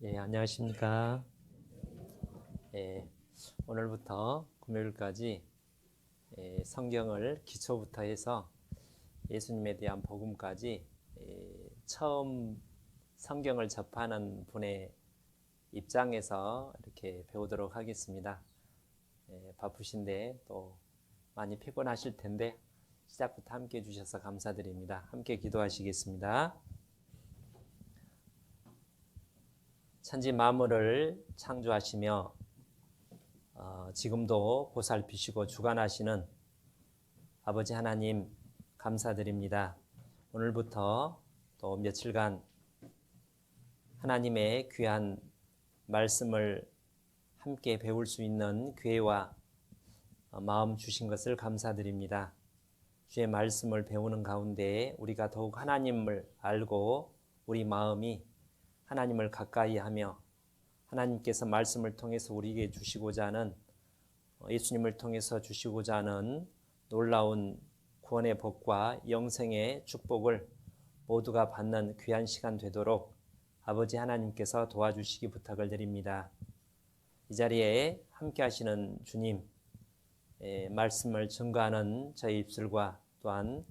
안녕하십니까. 예, 오늘부터 금요일까지 성경을 기초부터 해서 예수님에 대한 복음까지 처음 성경을 접하는 분의 입장에서 이렇게 배우도록 하겠습니다. 바쁘신데 또 많이 피곤하실 텐데 시작부터 함께 해주셔서 감사드립니다. 함께 기도하시겠습니다. 천지 만물을 창조하시며 지금도 보살피시고 주관하시는 아버지 하나님 감사드립니다. 오늘부터 또 며칠간 하나님의 귀한 말씀을 함께 배울 수 있는 기회와 마음 주신 것을 감사드립니다. 주의 말씀을 배우는 가운데 우리가 더욱 하나님을 알고 우리 마음이 하나님을 가까이 하며 하나님께서 말씀을 통해서 우리에게 주시고자 하는 예수님을 통해서 주시고자 하는 놀라운 구원의 복과 영생의 축복을 모두가 받는 귀한 시간 되도록 아버지 하나님께서 도와주시기 부탁을 드립니다. 이 자리에 함께 하시는 주님, 말씀을 증거하는 저희 입술과 또한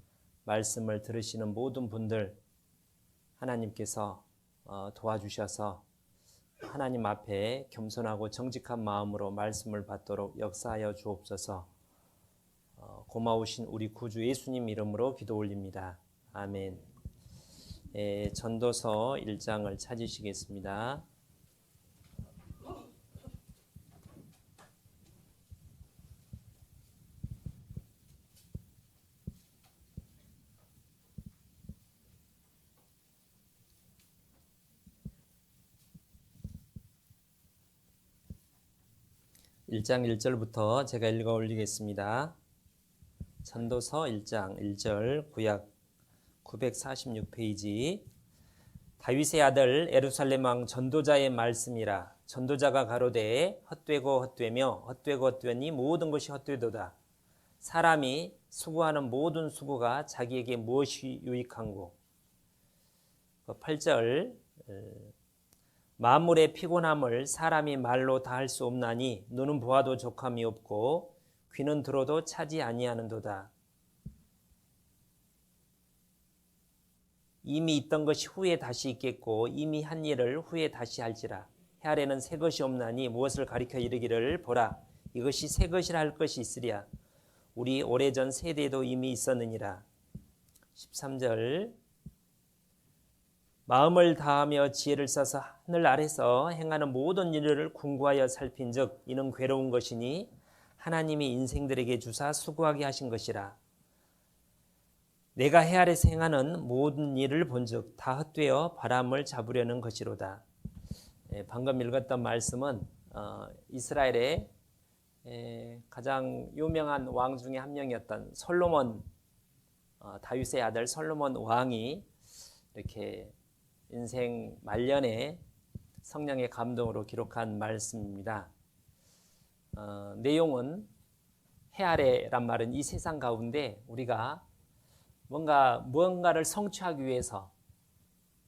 말씀을 들으시는 모든 분들 하나님께서 도와주셔서 하나님 앞에 겸손하고 정직한 마음으로 말씀을 받도록 역사하여 주옵소서. 고마우신 우리 구주 예수님 이름으로 기도 올립니다. 아멘. 전도서 1장을 찾으시겠습니다. 일 장 1절부터 제가 읽어 올리겠습니다. 전도서 1장 1절 구약 946페이지. 다윗의 아들 예루살렘 왕 전도자의 말씀이라. 전도자가 가로되 헛되고 헛되며 헛되고 헛되니 모든 것이 헛되도다. 사람이 수고하는 모든 수고가 자기에게 무엇이 유익한고. 8절 만물의 피곤함을 사람이 말로 다 할 수 없나니 눈은 보아도 족함이 없고 귀는 들어도 차지 아니하는도다. 이미 있던 것이 후에 다시 있겠고 이미 한 일을 후에 다시 할지라. 해 아래는 새 것이 없나니 무엇을 가리켜 이르기를 보라 이것이 새 것이라 할 것이 있으랴. 우리 오래전 세대도 이미 있었느니라. 13절 마음을 다하며 지혜를 써서 하늘 아래서 행하는 모든 일을 궁구하여 살핀즉 이는 괴로운 것이니 하나님이 인생들에게 주사 수고하게 하신 것이라. 내가 해 아래서 행하는 모든 일을 본즉 다 헛되어 바람을 잡으려는 것이로다. 방금 읽었던 말씀은 이스라엘의 가장 유명한 왕 중에 한 명이었던 솔로몬, 다윗의 아들 솔로몬 왕이 이렇게 인생 말년에 성령의 감동으로 기록한 말씀입니다. 내용은 해 아래란 말은 이 세상 가운데 우리가 무언가를 성취하기 위해서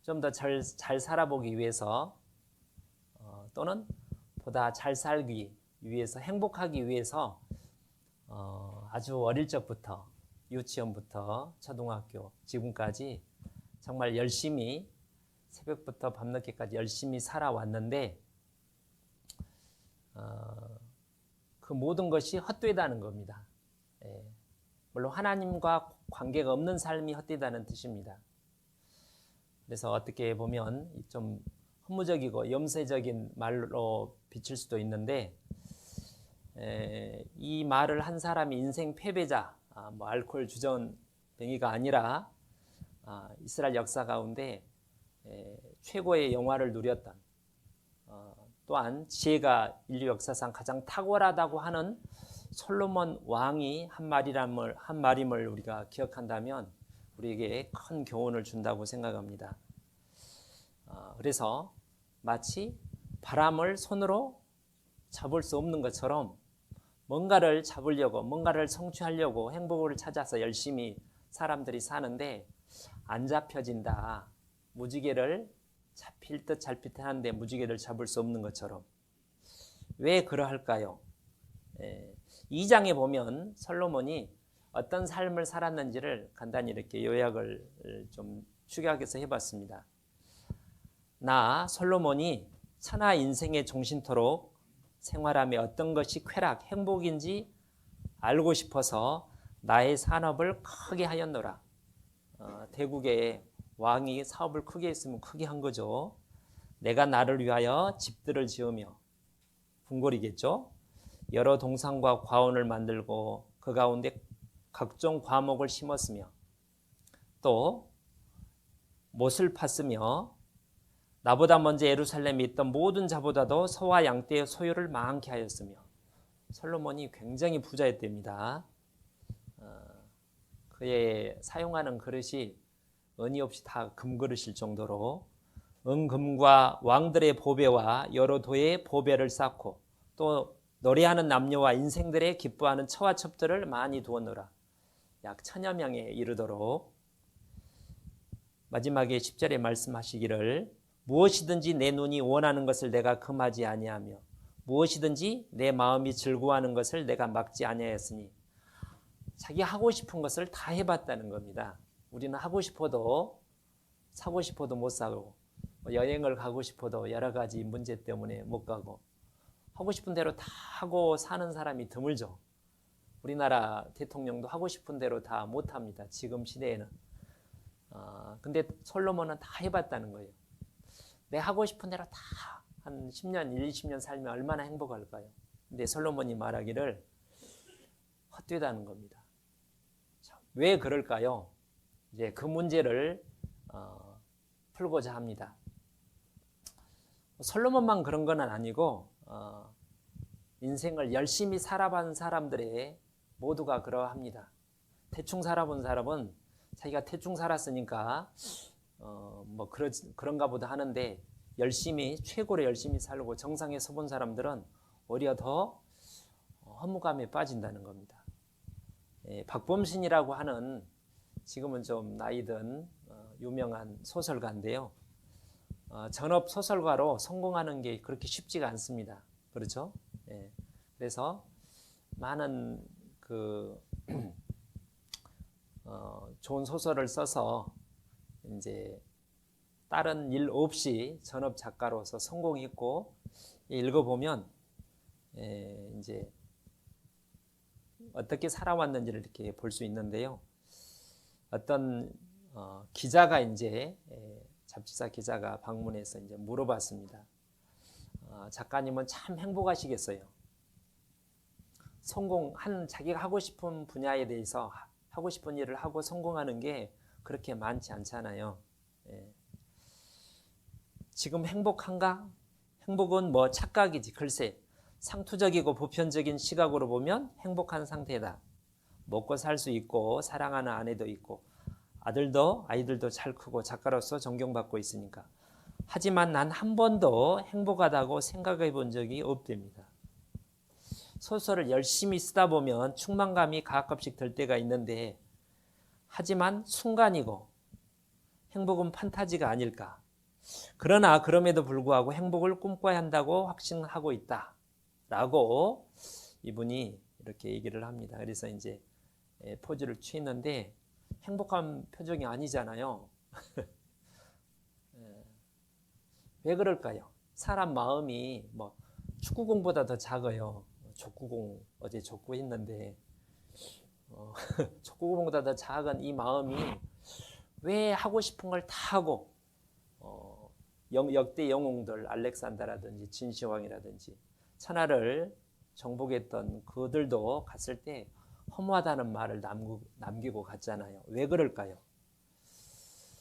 좀 더 잘 살아보기 위해서 또는 보다 잘 살기 위해서 행복하기 위해서 아주 어릴 적부터 유치원부터 초등학교 지금까지 정말 열심히 새벽부터 밤늦게까지 열심히 살아왔는데 그 모든 것이 헛되다는 겁니다. 물론 하나님과 관계가 없는 삶이 헛되다는 뜻입니다. 그래서 어떻게 보면 좀 허무적이고 염세적인 말로 비칠 수도 있는데 이 말을 한 사람이 인생 패배자, 알코올 주전뱅이가 아니라 이스라엘 역사 가운데 최고의 영화를 누렸던 또한 지혜가 인류 역사상 가장 탁월하다고 하는 솔로몬 왕이 한 말임을 우리가 기억한다면 우리에게 큰 교훈을 준다고 생각합니다. 그래서 마치 바람을 손으로 잡을 수 없는 것처럼 뭔가를 잡으려고 뭔가를 성취하려고 행복을 찾아서 열심히 사람들이 사는데 안 잡혀진다. 무지개를 잡힐 듯 잡힐 듯 하는데 무지개를 잡을 수 없는 것처럼. 왜 그러할까요? 2장에 보면 솔로몬이 어떤 삶을 살았는지를 간단히 이렇게 요약을 좀 축약해서 해봤습니다. 나 솔로몬이 천하 인생의 종신토록 생활하며 어떤 것이 쾌락, 행복인지 알고 싶어서 나의 산업을 크게 하였노라. 대국의 왕이 사업을 크게 했으면 크게 한 거죠. 내가 나를 위하여 집들을 지으며, 궁궐이겠죠. 여러 동산과 과원을 만들고 그 가운데 각종 과목을 심었으며 또 못을 팠으며 나보다 먼저 예루살렘에 있던 모든 자보다도 소와 양떼의 소유를 많게 하였으며. 솔로몬이 굉장히 부자였답니다. 그의 사용하는 그릇이 은이 없이 다 금그릇일 정도로 은금과 왕들의 보배와 여러 도의 보배를 쌓고 또 노래하는 남녀와 인생들의 기뻐하는 처와 첩들을 많이 두었노라. 약 1000여 명에 이르도록. 마지막에 10절에 말씀하시기를 무엇이든지 내 눈이 원하는 것을 내가 금하지 아니하며 무엇이든지 내 마음이 즐거워하는 것을 내가 막지 아니하였으니. 자기 하고 싶은 것을 다 해봤다는 겁니다. 우리는 하고 싶어도 사고 싶어도 못 사고 여행을 가고 싶어도 여러 가지 문제 때문에 못 가고 하고 싶은 대로 다 하고 사는 사람이 드물죠. 우리나라 대통령도 하고 싶은 대로 다 못합니다. 지금 시대에는. 근데 솔로몬은 다 해봤다는 거예요. 내 하고 싶은 대로 다 한 10년, 20년 살면 얼마나 행복할까요? 근데 솔로몬이 말하기를 헛되다는 겁니다. 왜 그럴까요? 이제 그 문제를 풀고자 합니다. 솔로몬만 그런 건 아니고 인생을 열심히 살아본 사람들의 모두가 그러합니다. 대충 살아본 사람은 자기가 대충 살았으니까 뭐 그런가 보다 하는데 열심히 최고로 열심히 살고 정상에 서본 사람들은 오히려 더 허무감에 빠진다는 겁니다. 박범신이라고 하는 지금은 좀 나이든 유명한 소설가인데요. 전업 소설가로 성공하는 게 그렇게 쉽지가 않습니다. 그렇죠? 그래서 많은 좋은 소설을 써서 이제 다른 일 없이 전업 작가로서 성공했고, 읽어보면 이제 어떻게 살아왔는지를 이렇게 볼 수 있는데요. 어떤 기자가 이제 잡지사 기자가 방문해서 이제 물어봤습니다. 작가님은 참 행복하시겠어요. 자기가 하고 싶은 분야에 대해서 하고 싶은 일을 하고 성공하는 게 그렇게 많지 않잖아요. 지금 행복한가? 행복은 뭐 착각이지. 글쎄, 상투적이고 보편적인 시각으로 보면 행복한 상태다. 먹고 살 수 있고 사랑하는 아내도 있고 아이들도 잘 크고 작가로서 존경받고 있으니까. 하지만 난 한 번도 행복하다고 생각해 본 적이 없답니다. 소설을 열심히 쓰다 보면 충만감이 가끔씩 들 때가 있는데, 하지만 순간이고 행복은 판타지가 아닐까. 그러나 그럼에도 불구하고 행복을 꿈꿔야 한다고 확신하고 있다 라고 이분이 이렇게 얘기를 합니다. 그래서 이제 포즈를 취했는데 행복한 표정이 아니잖아요. 왜 그럴까요? 사람 마음이 뭐 축구공보다 더 작아요. 족구공 어제 족구했는데 족구공보다 더 작은 이 마음이 왜 하고 싶은 걸 다 하고 역대 영웅들 알렉산더라든지 진시황이라든지 천하를 정복했던 그들도 갔을 때 허무하다는 말을 남기고 갔잖아요. 왜 그럴까요?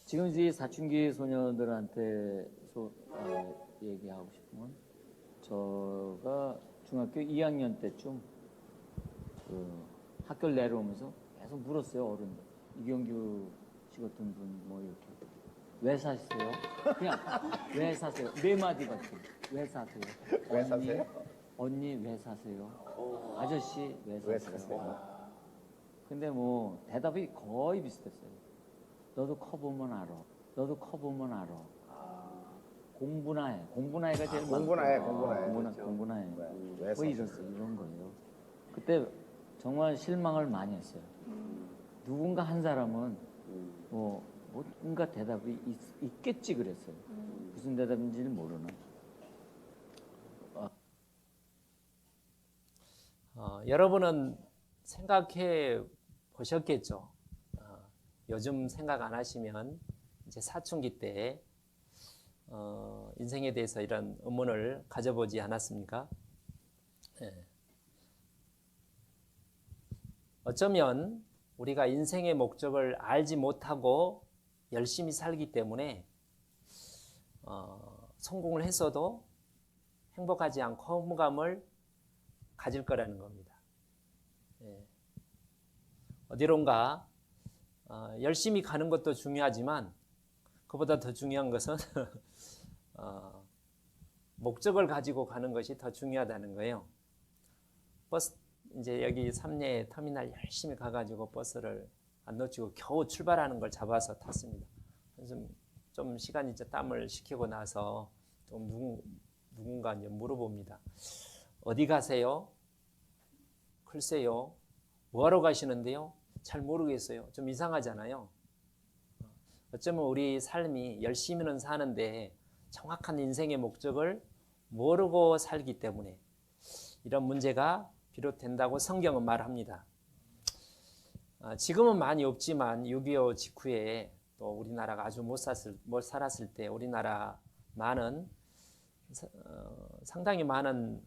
지금 이제 사춘기 소녀들한테 얘기하고 싶은 건, 저가 중학교 2학년 때쯤 학교를 내려오면서 계속 물었어요. 어른들, 이경규 씨 같은 분 뭐 이렇게 왜 사세요? 그냥 왜 사세요? 네 마디 같은. 왜 사세요? 왜 사세요? 언니 왜 사세요? 아저씨 왜 사세요? 근데 뭐 대답이 거의 비슷했어요. 너도 커보면 알아. 너도 커보면 알아. 공분화해. 공분화해가 제일 공분화해, 많고. 공분화해. 공분화해. 왜 뭐 사실? 이런 거예요. 그때 정말 실망을 많이 했어요. 누군가 한 사람은 뭔가 대답이 있겠지 그랬어요. 무슨 대답인지는 모르나. 여러분은 생각해 보셨겠죠. 요즘 생각 안 하시면 이제 사춘기 때 인생에 대해서 이런 의문을 가져보지 않았습니까? 예. 어쩌면 우리가 인생의 목적을 알지 못하고 열심히 살기 때문에 성공을 했어도 행복하지 않고 허무감을 가질 거라는 겁니다. 예. 어디론가 열심히 가는 것도 중요하지만 그보다 더 중요한 것은 목적을 가지고 가는 것이 더 중요하다는 거예요. 버스 이제 여기 삼례 터미널 열심히 가가지고 버스를 안 놓치고 겨우 출발하는 걸 잡아서 탔습니다. 좀 시간이 이제 땀을 식히고 나서 좀 누군가 이제 물어봅니다. 어디 가세요? 글쎄요. 뭐하러 가시는데요? 잘 모르겠어요. 좀 이상하잖아요. 어쩌면 우리 삶이 열심히는 사는데 정확한 인생의 목적을 모르고 살기 때문에 이런 문제가 비롯된다고 성경은 말합니다. 지금은 많이 없지만 6.25 직후에 또 우리나라가 아주 못 살았을 때 우리나라 상당히 많은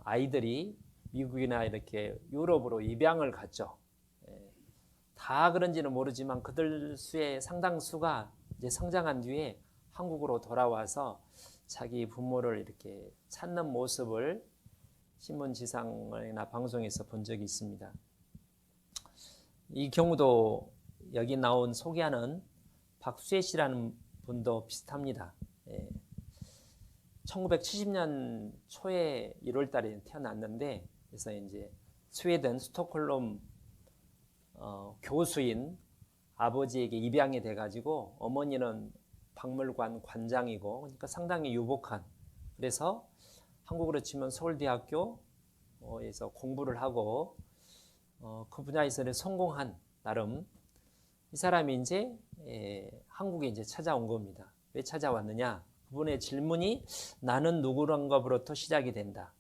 아이들이 미국이나 이렇게 유럽으로 입양을 갔죠. 다 그런지는 모르지만 그들 수의 상당수가 이제 성장한 뒤에 한국으로 돌아와서 자기 부모를 이렇게 찾는 모습을 신문지상이나 방송에서 본 적이 있습니다. 이 경우도 여기 나온 소개하는 박수혜 씨라는 분도 비슷합니다. 1970년 초에 1월 달에 태어났는데, 그래서 이제 스웨덴 스톡홀름 교수인 아버지에게 입양이 돼가지고 어머니는 박물관 관장이고, 그러니까 상당히 유복한, 그래서 한국으로 치면 서울대학교에서 공부를 하고 그 분야에서 성공한 나름 이 사람이 이제 한국에 이제 찾아온 겁니다. 왜 찾아왔느냐? 그분의 질문이 나는 누구란가부터 시작이 된다.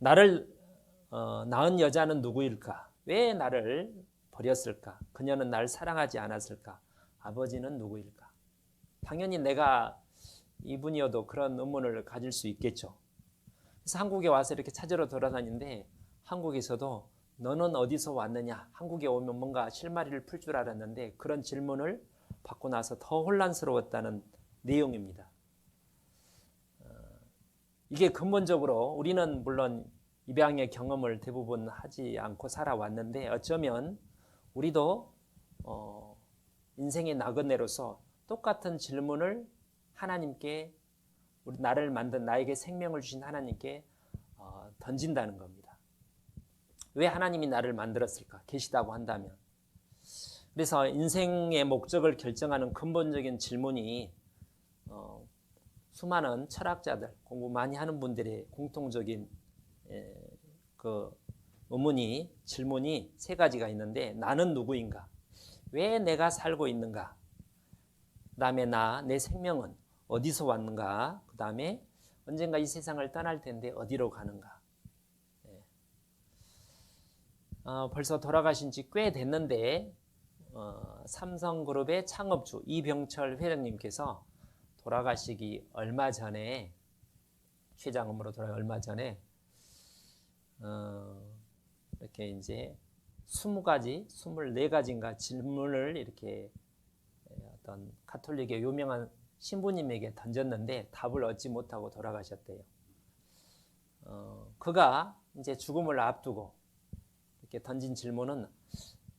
나를 낳은 여자는 누구일까? 왜 나를 버렸을까? 그녀는 나를 사랑하지 않았을까? 아버지는 누구일까? 당연히 내가 이분이어도 그런 의문을 가질 수 있겠죠. 그래서 한국에 와서 이렇게 찾으러 돌아다니는데 한국에서도 너는 어디서 왔느냐? 한국에 오면 뭔가 실마리를 풀 줄 알았는데 그런 질문을 받고 나서 더 혼란스러웠다는 내용입니다. 이게 근본적으로 우리는 물론 입양의 경험을 대부분 하지 않고 살아왔는데 어쩌면 우리도 인생의 나그네로서 똑같은 질문을 하나님께, 나를 만든 나에게 생명을 주신 하나님께 던진다는 겁니다. 왜 하나님이 나를 만들었을까? 계시다고 한다면. 그래서 인생의 목적을 결정하는 근본적인 질문이 수많은 철학자들, 공부 많이 하는 분들의 공통적인 그 질문이 세 가지가 있는데, 나는 누구인가? 왜 내가 살고 있는가? 그 다음에 내 생명은 어디서 왔는가? 그 다음에 언젠가 이 세상을 떠날 텐데 어디로 가는가? 벌써 돌아가신 지 꽤 됐는데 삼성그룹의 창업주 이병철 회장님께서 돌아가시기 얼마 전에, 췌장암으로 얼마 전에 이렇게 이제 24가지인가 질문을 이렇게 어떤 가톨릭의 유명한 신부님에게 던졌는데 답을 얻지 못하고 돌아가셨대요. 그가 이제 죽음을 앞두고 이렇게 던진 질문은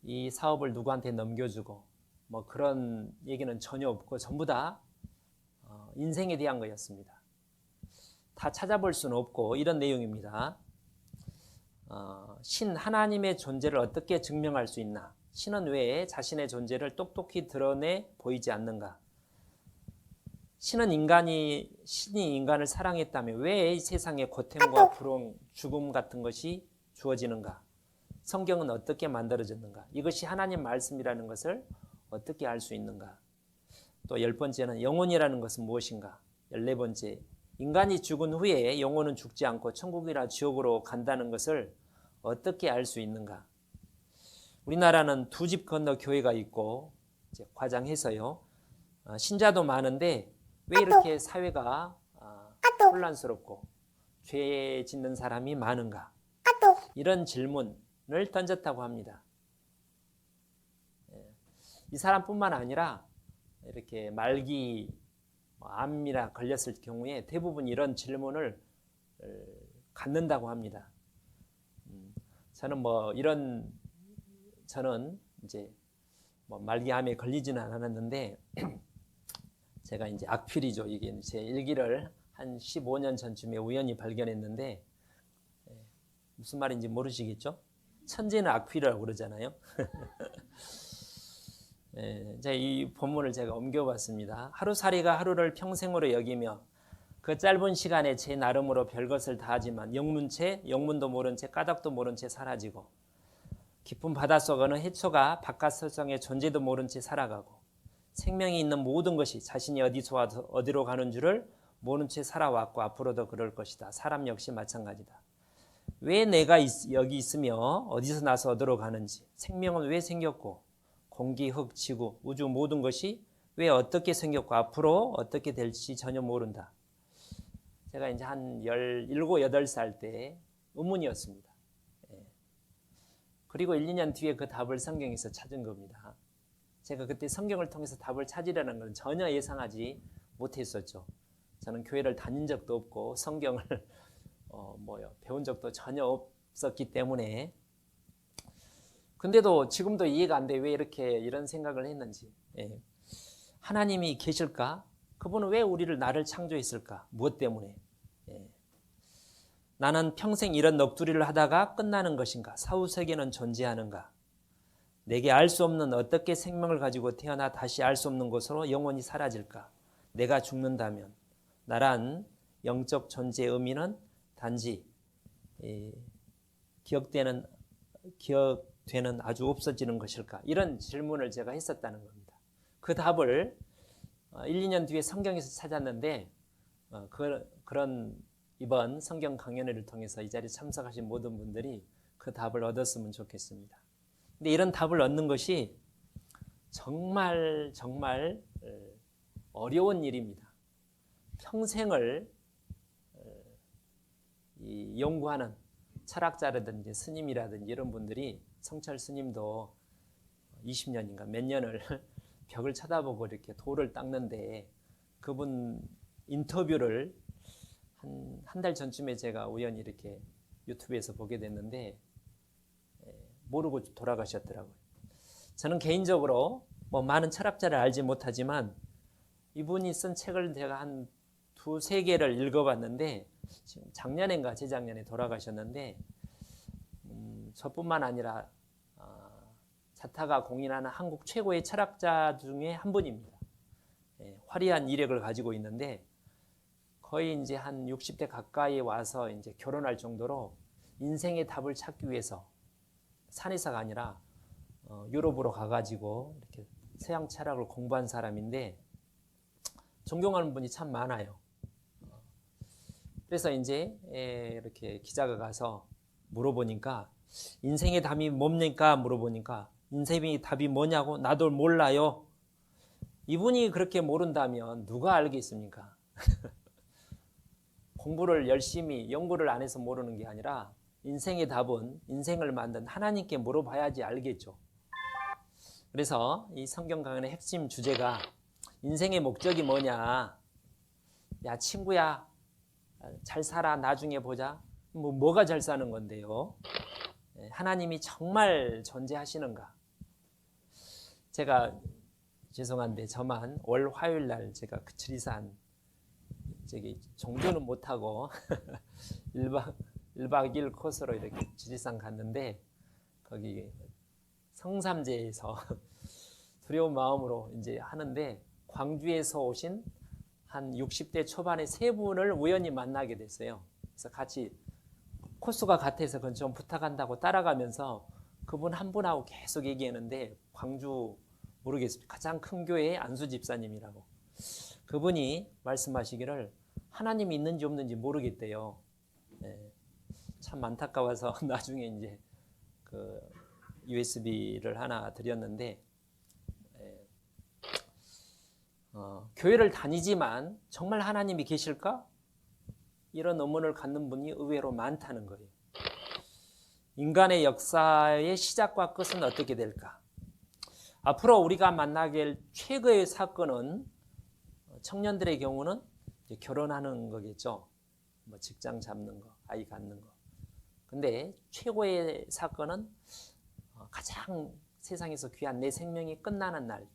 이 사업을 누구한테 넘겨주고 뭐 그런 얘기는 전혀 없고 전부 다 인생에 대한 거였습니다. 다 찾아볼 수는 없고 이런 내용입니다. 신 하나님의 존재를 어떻게 증명할 수 있나? 신은 왜 자신의 존재를 똑똑히 드러내 보이지 않는가? 신이 인간을 사랑했다면 왜 이 세상에 고통과 불행, 죽음 같은 것이 주어지는가? 성경은 어떻게 만들어졌는가? 이것이 하나님 말씀이라는 것을 어떻게 알 수 있는가? 또 10번째는 영혼이라는 것은 무엇인가? 14번째, 인간이 죽은 후에 영혼은 죽지 않고 천국이나 지옥으로 간다는 것을 어떻게 알 수 있는가? 우리나라는 두 집 건너 교회가 있고 이제 과장해서요. 신자도 많은데 왜 이렇게 사회가 혼란스럽고 죄 짓는 사람이 많은가? 이런 질문을 던졌다고 합니다. 이 사람뿐만 아니라 이렇게 말기 암이나 걸렸을 경우에 대부분 이런 질문을 갖는다고 합니다. 저는 이제 말기암에 걸리지는 않았는데 제가 이제 악필이죠. 이게 제 일기를 한 15년 전쯤에 우연히 발견했는데 무슨 말인지 모르시겠죠? 천재는 악필이라고 그러잖아요. 이 본문을 제가 옮겨봤습니다. 하루살이가 하루를 평생으로 여기며 그 짧은 시간에 제 나름으로 별것을 다하지만 영문도 모른 채 까닭도 모른 채 사라지고 깊은 바닷속 어느 해초가 바깥 세상의 존재도 모른 채 살아가고 생명이 있는 모든 것이 자신이 어디서 와서 어디로 가는 줄을 모른 채 살아왔고 앞으로도 그럴 것이다. 사람 역시 마찬가지다. 왜 내가 여기 있으며 어디서 나서 어디로 가는지, 생명은 왜 생겼고 공기, 흙, 지구, 우주 모든 것이 왜 어떻게 생겼고 앞으로 어떻게 될지 전혀 모른다. 제가 이제 한 17, 18살 때 의문이었습니다. 그리고 1, 2년 뒤에 그 답을 성경에서 찾은 겁니다. 제가 그때 성경을 통해서 답을 찾으려는 건 전혀 예상하지 못했었죠. 저는 교회를 다닌 적도 없고 성경을 배운 적도 전혀 없었기 때문에 근데도 지금도 이해가 안 돼. 왜 이런 생각을 했는지. 하나님이 계실까? 그분은 왜 나를 창조했을까? 무엇 때문에? 나는 평생 이런 넋두리를 하다가 끝나는 것인가? 사후세계는 존재하는가? 내게 알 수 없는 어떻게 생명을 가지고 태어나 다시 알 수 없는 곳으로 영원히 사라질까? 내가 죽는다면 나란 영적 존재의 의미는 단지 기억되는 아주 없어지는 것일까? 이런 질문을 제가 했었다는 겁니다. 그 답을 1, 2년 뒤에 성경에서 찾았는데 그런 이번 성경 강연회를 통해서 이 자리에 참석하신 모든 분들이 그 답을 얻었으면 좋겠습니다. 근데 이런 답을 얻는 것이 정말 어려운 일입니다. 평생을 연구하는 철학자라든지 스님이라든지 이런 분들이 성철 스님도 20년인가 몇 년을 벽을 쳐다보고 이렇게 돌을 닦는데 그분 인터뷰를 한 달 전쯤에 제가 우연히 이렇게 유튜브에서 보게 됐는데 모르고 돌아가셨더라고요. 저는 개인적으로 많은 철학자를 알지 못하지만 이분이 쓴 책을 제가 한 2-3개를 읽어봤는데 지금 작년인가 재작년에 돌아가셨는데 저뿐만 아니라 자타가 공인하는 한국 최고의 철학자 중에 한 분입니다. 화려한 이력을 가지고 있는데 거의 이제 한 60대 가까이 와서 이제 결혼할 정도로 인생의 답을 찾기 위해서 산에서가 아니라 유럽으로 가가지고 이렇게 서양 철학을 공부한 사람인데 존경하는 분이 참 많아요. 그래서 이제 이렇게 기자가 가서 물어보니까 인생의 답이 뭡니까? 물어보니까 인생의 답이 뭐냐고 나도 몰라요. 이분이 그렇게 모른다면 누가 알겠습니까? 공부를 열심히 연구를 안 해서 모르는 게 아니라 인생의 답은 인생을 만든 하나님께 물어봐야지 알겠죠. 그래서 이 성경 강연의 핵심 주제가 인생의 목적이 뭐냐? 야 친구야 잘 살아 나중에 보자. 뭐가 잘 사는 건데요? 하나님이 정말 존재하시는가? 제가 죄송한데 저만 월 화요일 날 제가 그 지리산 종교는 못하고 1박 2일 코스로 이렇게 지리산 갔는데 거기 성삼재에서 두려운 마음으로 이제 하는데 광주에서 오신 한 60대 초반에 세 분을 우연히 만나게 됐어요. 그래서 같이 코스가 같아서 그건 좀 부탁한다고 따라가면서 그분 한 분하고 계속 얘기하는데 광주 모르겠습니다. 가장 큰 교회의 안수 집사님이라고. 그분이 말씀하시기를 하나님이 있는지 없는지 모르겠대요. 예, 참 안타까워서 나중에 이제 그 USB를 하나 드렸는데 교회를 다니지만 정말 하나님이 계실까? 이런 의문을 갖는 분이 의외로 많다는 거예요. 인간의 역사의 시작과 끝은 어떻게 될까? 앞으로 우리가 만나게 될 최고의 사건은 청년들의 경우는 이제 결혼하는 거겠죠. 뭐 직장 잡는 거, 아이 갖는 거. 근데 최고의 사건은 가장 세상에서 귀한 내 생명이 끝나는 날,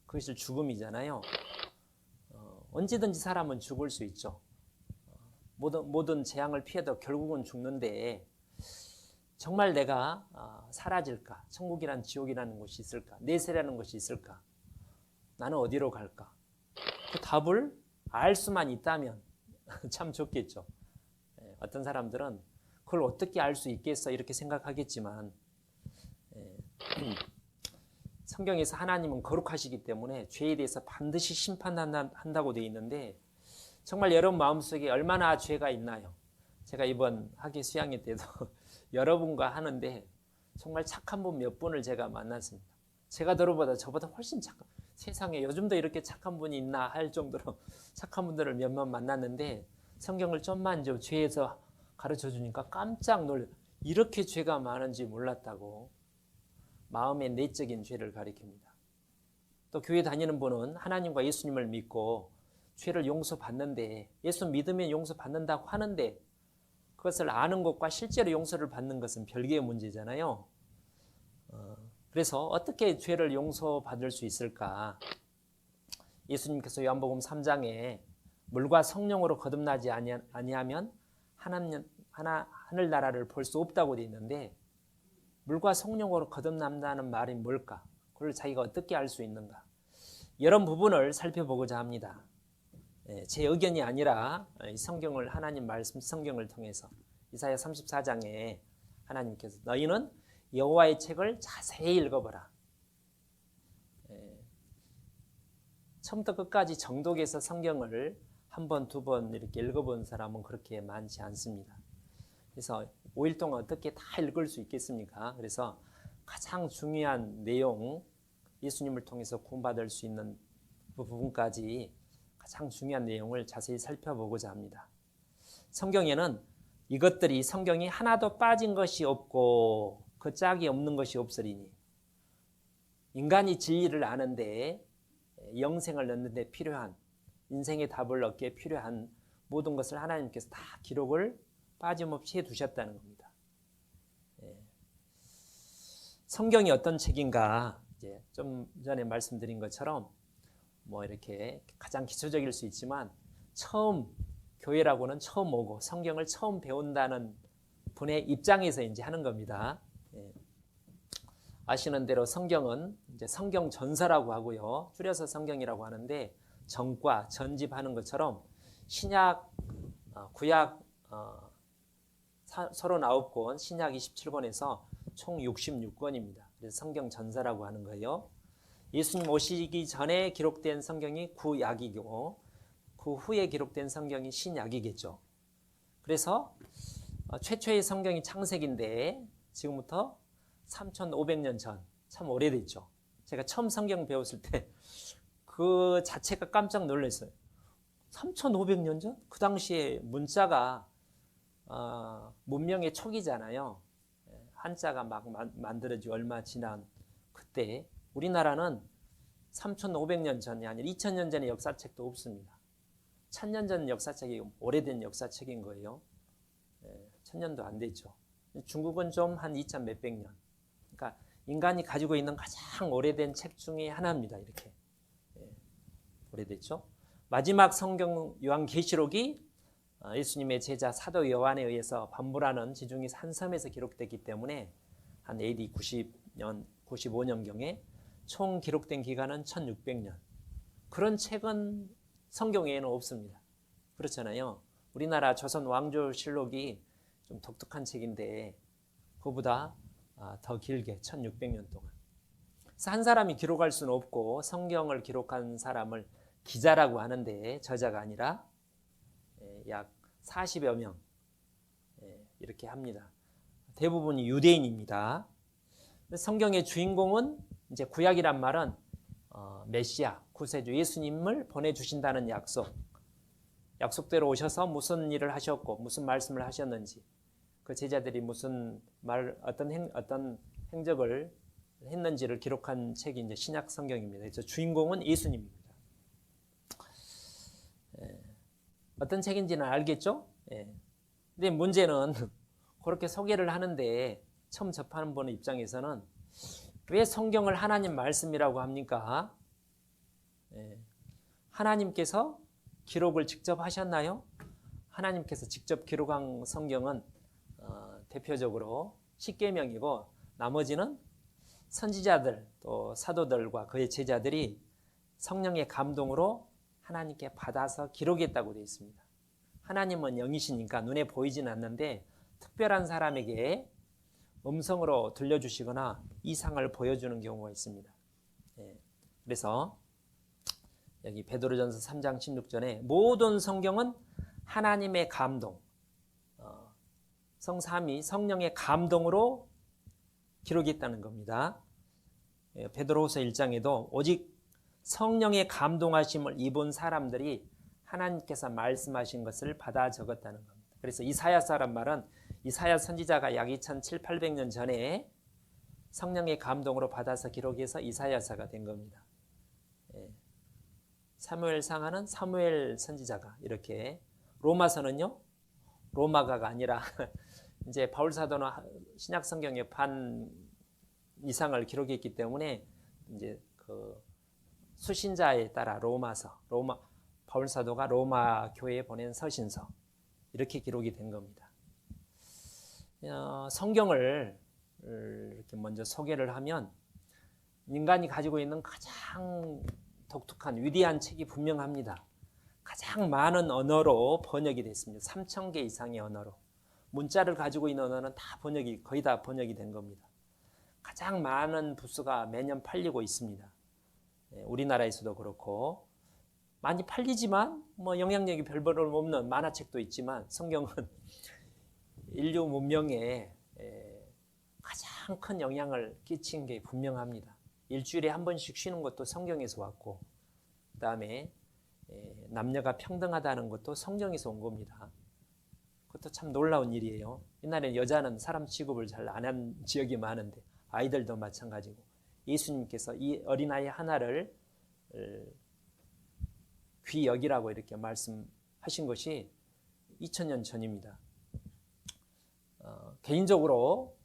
그것이 죽음이잖아요. 언제든지 사람은 죽을 수 있죠. 모든 재앙을 피해도 결국은 죽는데 정말 내가 사라질까? 천국이란 지옥이라는 곳이 있을까? 내세라는 것이 있을까? 나는 어디로 갈까? 그 답을 알 수만 있다면 참 좋겠죠. 어떤 사람들은 그걸 어떻게 알 수 있겠어 이렇게 생각하겠지만 성경에서 하나님은 거룩하시기 때문에 죄에 대해서 반드시 심판한다고 되어 있는데 정말 여러분 마음속에 얼마나 죄가 있나요? 제가 이번 학예 수양회 때도 여러분과 하는데 정말 착한 분 몇 분을 제가 만났습니다. 제가 들어보다 저보다 훨씬 착한, 세상에 요즘도 이렇게 착한 분이 있나 할 정도로 착한 분들을 몇몇 만났는데 성경을 좀만 좀 죄에서 가르쳐 주니까 깜짝 놀래. 이렇게 죄가 많은지 몰랐다고. 마음의 내적인 죄를 가리킵니다. 또 교회 다니는 분은 하나님과 예수님을 믿고 죄를 용서받는데 예수 믿으면 용서받는다고 하는데 그것을 아는 것과 실제로 용서를 받는 것은 별개의 문제잖아요. 그래서 어떻게 죄를 용서받을 수 있을까? 예수님께서 요한복음 3장에 물과 성령으로 거듭나지 아니하면 하늘나라를 볼 수 없다고 되어 있는데 물과 성령으로 거듭난다는 말이 뭘까? 그걸 자기가 어떻게 알 수 있는가? 이런 부분을 살펴보고자 합니다. 제 의견이 아니라 성경을 하나님 말씀 성경을 통해서 이사야 34장에 하나님께서 너희는 여호와의 책을 자세히 읽어보라. 처음부터 끝까지 정독해서 성경을 한 번, 두 번 이렇게 읽어본 사람은 그렇게 많지 않습니다. 그래서 5일 동안 어떻게 다 읽을 수 있겠습니까? 그래서 가장 중요한 내용, 예수님을 통해서 구원받을 수 있는 그 부분까지 가장 중요한 내용을 자세히 살펴보고자 합니다. 성경에는 이것들이 성경이 하나도 빠진 것이 없고 그 짝이 없는 것이 없으리니 인간이 진리를 아는데 영생을 얻는 데 필요한 인생의 답을 얻기에 필요한 모든 것을 하나님께서 다 기록을 빠짐없이 해두셨다는 겁니다. 성경이 어떤 책인가 이제 좀 전에 말씀드린 것처럼 뭐 이렇게 가장 기초적일 수 있지만 처음 교회라고는 처음 오고 성경을 처음 배운다는 분의 입장에서 이제 하는 겁니다. 아시는 대로 성경은 이제 성경 전서라고 하고요. 줄여서 성경이라고 하는데 전과 전집하는 것처럼 신약, 구약 39권, 신약 27권에서 총 66권입니다. 그래서 성경 전서라고 하는 거예요. 예수님 오시기 전에 기록된 성경이 구약이고 그 후에 기록된 성경이 신약이겠죠. 그래서 최초의 성경이 창세기인데 지금부터 3,500년 전, 참 오래됐죠. 제가 처음 성경 배웠을 때 그 자체가 깜짝 놀랐어요. 3,500년 전? 그 당시에 문자가 문명의 초기잖아요. 한자가 막 만들어지고 얼마 지난 그때 우리나라는 3,500년 전이 아니라 2,000년 전의 역사책도 없습니다. 1,000년 전 역사책이 오래된 역사책인 거예요. 1,000년도 안 됐죠. 중국은 좀 한 2,000 몇백 년. 그러니까 인간이 가지고 있는 가장 오래된 책 중에 하나입니다. 이렇게 오래됐죠. 마지막 성경 요한계시록이 예수님의 제자 사도 요한에 의해서 반부라는 지중해 한 섬에서 기록됐기 때문에 한 AD 90년, 95년경에 총 기록된 기간은 1600년. 그런 책은 성경에는 없습니다. 그렇잖아요. 우리나라 조선 왕조실록이 좀 독특한 책인데 그보다 더 길게 1600년 동안. 그래서 한 사람이 기록할 수는 없고 성경을 기록한 사람을 기자라고 하는데 저자가 아니라 약 40여 명 이렇게 합니다. 대부분이 유대인입니다. 성경의 주인공은 이제 구약이란 말은 메시아, 구세주 예수님을 보내주신다는 약속대로 오셔서 무슨 일을 하셨고 무슨 말씀을 하셨는지 그 제자들이 무슨 어떤 행적을 했는지를 기록한 책이 이제 신약 성경입니다. 그래서 주인공은 예수님입니다. 어떤 책인지는 알겠죠? 근데 문제는 그렇게 소개를 하는데 처음 접하는 분 입장에서는 왜 성경을 하나님 말씀이라고 합니까? 하나님께서 기록을 직접 하셨나요? 하나님께서 직접 기록한 성경은 대표적으로 십계명이고 나머지는 선지자들 또 사도들과 그의 제자들이 성령의 감동으로 하나님께 받아서 기록했다고 되어 있습니다. 하나님은 영이시니까 눈에 보이진 않는데 특별한 사람에게 음성으로 들려주시거나 이상을 보여주는 경우가 있습니다. 그래서 여기 베드로전서 3장 16절에 모든 성경은 하나님의 감동, 성삼위 성령의 감동으로 기록했다는 겁니다. 베드로후서 1장에도 오직 성령의 감동하심을 입은 사람들이 하나님께서 말씀하신 것을 받아 적었다는 겁니다. 그래서 이사야서란 말은 이사야 선지자가 약 2700~800년 전에 성령의 감동으로 받아서 기록해서 이사야서가 된 겁니다. 사무엘상하는 사무엘 선지자가 이렇게, 로마서는요 로마가가 아니라 이제 바울 사도는 신약 성경의 반 이상을 기록했기 때문에 이제 그 수신자에 따라 바울 사도가 로마 교회에 보낸 서신서 이렇게 기록이 된 겁니다. 성경을 이렇게 먼저 소개를 하면 인간이 가지고 있는 가장 독특한 위대한 책이 분명합니다. 가장 많은 언어로 번역이 됐습니다. 3000개 이상의 언어로. 문자를 가지고 있는 언어는 거의 다 번역이 된 겁니다. 가장 많은 부수가 매년 팔리고 있습니다. 우리나라에서도 그렇고 많이 팔리지만 영향력이 별별 없는 만화책도 있지만 성경은 인류 문명에 가장 큰 영향을 끼친 게 분명합니다. 일주일에 한 번씩 쉬는 것도 성경에서 왔고 그 다음에 남녀가 평등하다는 것도 성경에서 온 겁니다. 그것도 참 놀라운 일이에요. 옛날에 여자는 사람 취급을 잘 안 한 지역이 많은데 아이들도 마찬가지고 예수님께서 이 어린아이 하나를 귀 여기라고 이렇게 말씀하신 것이 2000년 전입니다. 개인적으로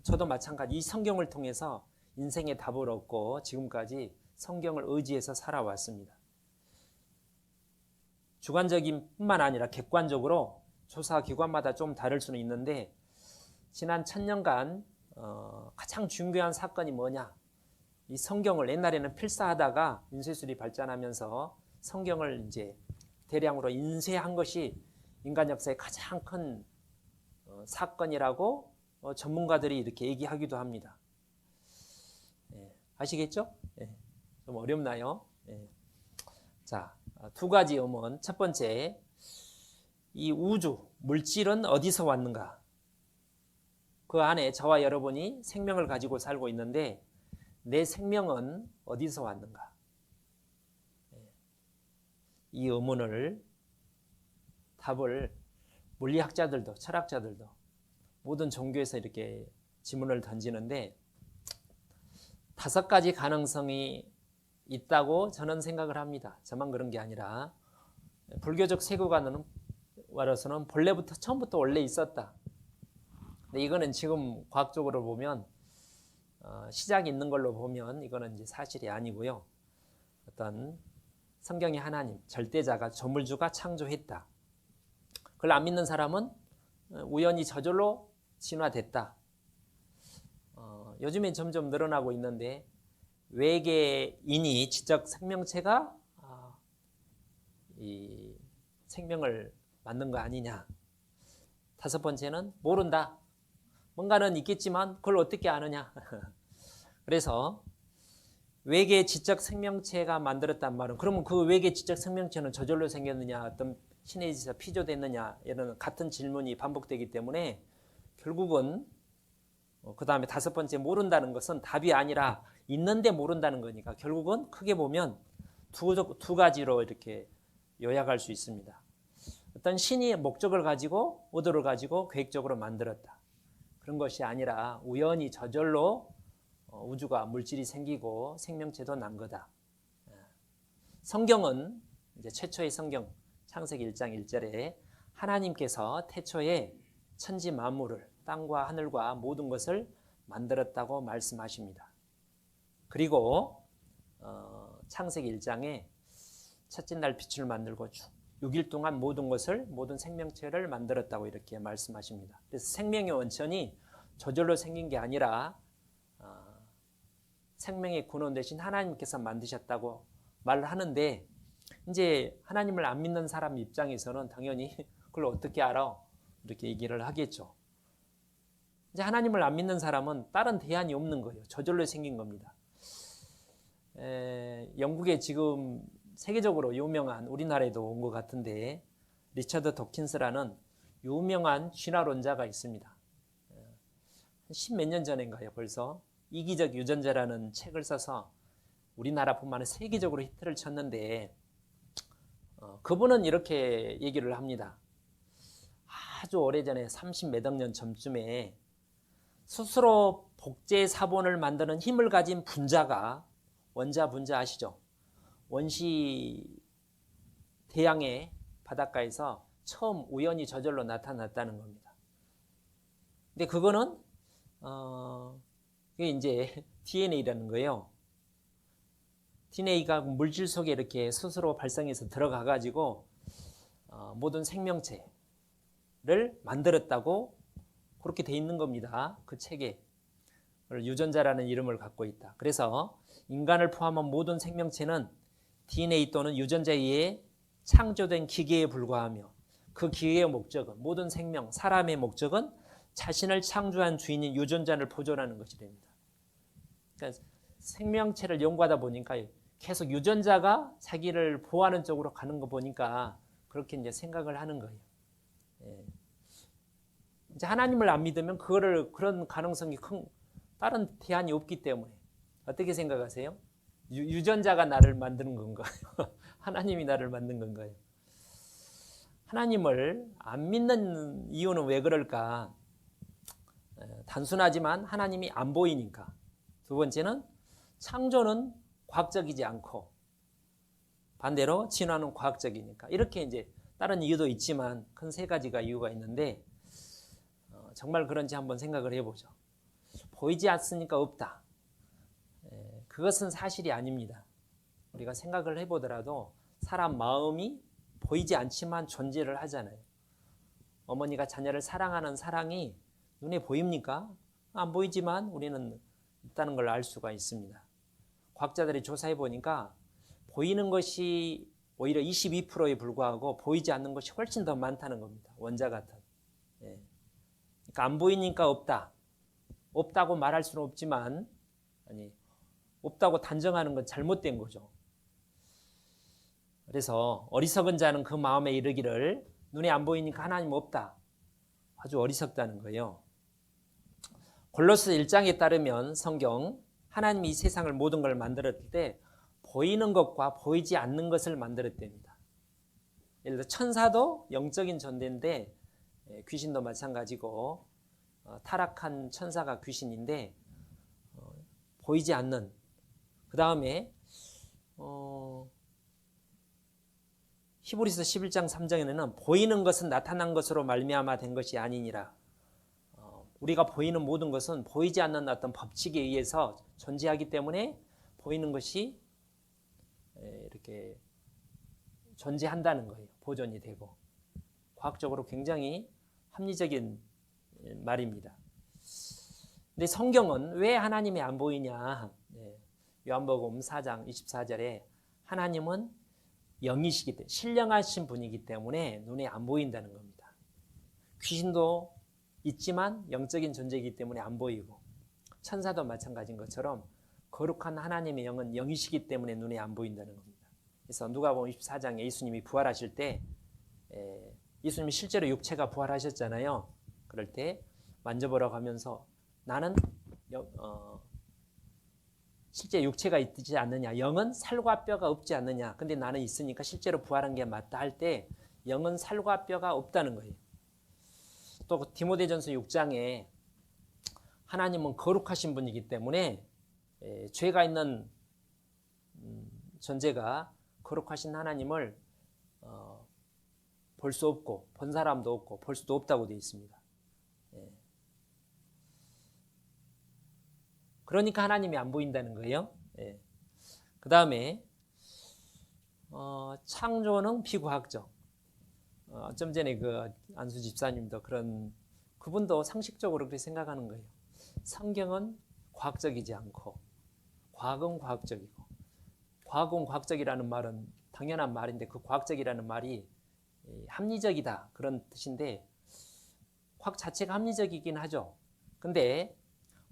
저도 마찬가지 이 성경을 통해서 인생의 답을 얻고 지금까지 성경을 의지해서 살아왔습니다. 주관적인 뿐만 아니라 객관적으로 조사 기관마다 좀 다를 수는 있는데 지난 1000년간 가장 중요한 사건이 뭐냐? 이 성경을 옛날에는 필사하다가 인쇄술이 발전하면서 성경을 이제 대량으로 인쇄한 것이 인간 역사의 가장 큰 사건이라고 전문가들이 이렇게 얘기하기도 합니다. 아시겠죠? 좀 어렵나요? 자, 두 가지 의문. 첫 번째, 이 우주, 물질은 어디서 왔는가? 그 안에 저와 여러분이 생명을 가지고 살고 있는데 내 생명은 어디서 왔는가? 이 의문을 답을 물리학자들도 철학자들도 모든 종교에서 이렇게 질문을 던지는데 5가지 가능성이 있다고 저는 생각을 합니다. 저만 그런 게 아니라 불교적 세계관으로서는 본래부터 처음부터 원래 있었다. 근데 이거는 지금 과학적으로 보면 시작이 있는 걸로 보면 이거는 이제 사실이 아니고요. 어떤 성경의 하나님, 절대자가 조물주가 창조했다. 그걸 안 믿는 사람은 우연히 저절로 진화됐다. 요즘에 점점 늘어나고 있는데 외계인이 지적 생명체가 이 생명을 만든 거 아니냐. 다섯 번째는 모른다. 뭔가는 있겠지만 그걸 어떻게 아느냐. 그래서 외계 지적 생명체가 만들었단 말은 그러면 그 외계 지적 생명체는 저절로 생겼느냐, 어떤 신의 지시가 피조됐느냐, 이런 같은 질문이 반복되기 때문에 결국은 그 다음에 다섯 번째 모른다는 것은 답이 아니라 있는데 모른다는 거니까 결국은 크게 보면 두 가지로 이렇게 요약할 수 있습니다. 어떤 신이 목적을 가지고 의도를 가지고 계획적으로 만들었다. 그런 것이 아니라 우연히 저절로 우주가 물질이 생기고 생명체도 난 거다. 성경은 이제 최초의 성경 창세기 1장 1절에 하나님께서 태초에 천지 만물을 땅과 하늘과 모든 것을 만들었다고 말씀하십니다. 그리고 창세기 1장에 첫째 날 빛을 만들고 6일 동안 모든 것을 모든 생명체를 만들었다고 이렇게 말씀하십니다. 그래서 생명의 원천이 저절로 생긴 게 아니라 생명의 근원 대신 하나님께서 만드셨다고 말을 하는데 이제 하나님을 안 믿는 사람 입장에서는 당연히 그걸 어떻게 알아? 이렇게 얘기를 하겠죠. 이제 하나님을 안 믿는 사람은 다른 대안이 없는 거예요. 저절로 생긴 겁니다. 영국에 지금 세계적으로 유명한 우리나라에도 온 것 같은데 리처드 도킨스라는 유명한 진화론자가 있습니다. 10몇 년 전인가요 벌써 이기적 유전자라는 책을 써서 우리나라뿐만 아니라 세계적으로 히트를 쳤는데 그분은 이렇게 얘기를 합니다. 아주 오래전에 30몇 억 년 전쯤에 스스로 복제 사본을 만드는 힘을 가진 분자가 원자 분자 아시죠? 원시 대양의 바닷가에서 처음 우연히 저절로 나타났다는 겁니다. 근데 그거는 이게 이제 DNA라는 거예요. DNA가 물질 속에 이렇게 스스로 발생해서 들어가 가지고 모든 생명체를 만들었다고 그렇게 돼 있는 겁니다. 그 책에 유전자라는 이름을 갖고 있다. 그래서 인간을 포함한 모든 생명체는 DNA 또는 유전자에 의해 창조된 기계에 불과하며 그 기계의 목적은 모든 생명, 사람의 목적은 자신을 창조한 주인인 유전자를 보존하는 것이 됩니다. 그러니까 생명체를 연구하다 보니까 계속 유전자가 자기를 보호하는 쪽으로 가는 거 보니까 그렇게 이제 생각을 하는 거예요. 이제 하나님을 안 믿으면 그런 가능성이 큰 다른 대안이 없기 때문에 어떻게 생각하세요? 유전자가 나를 만드는 건가요? 하나님이 나를 만든 건가요? 하나님을 안 믿는 이유는 왜 그럴까? 단순하지만 하나님이 안 보이니까. 두 번째는 창조는 과학적이지 않고 반대로 진화는 과학적이니까. 이렇게 이제 다른 이유도 있지만 큰 세 가지가 이유가 있는데 정말 그런지 한번 생각을 해보죠. 보이지 않으니까 없다. 그것은 사실이 아닙니다. 우리가 생각을 해보더라도 사람 마음이 보이지 않지만 존재를 하잖아요. 어머니가 자녀를 사랑하는 사랑이 눈에 보입니까? 안 보이지만 우리는 있다는 걸 알 수가 있습니다. 과학자들이 조사해 보니까 보이는 것이 오히려 22%에 불과하고 보이지 않는 것이 훨씬 더 많다는 겁니다. 원자 같은. 그러니까 안 보이니까 없다. 없다고 말할 수는 없지만 없다고 단정하는 건 잘못된 거죠. 그래서 어리석은 자는 그 마음에 이르기를 눈에 안 보이니까 하나님 없다. 아주 어리석다는 거예요. 골로새 1장에 따르면 성경 하나님이 이 세상을 모든 걸 만들었을 때 보이는 것과 보이지 않는 것을 만들었답니다. 예를 들어 천사도 영적인 존재인데 귀신도 마찬가지고 타락한 천사가 귀신인데 보이지 않는 그 다음에 히브리서 11장 3장에는 보이는 것은 나타난 것으로 말미암아 된 것이 아니니라. 우리가 보이는 모든 것은 보이지 않는 어떤 법칙에 의해서 존재하기 때문에 보이는 것이 이렇게 존재한다는 거예요. 보존이 되고. 과학적으로 굉장히 합리적인 말입니다. 근데 성경은 왜 하나님이 안 보이냐? 요한복음 4장 24절에 하나님은 영이시기 때문에 신령하신 분이기 때문에 눈에 안 보인다는 겁니다. 귀신도 있지만 영적인 존재이기 때문에 안 보이고 천사도 마찬가지인 것처럼 거룩한 하나님의 영은 영이시기 때문에 눈에 안 보인다는 겁니다. 그래서 누가복음 24장에 예수님이 부활하실 때 예수님이 실제로 육체가 부활하셨잖아요. 그럴 때 만져보라고 하면서 나는 실제 육체가 있지 않느냐, 영은 살과 뼈가 없지 않느냐, 근데 나는 있으니까 실제로 부활한 게 맞다 할 때 영은 살과 뼈가 없다는 거예요. 또 디모데전서 6장에 하나님은 거룩하신 분이기 때문에 죄가 있는 존재가 거룩하신 하나님을 볼 수 없고 본 사람도 없고 볼 수도 없다고 되어 있습니다. 그러니까 하나님이 안 보인다는 거예요. 그 다음에 창조는 비과학적. 좀 전에 그 안수 집사님도 그분도 상식적으로 그렇게 생각하는 거예요. 성경은 과학적이지 않고 과학은 과학적이고, 과학은 과학적이라는 말은 당연한 말인데 그 과학적이라는 말이 합리적이다 그런 뜻인데 과학 자체가 합리적이긴 하죠. 근데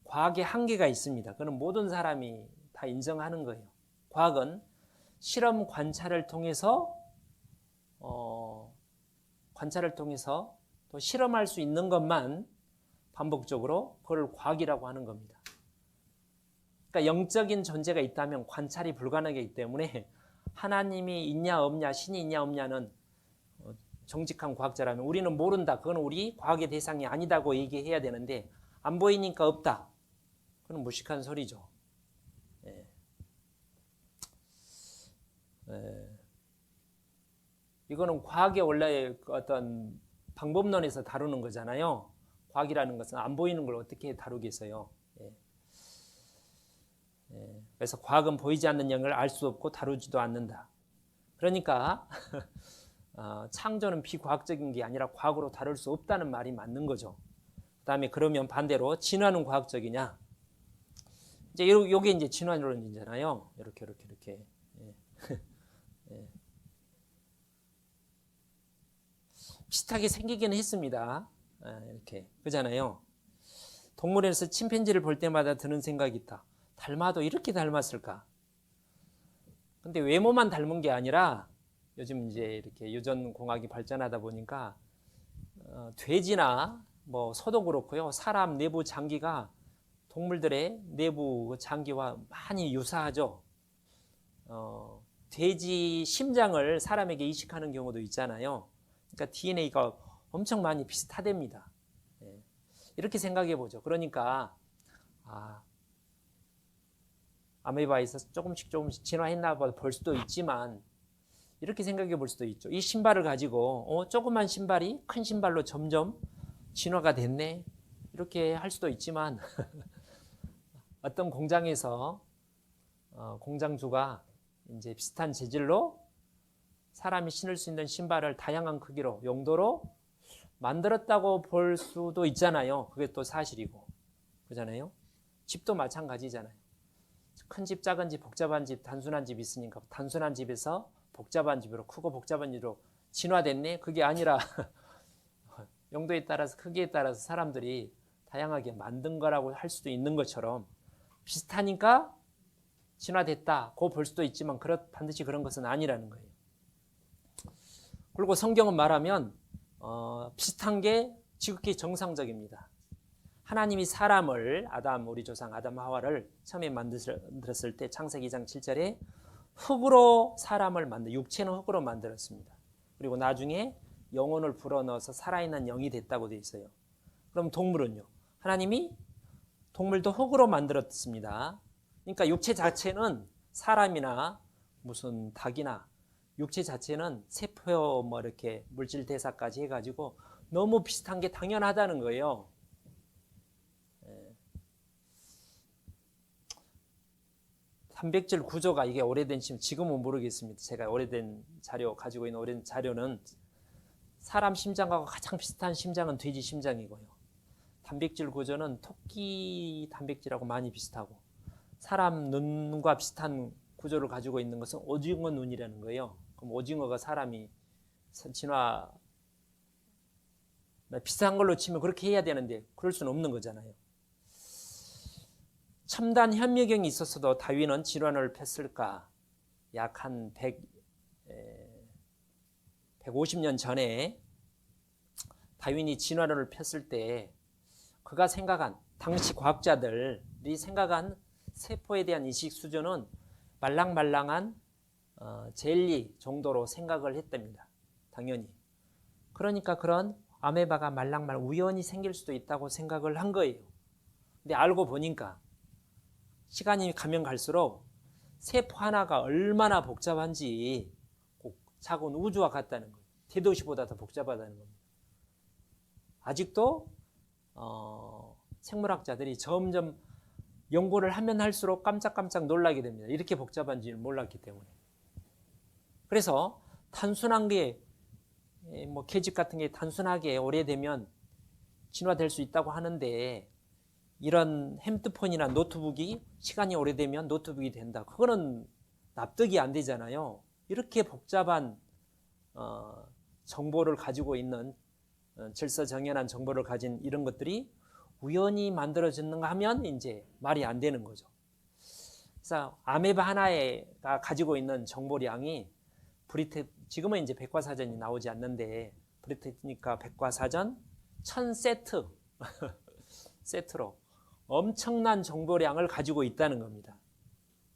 과학의 한계가 있습니다. 그건 모든 사람이 다 인정하는 거예요. 과학은 실험 관찰을 통해서 또 실험할 수 있는 것만 반복적으로 그걸 과학이라고 하는 겁니다. 그러니까 영적인 존재가 있다면 관찰이 불가능하기 때문에 하나님이 있냐 없냐, 신이 있냐 없냐는 정직한 과학자라면 우리는 모른다. 그건 우리 과학의 대상이 아니다고 얘기해야 되는데 안 보이니까 없다. 그건 무식한 소리죠. 이거는 과학의 원래 어떤 방법론에서 다루는 거잖아요. 과학이라는 것은 안 보이는 걸 어떻게 다루겠어요. 그래서 과학은 보이지 않는 영을 알 수 없고 다루지도 않는다. 그러니까 창조는 비과학적인 게 아니라 과학으로 다룰 수 없다는 말이 맞는 거죠. 그 다음에 그러면 반대로 진화는 과학적이냐? 이제 요게 이제 진화론이잖아요. 이렇게. 비슷하게 생기기는 했습니다. 이렇게. 그잖아요. 동물원에서 침팬지를 볼 때마다 드는 생각이 있다. 닮아도 이렇게 닮았을까? 근데 외모만 닮은 게 아니라 요즘 이제 이렇게 유전공학이 발전하다 보니까 돼지나 뭐 소도 그렇고요. 사람 내부 장기가 동물들의 내부 장기와 많이 유사하죠. 돼지 심장을 사람에게 이식하는 경우도 있잖아요. 그러니까 DNA가 엄청 많이 비슷하답니다. 이렇게 생각해 보죠. 그러니까 아메바에서 조금씩 진화했나 볼 수도 있지만 이렇게 생각해 볼 수도 있죠. 이 신발을 가지고 조그만 신발이 큰 신발로 점점 진화가 됐네. 이렇게 할 수도 있지만 어떤 공장에서 공장주가 이제 비슷한 재질로 사람이 신을 수 있는 신발을 다양한 크기로 용도로 만들었다고 볼 수도 있잖아요. 그게 또 사실이고. 그렇잖아요. 집도 마찬가지잖아요. 큰 집, 작은 집, 복잡한 집, 단순한 집 있으니까 단순한 집에서 복잡한 집으로, 크고 복잡한 집으로 진화됐네. 그게 아니라 용도에 따라서, 크기에 따라서 사람들이 다양하게 만든 거라고 할 수도 있는 것처럼 비슷하니까 진화됐다 고 볼 수도 있지만 반드시 그런 것은 아니라는 거예요. 그리고 성경은 말하면 비슷한 게 지극히 정상적입니다. 하나님이 사람을 우리 조상 아담 하와를 처음에 만들었을 때 창세기 2장 7절에 흙으로 사람을 육체는 흙으로 만들었습니다. 그리고 나중에 영혼을 불어넣어서 살아있는 영이 됐다고 되어 있어요. 그럼 동물은요? 하나님이 동물도 흙으로 만들었습니다. 그러니까 육체 자체는 사람이나 무슨 닭이나 육체 자체는 세포 이렇게 물질 대사까지 해가지고 너무 비슷한 게 당연하다는 거예요. 단백질 구조가 이게 오래된 지금은 모르겠습니다. 제가 오래된 자료 가지고 있는 오래된 자료는 사람 심장하고 가장 비슷한 심장은 돼지 심장이고요. 단백질 구조는 토끼 단백질하고 많이 비슷하고 사람 눈과 비슷한 구조를 가지고 있는 것은 오징어 눈이라는 거예요. 그럼 오징어가 사람이 진화 비슷한 걸로 치면 그렇게 해야 되는데 그럴 수는 없는 거잖아요. 첨단 현미경이 있었어도 다윈은 진화론을 폈을까? 약 한 150년 전에 다윈이 진화론을 폈을 때 그가 생각한, 당시 과학자들이 생각한 세포에 대한 인식 수준은 말랑말랑한 젤리 정도로 생각을 했답니다. 당연히. 그러니까 그런 아메바가 말랑말랑 우연히 생길 수도 있다고 생각을 한 거예요. 근데 알고 보니까 시간이 가면 갈수록 세포 하나가 얼마나 복잡한지 꼭 작은 우주와 같다는 거예요. 대도시보다 더 복잡하다는 겁니다. 아직도 생물학자들이 점점 연구를 하면 할수록 깜짝깜짝 놀라게 됩니다. 이렇게 복잡한지를 몰랐기 때문에. 그래서 단순한 게 계집 같은 게 단순하게 오래되면 진화될 수 있다고 하는데 이런 핸드폰이나 노트북이 시간이 오래되면 노트북이 된다. 그거는 납득이 안 되잖아요. 이렇게 복잡한 정보를 가지고 있는 질서정연한 정보를 가진 이런 것들이 우연히 만들어졌는가 하면 이제 말이 안 되는 거죠. 그래서 아메바 하나가 가지고 있는 정보량이 지금은 이제 백과사전이 나오지 않는데 브리테니카 백과사전 1000세트 세트로 엄청난 정보량을 가지고 있다는 겁니다.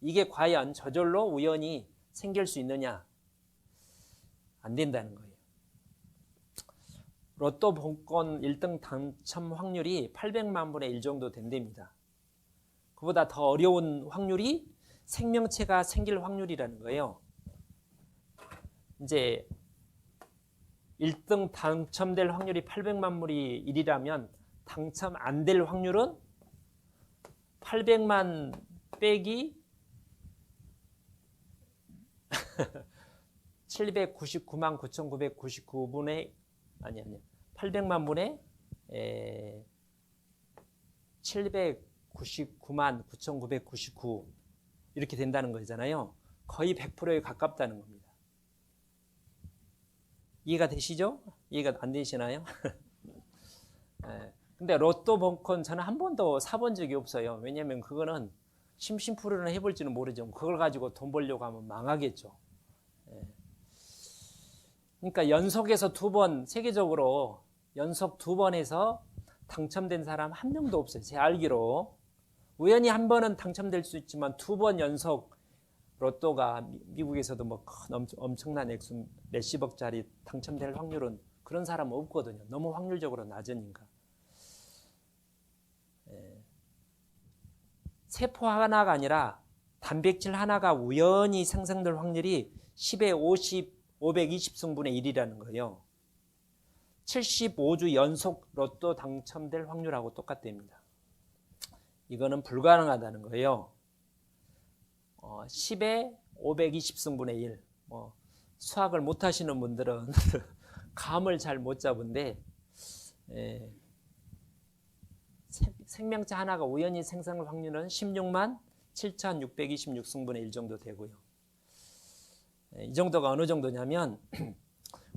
이게 과연 저절로 우연히 생길 수 있느냐? 안 된다는 거예요. 로또 복권 1등 당첨 확률이 800만 분의 1 정도 된답니다. 그보다 더 어려운 확률이 생명체가 생길 확률이라는 거예요. 이제 1등 당첨될 확률이 800만 분의 1이라면 당첨 안 될 확률은 800만 빼기 799만 9,999분의 800만 분의 799만 9,999 이렇게 된다는 거잖아요. 거의 100%에 가깝다는 겁니다. 이해가 되시죠? 이해가 안 되시나요? 근데 로또 복권 저는 한 번도 사본 적이 없어요. 왜냐하면 그거는 심심풀이는 해볼지는 모르죠. 그걸 가지고 돈 벌려고 하면 망하겠죠. 그러니까 연속해서 2번, 세계적으로 연속 2번에서 당첨된 사람 한 명도 없어요. 제 알기로. 우연히 한 번은 당첨될 수 있지만 2번 연속 로또가 미국에서도 큰 엄청난 액수 몇십억짜리 당첨될 확률은 그런 사람은 없거든요. 너무 확률적으로 낮으니까. 세포 하나가 아니라 단백질 하나가 우연히 생성될 확률이 10의 520승분의 1이라는 거예요. 75주 연속 로또 당첨될 확률하고 똑같답니다. 이거는 불가능하다는 거예요. 10의 520승분의 1. 수학을 못하시는 분들은 감을 잘 못 잡은데 생명체 하나가 우연히 생성할 확률은 16만 7,626승분의 1 정도 되고요. 이 정도가 어느 정도냐면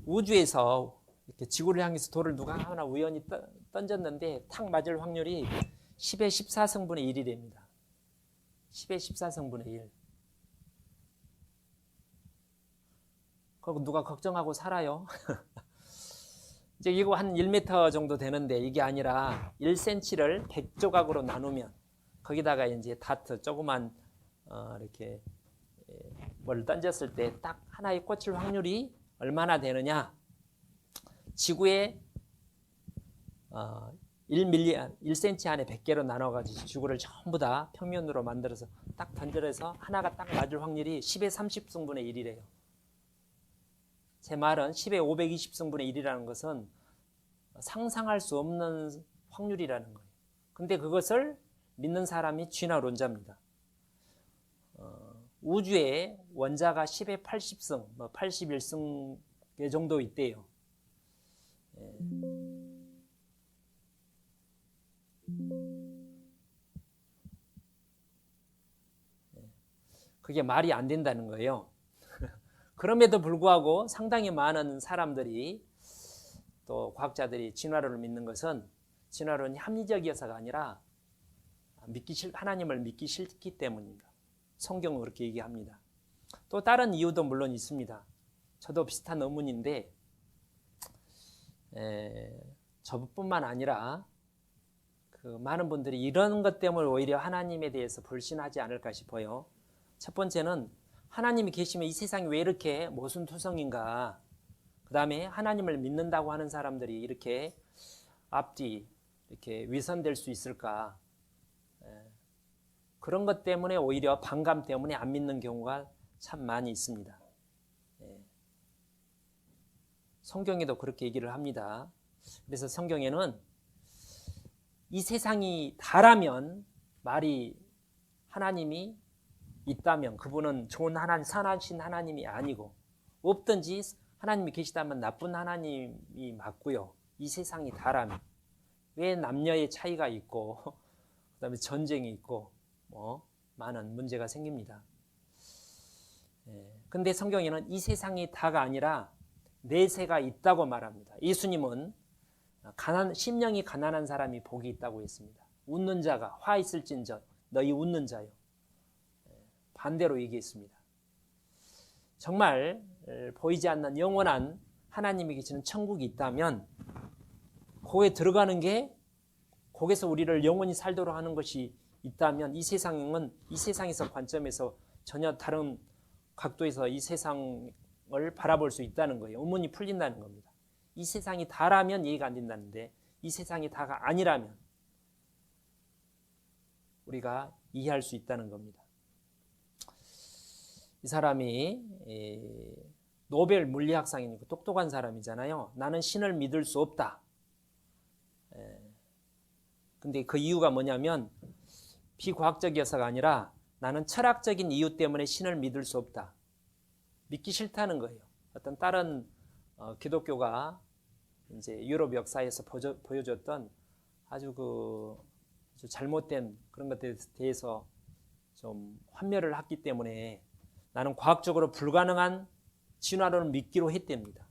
우주에서 이렇게 지구를 향해서 돌을 누가 하나 우연히 던졌는데 탁 맞을 확률이 10의 14승분의 1이 됩니다. 10의 14승분의 1. 그거 누가 걱정하고 살아요? 이제 이거 한 1m 정도 되는데 이게 아니라 1cm를 100조각으로 나누면 거기다가 이제 다트 조그만 이렇게 뭘 던졌을 때 딱 하나에 꽂힐 확률이 얼마나 되느냐? 지구의 1cm 안에 100개로 나눠가지고 지구를 전부 다 평면으로 만들어서 딱 던져서 하나가 딱 맞을 확률이 10의 30승분의 1이래요. 제 말은 10의 520승분의 1이라는 것은 상상할 수 없는 확률이라는 거예요. 근데 그것을 믿는 사람이 진화론자입니다. 우주에 원자가 10의 80승, 81승 정도 있대요. 그게 말이 안 된다는 거예요. 그럼에도 불구하고 상당히 많은 사람들이 또 과학자들이 진화론을 믿는 것은 진화론이 합리적이어서가 아니라 하나님을 믿기 싫기 때문입니다. 성경은 그렇게 얘기합니다. 또 다른 이유도 물론 있습니다. 저도 비슷한 의문인데 저뿐만 아니라 그 많은 분들이 이런 것 때문에 오히려 하나님에 대해서 불신하지 않을까 싶어요. 첫 번째는 하나님이 계시면 이 세상이 왜 이렇게 모순투성인가. 그 다음에 하나님을 믿는다고 하는 사람들이 이렇게 앞뒤 이렇게 위선될 수 있을까. 그런 것 때문에 오히려 반감 때문에 안 믿는 경우가 참 많이 있습니다. 성경에도 그렇게 얘기를 합니다. 그래서 성경에는 이 세상이 다라면 말이 하나님이 있다면 그분은 좋은 하나님, 선하신 하나님이 아니고 없든지 하나님이 계시다면 나쁜 하나님이 맞고요. 이 세상이 다라면 왜 남녀의 차이가 있고 그다음에 전쟁이 있고 많은 문제가 생깁니다. 근데 성경에는 이 세상이 다가 아니라 내세가 있다고 말합니다. 예수님은 심령이 가난한 사람이 복이 있다고 했습니다. 웃는 자가 화 있을진저 너희 웃는 자요. 반대로 얘기했습니다. 정말 보이지 않는 영원한 하나님이 계시는 천국이 있다면 거기에 들어가는 게 거기서 우리를 영원히 살도록 하는 것이 있다면 이 세상은 이 세상에서 관점에서 전혀 다른 각도에서 이 세상을 바라볼 수 있다는 거예요. 의문이 풀린다는 겁니다. 이 세상이 다라면 이해가 안 된다는데 이 세상이 다가 아니라면 우리가 이해할 수 있다는 겁니다. 이 사람이 노벨 물리학상이니까 똑똑한 사람이잖아요. 나는 신을 믿을 수 없다. 근데 그 이유가 뭐냐면 비과학적이어서가 아니라 나는 철학적인 이유 때문에 신을 믿을 수 없다. 믿기 싫다는 거예요. 어떤 다른 기독교가 이제 유럽 역사에서 보여줬던 아주 잘못된 그런 것들에 대해서 좀 환멸을 했기 때문에 나는 과학적으로 불가능한 진화론을 믿기로 했답니다.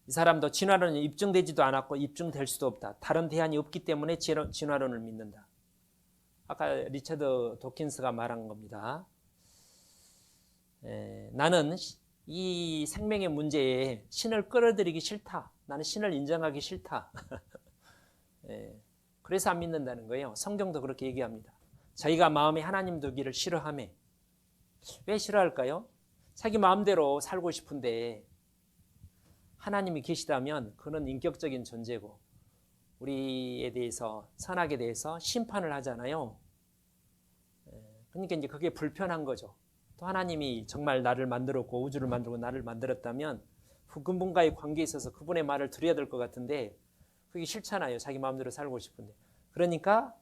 이 사람도 진화론이 입증되지도 않았고 입증될 수도 없다. 다른 대안이 없기 때문에 진화론을 믿는다. 아까 리처드 도킨스가 말한 겁니다. 나는 이 생명의 문제에 신을 끌어들이기 싫다. 나는 신을 인정하기 싫다. 그래서 안 믿는다는 거예요. 성경도 그렇게 얘기합니다. 저희가 마음에 하나님 두기를 싫어하며. 왜 싫어할까요? 자기 마음대로 살고 싶은데 하나님이 계시다면 그는 인격적인 존재고 우리에 대해서 선악에 대해서 심판을 하잖아요. 그러니까 이제 그게 불편한 거죠. 또 하나님이 정말 나를 만들었고 우주를 만들고 나를 만들었다면 그분과의 관계에 있어서 그분의 말을 들어야 될 것 같은데 그게 싫잖아요. 자기 마음대로 살고 싶은데. 그러니까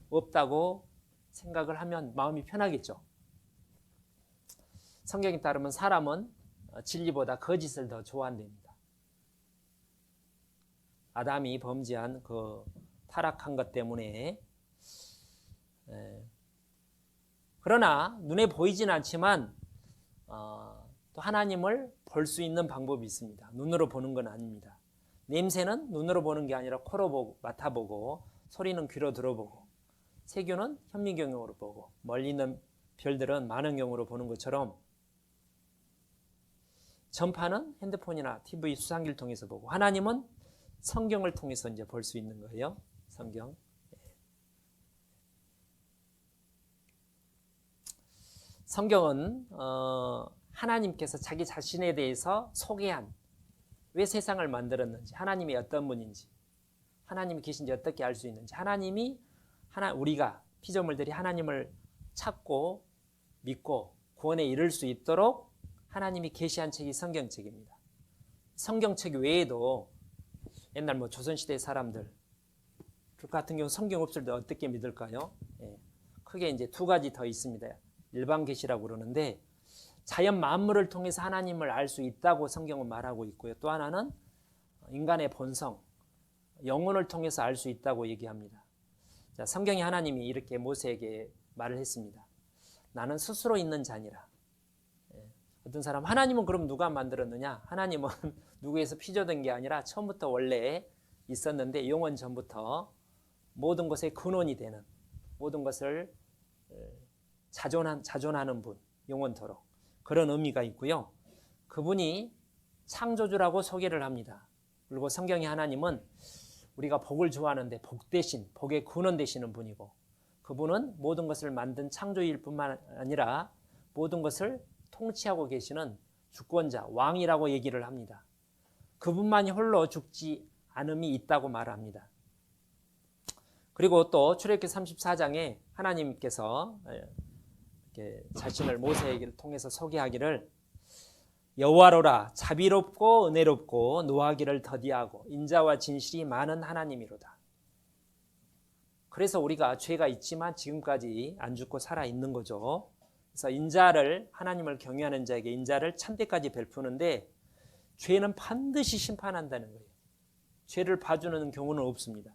없다고 생각을 하면 마음이 편하겠죠. 성경에 따르면 사람은 진리보다 거짓을 더 좋아한답니다. 아담이 범죄한 그 타락한 것 때문에. 그러나 눈에 보이진 않지만 또 하나님을 볼 수 있는 방법이 있습니다. 눈으로 보는 건 아닙니다. 냄새는 눈으로 보는 게 아니라 코로 보고 맡아보고 소리는 귀로 들어보고 세균은 현미경으로 보고 멀리 있는 별들은 만원경으로 보는 것처럼 전파는 핸드폰이나 TV 수상기를 통해서 보고 하나님은 성경을 통해서 이제 볼 수 있는 거예요. 성경. 성경은 하나님께서 자기 자신에 대해서 소개한 왜 세상을 만들었는지 하나님이 어떤 분인지 하나님이 계신지 어떻게 알 수 있는지 우리가 피조물들이 하나님을 찾고 믿고 구원에 이를 수 있도록 하나님이 계시한 책이 성경책입니다. 성경책 외에도 옛날 조선시대 사람들 같은 경우 성경 없을 때 어떻게 믿을까요? 크게 이제 두 가지 더 있습니다. 일반 계시라고 그러는데 자연 만물을 통해서 하나님을 알 수 있다고 성경은 말하고 있고요. 또 하나는 인간의 본성, 영혼을 통해서 알 수 있다고 얘기합니다. 자, 성경에 하나님이 이렇게 모세에게 말을 했습니다. 나는 스스로 있는 자니라. 어떤 사람, 하나님은 그럼 누가 만들었느냐? 하나님은 누구에서 피조된 게 아니라 처음부터 원래 있었는데 영원 전부터 모든 것의 근원이 되는, 모든 것을 자존하는 분, 영원토록. 그런 의미가 있고요. 그분이 창조주라고 소개를 합니다. 그리고 성경의 하나님은 우리가 복을 좋아하는데 복 대신, 복의 근원 되시는 분이고, 그분은 모든 것을 만든 창조일 뿐만 아니라 모든 것을 통치하고 계시는 주권자, 왕이라고 얘기를 합니다. 그분만이 홀로 죽지 않음이 있다고 말합니다. 그리고 또 출애굽기 34장에 하나님께서 이렇게 자신을 모세에게 통해서 소개하기를 여호와로라 자비롭고 은혜롭고 노하기를 더디하고 인자와 진실이 많은 하나님이로다. 그래서 우리가 죄가 있지만 지금까지 안 죽고 살아 있는 거죠. 그래서 인자를, 하나님을 경외하는 자에게 인자를 천대까지 베푸는데 죄는 반드시 심판한다는 거예요. 죄를 봐주는 경우는 없습니다.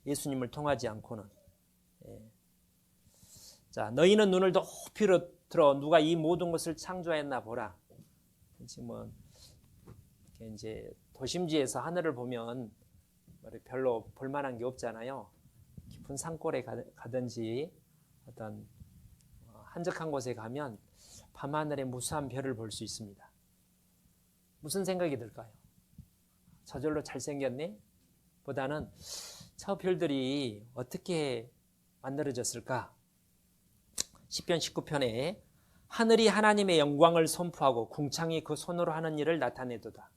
예수님을 통하지 않고는. 자, 너희는 눈을 높이 들어 누가 이 모든 것을 창조했나 보라. 지금은 이제 도심지에서 하늘을 보면 별로 볼만한 게 없잖아요. 깊은 산골에 가든지 어떤 한적한 곳에 가면 밤하늘에 무수한 별을 볼 수 있습니다. 무슨 생각이 들까요? 저절로 잘생겼네? 보다는 저 별들이 어떻게 만들어졌을까? 시편 19편에 하늘이 하나님의 영광을 선포하고 궁창이 그 손으로 하는 일을 나타내도다.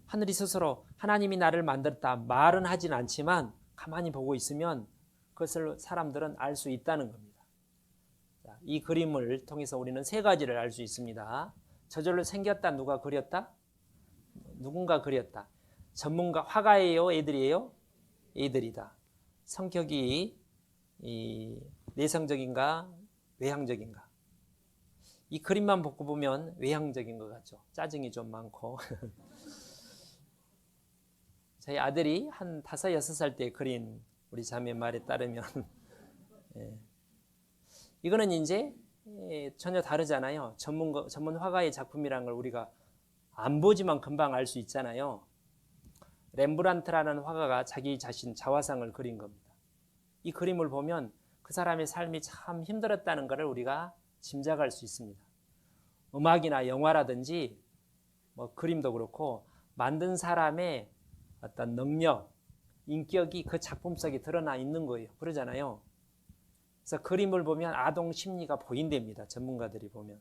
하늘이 스스로 하나님이 나를 만들었다 말은 하진 않지만 가만히 보고 있으면 그것을 사람들은 알 수 있다는 겁니다. 자, 이 그림을 통해서 우리는 세 가지를 알 수 있습니다. 저절로 생겼다. 누가 그렸다? 누군가 그렸다. 전문가, 화가예요? 애들이에요? 애들이다. 성격이 내성적인가? 외향적인가? 이 그림만 보고 보면 외향적인 것 같죠. 짜증이 좀 많고. 저희 아들이 한 5, 6살 때 그린 우리 자매 말에 따르면 이거는 이제 전혀 다르잖아요. 전문 화가의 작품이라는 걸 우리가 안 보지만 금방 알 수 있잖아요. 렘브란트라는 화가가 자기 자신 자화상을 그린 겁니다. 이 그림을 보면 그 사람의 삶이 참 힘들었다는 것을 우리가 짐작할 수 있습니다. 음악이나 영화라든지 뭐 그림도 그렇고 만든 사람의 어떤 능력, 인격이 그 작품 속에 드러나 있는 거예요. 그러잖아요. 그래서 그림을 보면 아동 심리가 보인답니다. 전문가들이 보면.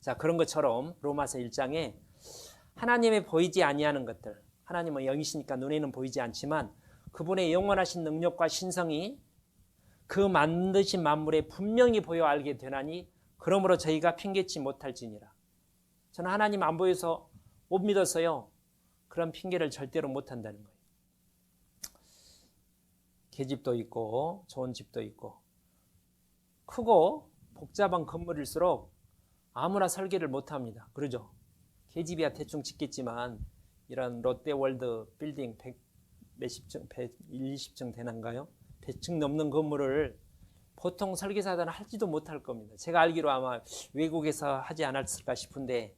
자, 그런 것처럼 로마서 1장에 하나님의 보이지 아니하는 것들, 하나님은 영이시니까 눈에는 보이지 않지만 그분의 영원하신 능력과 신성이 그 만드신 만물에 분명히 보여 알게 되나니 그러므로 저희가 핑계치 못할지니라. 저는 하나님 안 보여서 못 믿었어요. 그런 핑계를 절대로 못한다는 거예요. 계집도 있고 좋은 집도 있고 크고 복잡한 건물일수록 아무나 설계를 못합니다. 그러죠? 계집이야 대충 짓겠지만 이런 롯데월드 빌딩 120층, 120층 되는가요? 100층 넘는 건물을 보통 설계사들은 하지도 못할 겁니다. 제가 알기로 아마 외국에서 하지 않았을까 싶은데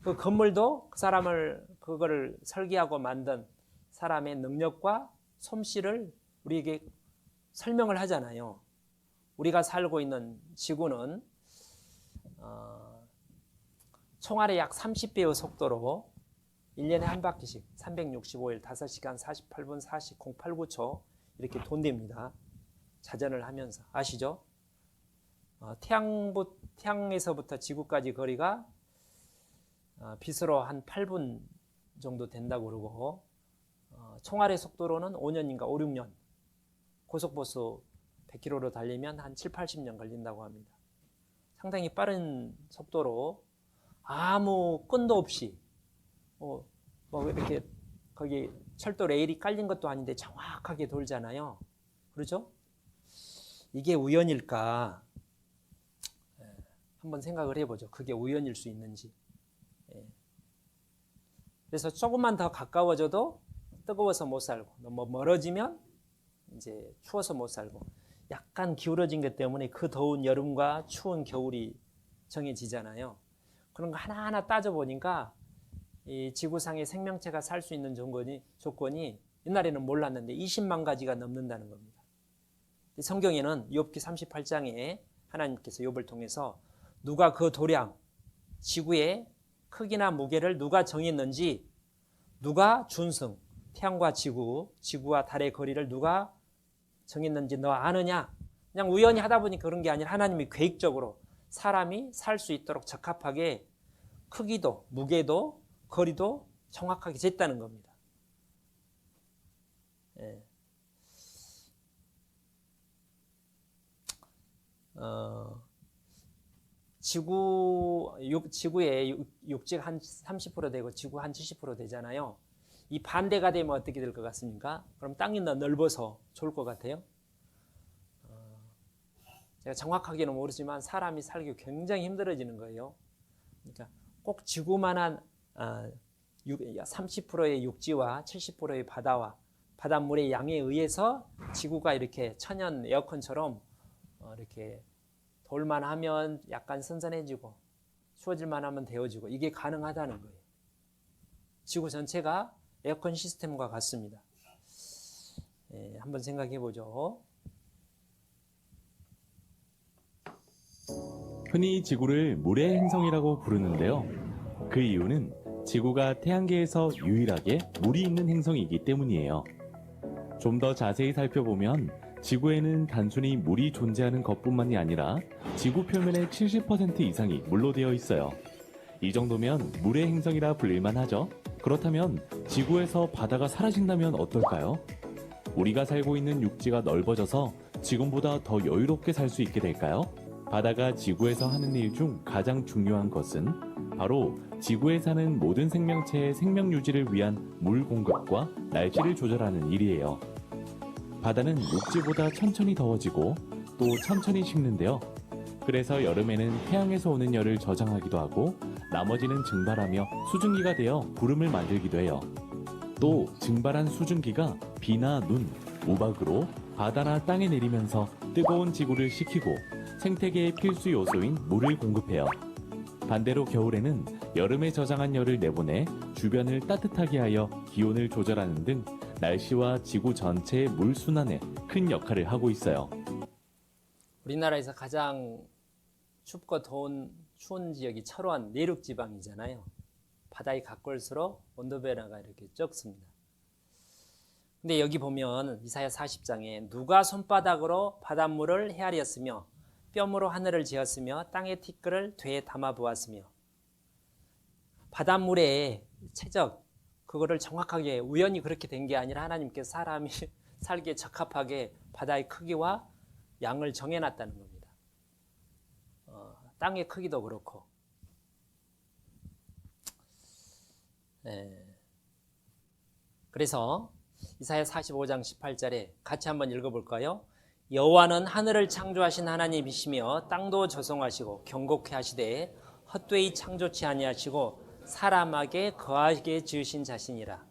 그 건물도 그 사람을 그거를 설계하고 만든 사람의 능력과 솜씨를 우리에게 설명을 하잖아요. 우리가 살고 있는 지구는 총알의 약 30배의 속도로 1년에 한 바퀴씩 365일 5시간 48분 089초 이렇게 돈답니다. 자전을 하면서. 아시죠? 태양에서부터 지구까지 거리가 빛으로 한 8분 정도 된다고 그러고 총알의 속도로는 5년인가 5, 6년 고속버스 100km로 달리면 한 7, 80년 걸린다고 합니다. 상당히 빠른 속도로 아무 끈도 없이 뭐 이렇게 거기 철도 레일이 깔린 것도 아닌데 정확하게 돌잖아요. 그렇죠? 이게 우연일까? 한번 생각을 해보죠. 그게 우연일 수 있는지. 그래서 조금만 더 가까워져도 뜨거워서 못 살고 너무 멀어지면 이제 추워서 못 살고 약간 기울어진 것 때문에 그 더운 여름과 추운 겨울이 정해지잖아요. 그런 거 하나하나 따져보니까 이 지구상의 생명체가 살 수 있는 조건이 옛날에는 몰랐는데 20만 가지가 넘는다는 겁니다. 성경에는 욥기 38장에 하나님께서 욥을 통해서 누가 그 도량, 지구의 크기나 무게를 누가 정했는지, 누가 준승, 태양과 지구와 달의 거리를 누가 정했는지 너 아느냐? 그냥 우연히 하다 보니까 그런 게 아니라 하나님이 계획적으로 사람이 살 수 있도록 적합하게 크기도, 무게도, 거리도 정확하게 쟀다는 겁니다. 예. 지구의 육지가 한 30% 되고 지구 한 70% 되잖아요. 이 반대가 되면 어떻게 될 것 같습니까? 그럼 땅이 넓어서 좋을 것 같아요. 제가 정확하게는 모르지만 사람이 살기 굉장히 힘들어지는 거예요. 그러니까 꼭 지구만한 30%의 육지와 70%의 바다와 바닷물의 양에 의해서 지구가 이렇게 천연 에어컨처럼 이렇게 돌만 하면 약간 선선해지고 추워질만 하면 데워지고 이게 가능하다는 거예요. 지구 전체가 에어컨 시스템과 같습니다. 한번 생각해 보죠. 흔히 지구를 물의 행성이라고 부르는데요. 그 이유는 지구가 태양계에서 유일하게 물이 있는 행성이기 때문이에요. 좀 더 자세히 살펴보면 지구에는 단순히 물이 존재하는 것뿐만이 아니라 지구 표면의 70% 이상이 물로 되어 있어요. 이 정도면 물의 행성이라 불릴만 하죠. 그렇다면 지구에서 바다가 사라진다면 어떨까요? 우리가 살고 있는 육지가 넓어져서 지금보다 더 여유롭게 살 수 있게 될까요? 바다가 지구에서 하는 일 중 가장 중요한 것은 바로 지구에 사는 모든 생명체의 생명 유지를 위한 물 공급과 날씨를 조절하는 일이에요. 바다는 육지보다 천천히 더워지고 또 천천히 식는데요. 그래서 여름에는 태양에서 오는 열을 저장하기도 하고 나머지는 증발하며 수증기가 되어 구름을 만들기도 해요. 또 증발한 수증기가 비나 눈, 우박으로 바다나 땅에 내리면서 뜨거운 지구를 식히고 생태계의 필수 요소인 물을 공급해요. 반대로 겨울에는 여름에 저장한 열을 내보내 주변을 따뜻하게 하여 기온을 조절하는 등 날씨와 지구 전체의 물 순환에 큰 역할을 하고 있어요. 우리나라에서 가장 춥고 추운 지역이 철원 내륙 지방이잖아요. 바다에 가까울수록 온도 변화가 이렇게 적습니다. 근데 여기 보면 이사야 40장에 누가 손바닥으로 바닷물을 헤아렸으며 뼘으로 하늘을 지었으며 땅의 티끌을 되에 담아 보았으며, 바닷물의 최적 그거를 정확하게 우연히 그렇게 된 게 아니라 하나님께서 사람이 살기에 적합하게 바다의 크기와 양을 정해놨다는 겁니다. 땅의 크기도 그렇고. 그래서 이사야 45장 18절에 같이 한번 읽어볼까요? 여호와는 하늘을 창조하신 하나님이시며 땅도 조성하시고 경고케 하시되 헛되이 창조치 아니하시고 사람에게 거하게 지으신 자신이라.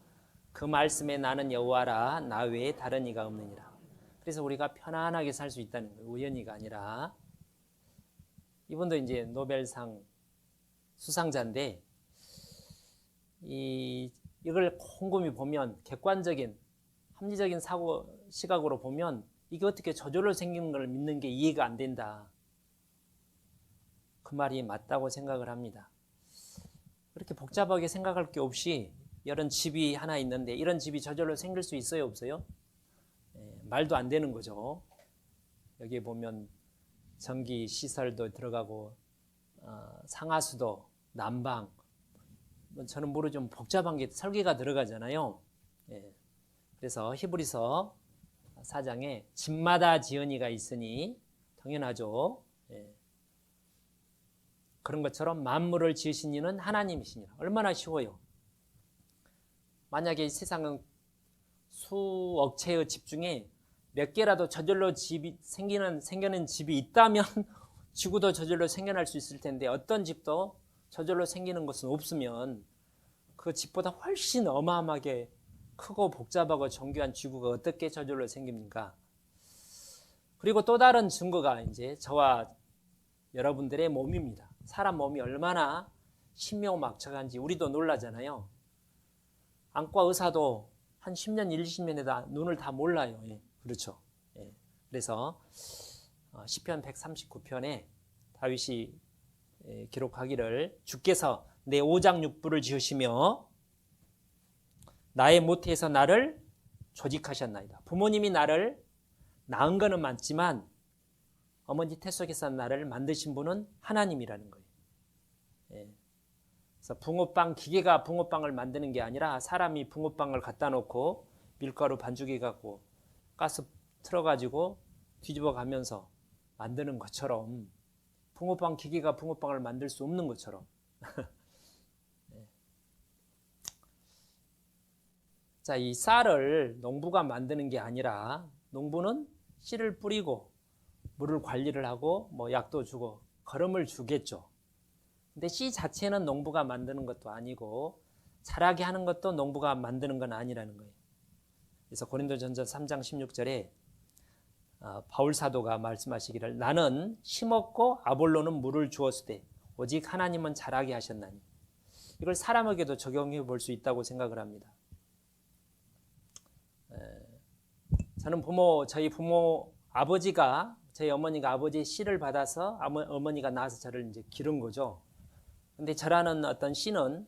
그 말씀에 나는 여호와라 나 외에 다른 이가 없느니라. 그래서 우리가 편안하게 살 수 있다는 거예요. 우연히가 아니라. 이분도 이제 노벨상 수상자인데 이걸 곰곰이 보면 객관적인 합리적인 시각으로 보면 이게 어떻게 저절로 생기는 걸 믿는 게 이해가 안 된다. 그 말이 맞다고 생각을 합니다. 그렇게 복잡하게 생각할 게 없이 이런 집이 하나 있는데 이런 집이 저절로 생길 수 있어요, 없어요? 말도 안 되는 거죠. 여기 보면 전기 시설도 들어가고 상하수도, 난방, 저는 모르지만 복잡한 게 설계가 들어가잖아요. 그래서 히브리서 4장에 집마다 지은이가 있으니 당연하죠. 그런 것처럼 만물을 지으신 이는 하나님이시니라. 얼마나 쉬워요. 만약에 세상은 수억 채의 집 중에 몇 개라도 저절로 집이 생겨난 집이 있다면 지구도 저절로 생겨날 수 있을 텐데 어떤 집도 저절로 생기는 것은 없으면 그 집보다 훨씬 어마어마하게 크고 복잡하고 정교한 지구가 어떻게 저절로 생깁니까? 그리고 또 다른 증거가 이제 저와 여러분들의 몸입니다. 사람 몸이 얼마나 신묘막측한지 우리도 놀라잖아요. 안과 의사도 한 10년, 20년에 눈을 다 몰라요. 예, 그렇죠. 예, 그래서 시편 139편에 다윗이 기록하기를 주께서 내 오장육부를 지으시며 나의 모태에서 나를 조직하셨나이다. 부모님이 나를 낳은 거는 맞지만 어머니 태 속에서 나를 만드신 분은 하나님이라는 거예요. 예. 그래서 붕어빵 기계가 붕어빵을 만드는 게 아니라 사람이 붕어빵을 갖다 놓고 밀가루 반죽해 갖고 가스 틀어가지고 뒤집어 가면서 만드는 것처럼 붕어빵 기계가 붕어빵을 만들 수 없는 것처럼 자, 이 쌀을 농부가 만드는 게 아니라 농부는 씨를 뿌리고 물을 관리를 하고 뭐 약도 주고 거름을 주겠죠. 근데 씨 자체는 농부가 만드는 것도 아니고 자라게 하는 것도 농부가 만드는 건 아니라는 거예요. 그래서 고린도전서 3장 16절에 바울 사도가 말씀하시기를 나는 심었고 아볼로는 물을 주었으되 오직 하나님은 자라게 하셨나니. 이걸 사람에게도 적용해 볼 수 있다고 생각을 합니다. 저는 저희 부모 아버지가 저희 어머니가 아버지의 씨를 받아서 어머니가 낳아서 저를 이제 기른 거죠. 근데 저라는 어떤 씨는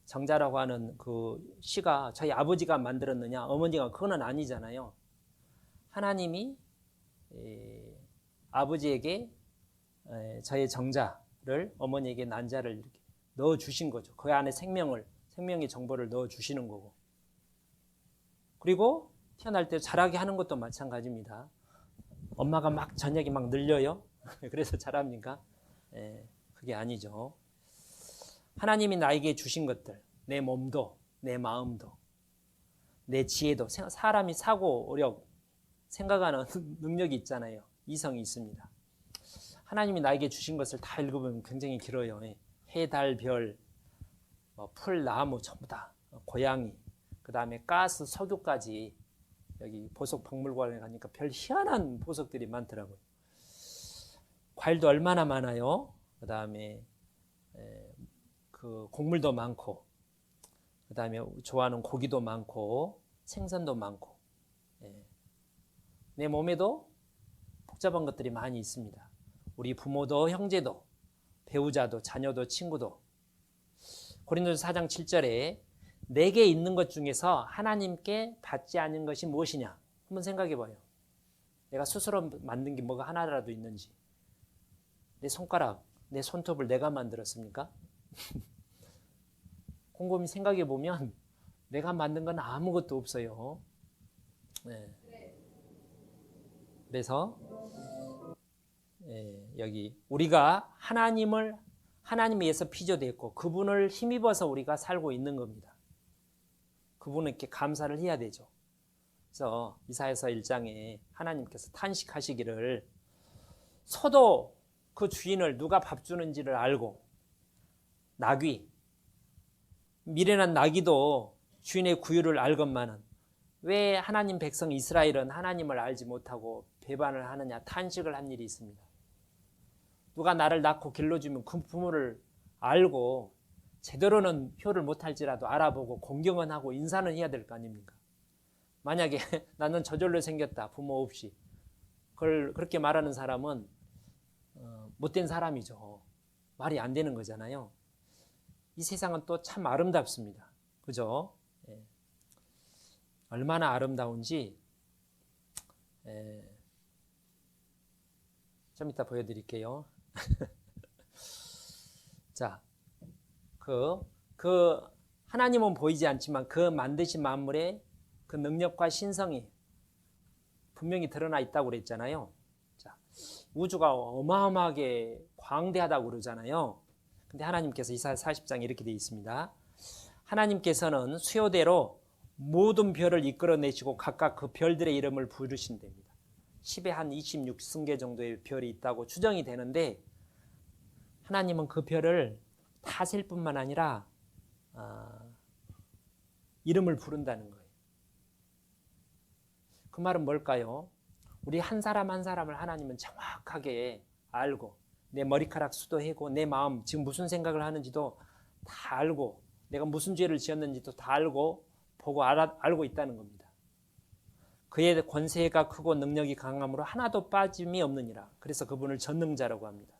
정자라고 하는 그 씨가 저희 아버지가 만들었느냐 어머니가 그거는 아니잖아요. 하나님이 아버지에게 저의 정자를 어머니에게 난자를 이렇게 넣어 주신 거죠. 그 안에 생명의 정보를 넣어 주시는 거고. 그리고 태어날 때 자라게 하는 것도 마찬가지입니다. 엄마가 막 저녁에 막 늘려요. 그래서 자랍니까? 그게 아니죠. 하나님이 나에게 주신 것들, 내 몸도, 내 마음도, 내 지혜도, 사람이 사고력, 생각하는 능력이 있잖아요. 이성이 있습니다. 하나님이 나에게 주신 것을 다 읽어보면 굉장히 길어요. 해, 달, 별, 풀, 나무 전부 다, 고양이, 그 다음에 가스, 석유까지 여기 보석박물관에 가니까 별 희한한 보석들이 많더라고요. 과일도 얼마나 많아요. 그 다음에 그 곡물도 많고, 그 다음에 좋아하는 고기도 많고, 생선도 많고, 내 몸에도 복잡한 것들이 많이 있습니다. 우리 부모도 형제도 배우자도 자녀도 친구도. 고린도서 4장 7절에 내게 있는 것 중에서 하나님께 받지 않은 것이 무엇이냐 한번 생각해 봐요. 내가 스스로 만든 게 뭐가 하나라도 있는지. 내 손가락, 내 손톱을 내가 만들었습니까? 곰곰이 생각해 보면 내가 만든 건 아무것도 없어요. 그래서 여기 우리가 하나님에 의해서 피조됐고 그분을 힘입어서 우리가 살고 있는 겁니다. 그분에게 감사를 해야 되죠. 그래서 이사야서 1장에 하나님께서 탄식하시기를 소도 그 주인을 누가 밥 주는지를 알고 나귀 미련한 나귀도 주인의 구유를 알건만은 왜 하나님 백성 이스라엘은 하나님을 알지 못하고 배반을 하느냐 탄식을 한 일이 있습니다. 누가 나를 낳고 길러주면 그 부모를 알고 제대로는 표를 못할지라도 알아보고 공경은 하고 인사는 해야 될 거 아닙니까? 만약에 나는 저절로 생겼다 부모 없이 그걸 그렇게 말하는 사람은 못된 사람이죠. 말이 안 되는 거잖아요. 이 세상은 또 참 아름답습니다. 그죠? 얼마나 아름다운지 좀 이따 보여드릴게요. 자, 그 하나님은 보이지 않지만 그 만드신 만물의 그 능력과 신성이 분명히 드러나 있다고 그랬잖아요. 자, 우주가 어마어마하게 광대하다고 그러잖아요. 근데 하나님께서 이사야 40장에 이렇게 되어 있습니다. 하나님께서는 수요대로 모든 별을 이끌어내시고 각각 그 별들의 이름을 부르신답니다. 10에 한 26승계 정도의 별이 있다고 추정이 되는데 하나님은 그 별을 다 셀 뿐만 아니라 이름을 부른다는 거예요. 그 말은 뭘까요? 우리 한 사람 한 사람을 하나님은 정확하게 알고 내 머리카락 수도 해고 내 마음 지금 무슨 생각을 하는지도 다 알고 내가 무슨 죄를 지었는지도 다 알고 보고 알고 있다는 겁니다. 그의 권세가 크고 능력이 강함으로 하나도 빠짐이 없느니라. 그래서 그분을 전능자라고 합니다.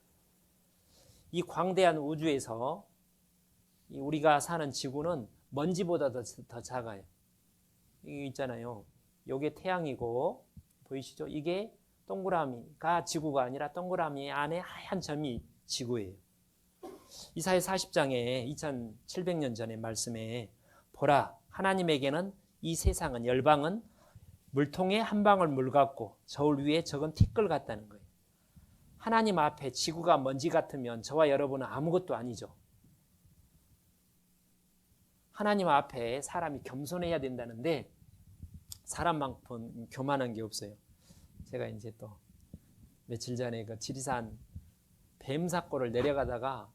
이 광대한 우주에서 우리가 사는 지구는 먼지보다 더 작아요. 이게 있잖아요. 이게 태양이고 보이시죠? 이게 동그라미가 지구가 아니라 동그라미 안에 하얀 점이 지구예요. 이사야 40장에 2700년 전의 말씀에 보라 하나님에게는 이 세상은 열방은 물통에 한 방울 물 같고 저울 위에 적은 티끌 같다는 거예요. 하나님 앞에 지구가 먼지 같으면 저와 여러분은 아무것도 아니죠. 하나님 앞에 사람이 겸손해야 된다는데 사람만큼 교만한 게 없어요. 제가 이제 또 며칠 전에 그 지리산 뱀 사고를 내려가다가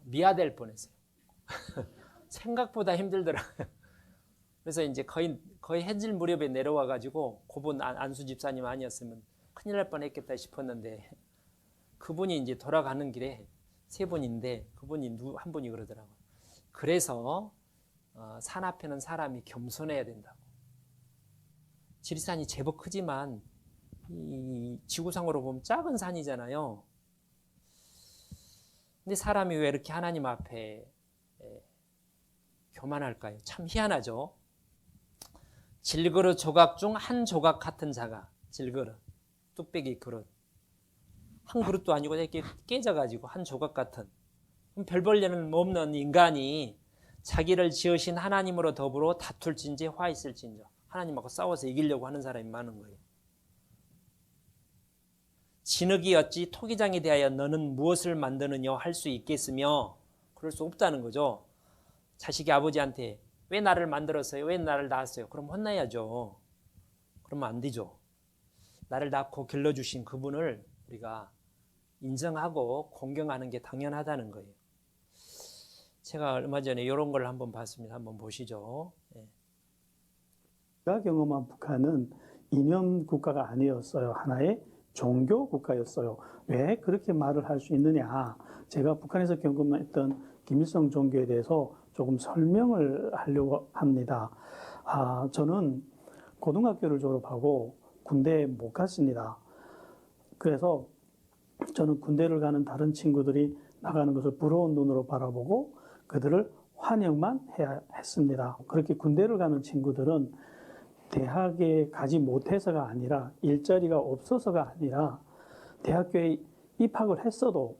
미아될 뻔했어요. 생각보다 힘들더라고요. 그래서 이제 거의 해질 무렵에 내려와 가지고 그분 안수 집사님 아니었으면 큰일 날 뻔했겠다 싶었는데 그분이 이제 돌아가는 길에 세 분인데 그분이 한 분이 그러더라고요. 그래서 산 앞에는 사람이 겸손해야 된다고. 지리산이 제법 크지만 이 지구상으로 보면 작은 산이잖아요. 근데 사람이 왜 이렇게 하나님 앞에 교만할까요? 참 희한하죠. 질그릇 조각 중 한 조각 같은 자가 질그릇, 뚝배기 그릇 한 그릇도 아니고 이렇게 깨져가지고 한 조각 같은 별 볼 일은 없는 인간이 자기를 지으신 하나님으로 더불어 다툴진지 화 있을진저 하나님하고 싸워서 이기려고 하는 사람이 많은 거예요. 진흙이 어찌 토기장에 대하여 너는 무엇을 만드느냐 할 수 있겠으며 그럴 수 없다는 거죠. 자식이 아버지한테 왜 나를 만들었어요? 왜 나를 낳았어요? 그럼 혼나야죠. 그러면 안 되죠. 나를 낳고 길러주신 그분을 우리가 인정하고 공경하는 게 당연하다는 거예요. 제가 얼마 전에 이런 걸 한번 봤습니다. 한번 보시죠. 제가 경험한 북한은 이념 국가가 아니었어요. 하나의 종교 국가였어요. 왜 그렇게 말을 할 수 있느냐? 제가 북한에서 경험했던 김일성 종교에 대해서 조금 설명을 하려고 합니다. 저는 고등학교를 졸업하고 군대에 못 갔습니다. 그래서 저는 군대를 가는 다른 친구들이 나가는 것을 부러운 눈으로 바라보고 그들을 환영만 해야 했습니다. 그렇게 군대를 가는 친구들은 대학에 가지 못해서가 아니라 일자리가 없어서가 아니라 대학교에 입학을 했어도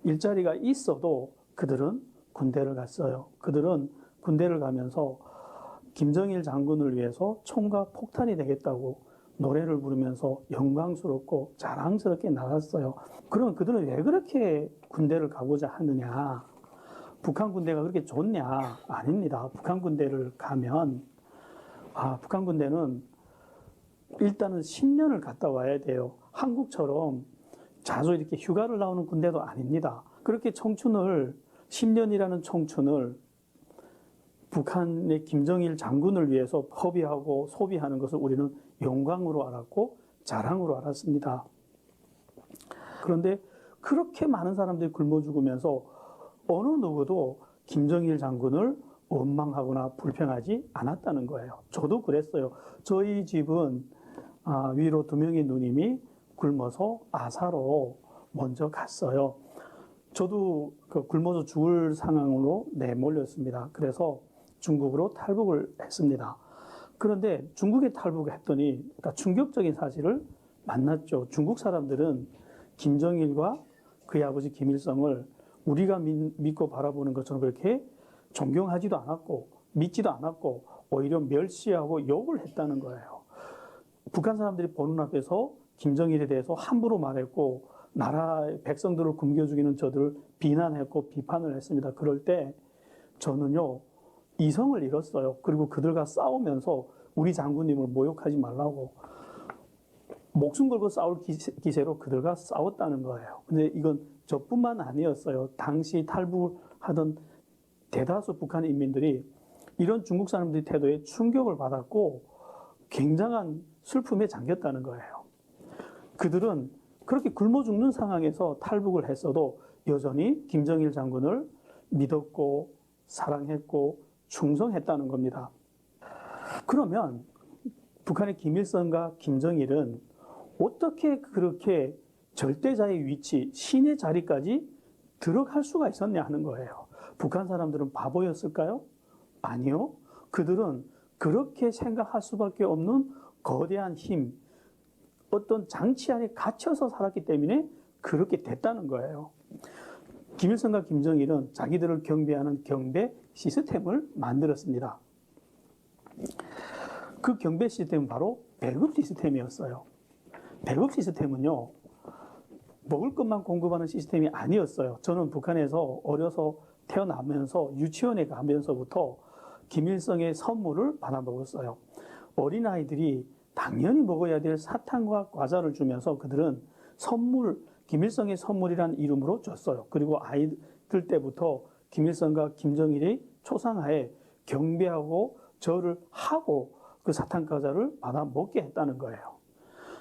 일자리가 있어도 그들은 군대를 갔어요. 그들은 군대를 가면서 김정일 장군을 위해서 총과 폭탄이 되겠다고 노래를 부르면서 영광스럽고 자랑스럽게 나갔어요. 그럼 그들은 왜 그렇게 군대를 가고자 하느냐? 북한 군대가 그렇게 좋냐? 아닙니다. 북한 군대를 가면 북한 군대는 일단은 10년을 갔다 와야 돼요. 한국처럼 자주 이렇게 휴가를 나오는 군대도 아닙니다. 그렇게 10년이라는 청춘을 북한의 김정일 장군을 위해서 허비하고 소비하는 것을 우리는 영광으로 알았고 자랑으로 알았습니다. 그런데 그렇게 많은 사람들이 굶어 죽으면서 어느 누구도 김정일 장군을 원망하거나 불평하지 않았다는 거예요. 저도 그랬어요. 저희 집은 위로 2명의 누님이 굶어서 아사로 먼저 갔어요. 저도 굶어서 죽을 상황으로 내몰렸습니다. 그래서 중국으로 탈북을 했습니다. 그런데 중국에 탈북했더니 충격적인 사실을 만났죠. 중국 사람들은 김정일과 그의 아버지 김일성을 우리가 믿고 바라보는 것처럼 그렇게 존경하지도 않았고 믿지도 않았고 오히려 멸시하고 욕을 했다는 거예요. 북한 사람들이 보는 앞에서 김정일에 대해서 함부로 말했고 나라의 백성들을 굶겨 죽이는 저들을 비난했고 비판을 했습니다. 그럴 때 저는요 이성을 잃었어요. 그리고 그들과 싸우면서 우리 장군님을 모욕하지 말라고 목숨 걸고 싸울 기세로 그들과 싸웠다는 거예요. 근데 이건 저뿐만 아니었어요. 당시 탈북하던 대다수 북한 인민들이 이런 중국 사람들의 태도에 충격을 받았고 굉장한 슬픔에 잠겼다는 거예요. 그들은 그렇게 굶어 죽는 상황에서 탈북을 했어도 여전히 김정일 장군을 믿었고 사랑했고 충성했다는 겁니다. 그러면 북한의 김일성과 김정일은 어떻게 그렇게 절대자의 위치, 신의 자리까지 들어갈 수가 있었냐 하는 거예요. 북한 사람들은 바보였을까요? 아니요. 그들은 그렇게 생각할 수밖에 없는 거대한 힘, 어떤 장치 안에 갇혀서 살았기 때문에 그렇게 됐다는 거예요. 김일성과 김정일은 자기들을 경배하는 경배 시스템을 만들었습니다. 그 경배 시스템은 바로 배급 시스템이었어요. 배급 시스템은요, 먹을 것만 공급하는 시스템이 아니었어요. 저는 북한에서 어려서 태어나면서 유치원에 가면서부터 김일성의 선물을 받아 먹었어요. 어린아이들이 당연히 먹어야 될 사탕과 과자를 주면서 그들은 선물, 김일성의 선물이라는 이름으로 줬어요. 그리고 아이들 때부터 김일성과 김정일의 초상화에 경배하고 절을 하고 그 사탕 과자를 받아 먹게 했다는 거예요.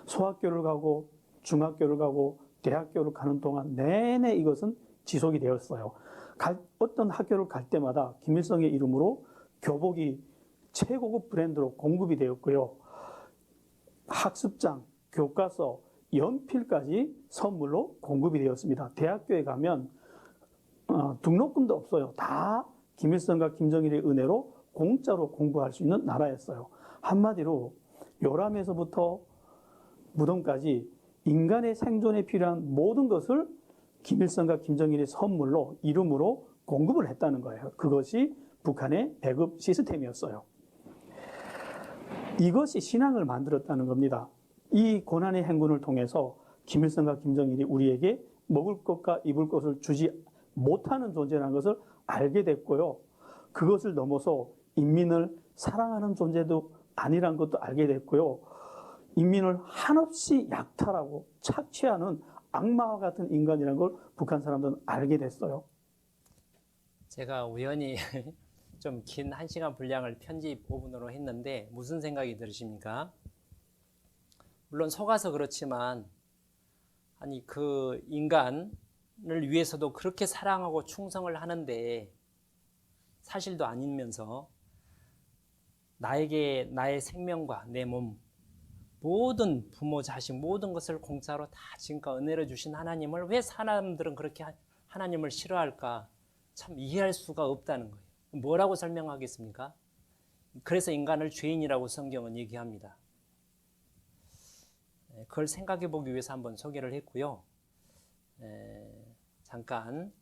소학교를 가고 중학교를 가고 대학교를 가는 동안 내내 이것은 지속이 되었어요. 어떤 학교를 갈 때마다 김일성의 이름으로 교복이 최고급 브랜드로 공급이 되었고요. 학습장, 교과서, 연필까지 선물로 공급이 되었습니다. 대학교에 가면 등록금도 없어요. 다 김일성과 김정일의 은혜로 공짜로 공부할 수 있는 나라였어요. 한마디로 요람에서부터 무덤까지 인간의 생존에 필요한 모든 것을 김일성과 김정일의 선물로 이름으로 공급을 했다는 거예요. 그것이 북한의 배급 시스템이었어요. 이것이 신앙을 만들었다는 겁니다. 이 고난의 행군을 통해서 김일성과 김정일이 우리에게 먹을 것과 입을 것을 주지 못하는 존재라는 것을 알게 됐고요. 그것을 넘어서 인민을 사랑하는 존재도 아니란 것도 알게 됐고요. 인민을 한없이 약탈하고 착취하는 악마와 같은 인간이라는 걸 북한 사람들은 알게 됐어요. 제가 우연히 좀 긴 1시간 분량을 편집 5분으로 했는데 무슨 생각이 들으십니까? 물론 속아서 그렇지만 아니 그 인간을 위해서도 그렇게 사랑하고 충성을 하는데 사실도 아니면서 나에게 나의 생명과 내 몸 모든 부모 자식 모든 것을 공짜로 다 지금까지 은혜로 주신 하나님을 왜 사람들은 그렇게 하나님을 싫어할까 참 이해할 수가 없다는 거예요. 뭐라고 설명하겠습니까? 그래서 인간을 죄인이라고 성경은 얘기합니다. 그걸 생각해 보기 위해서 한번 소개를 했고요. 잠깐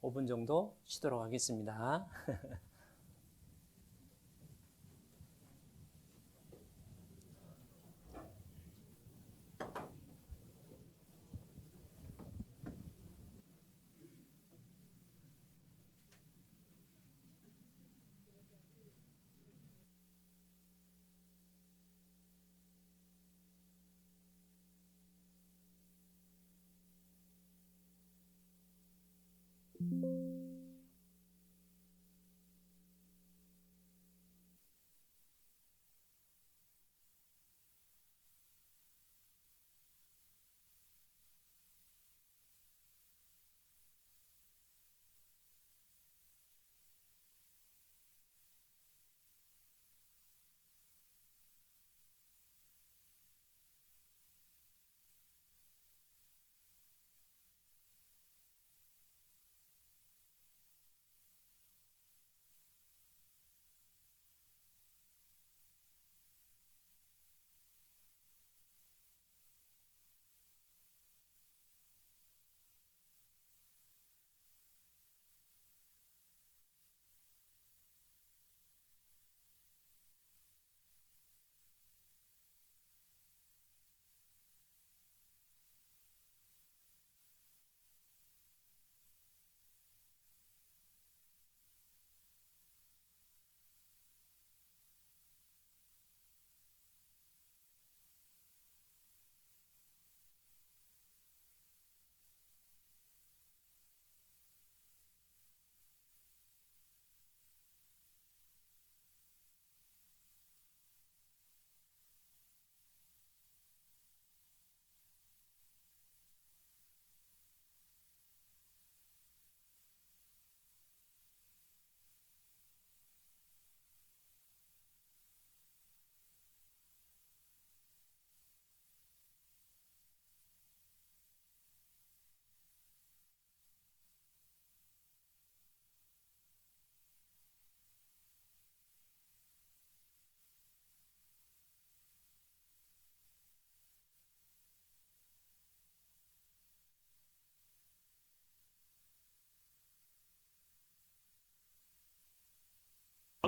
5분 정도 쉬도록 하겠습니다.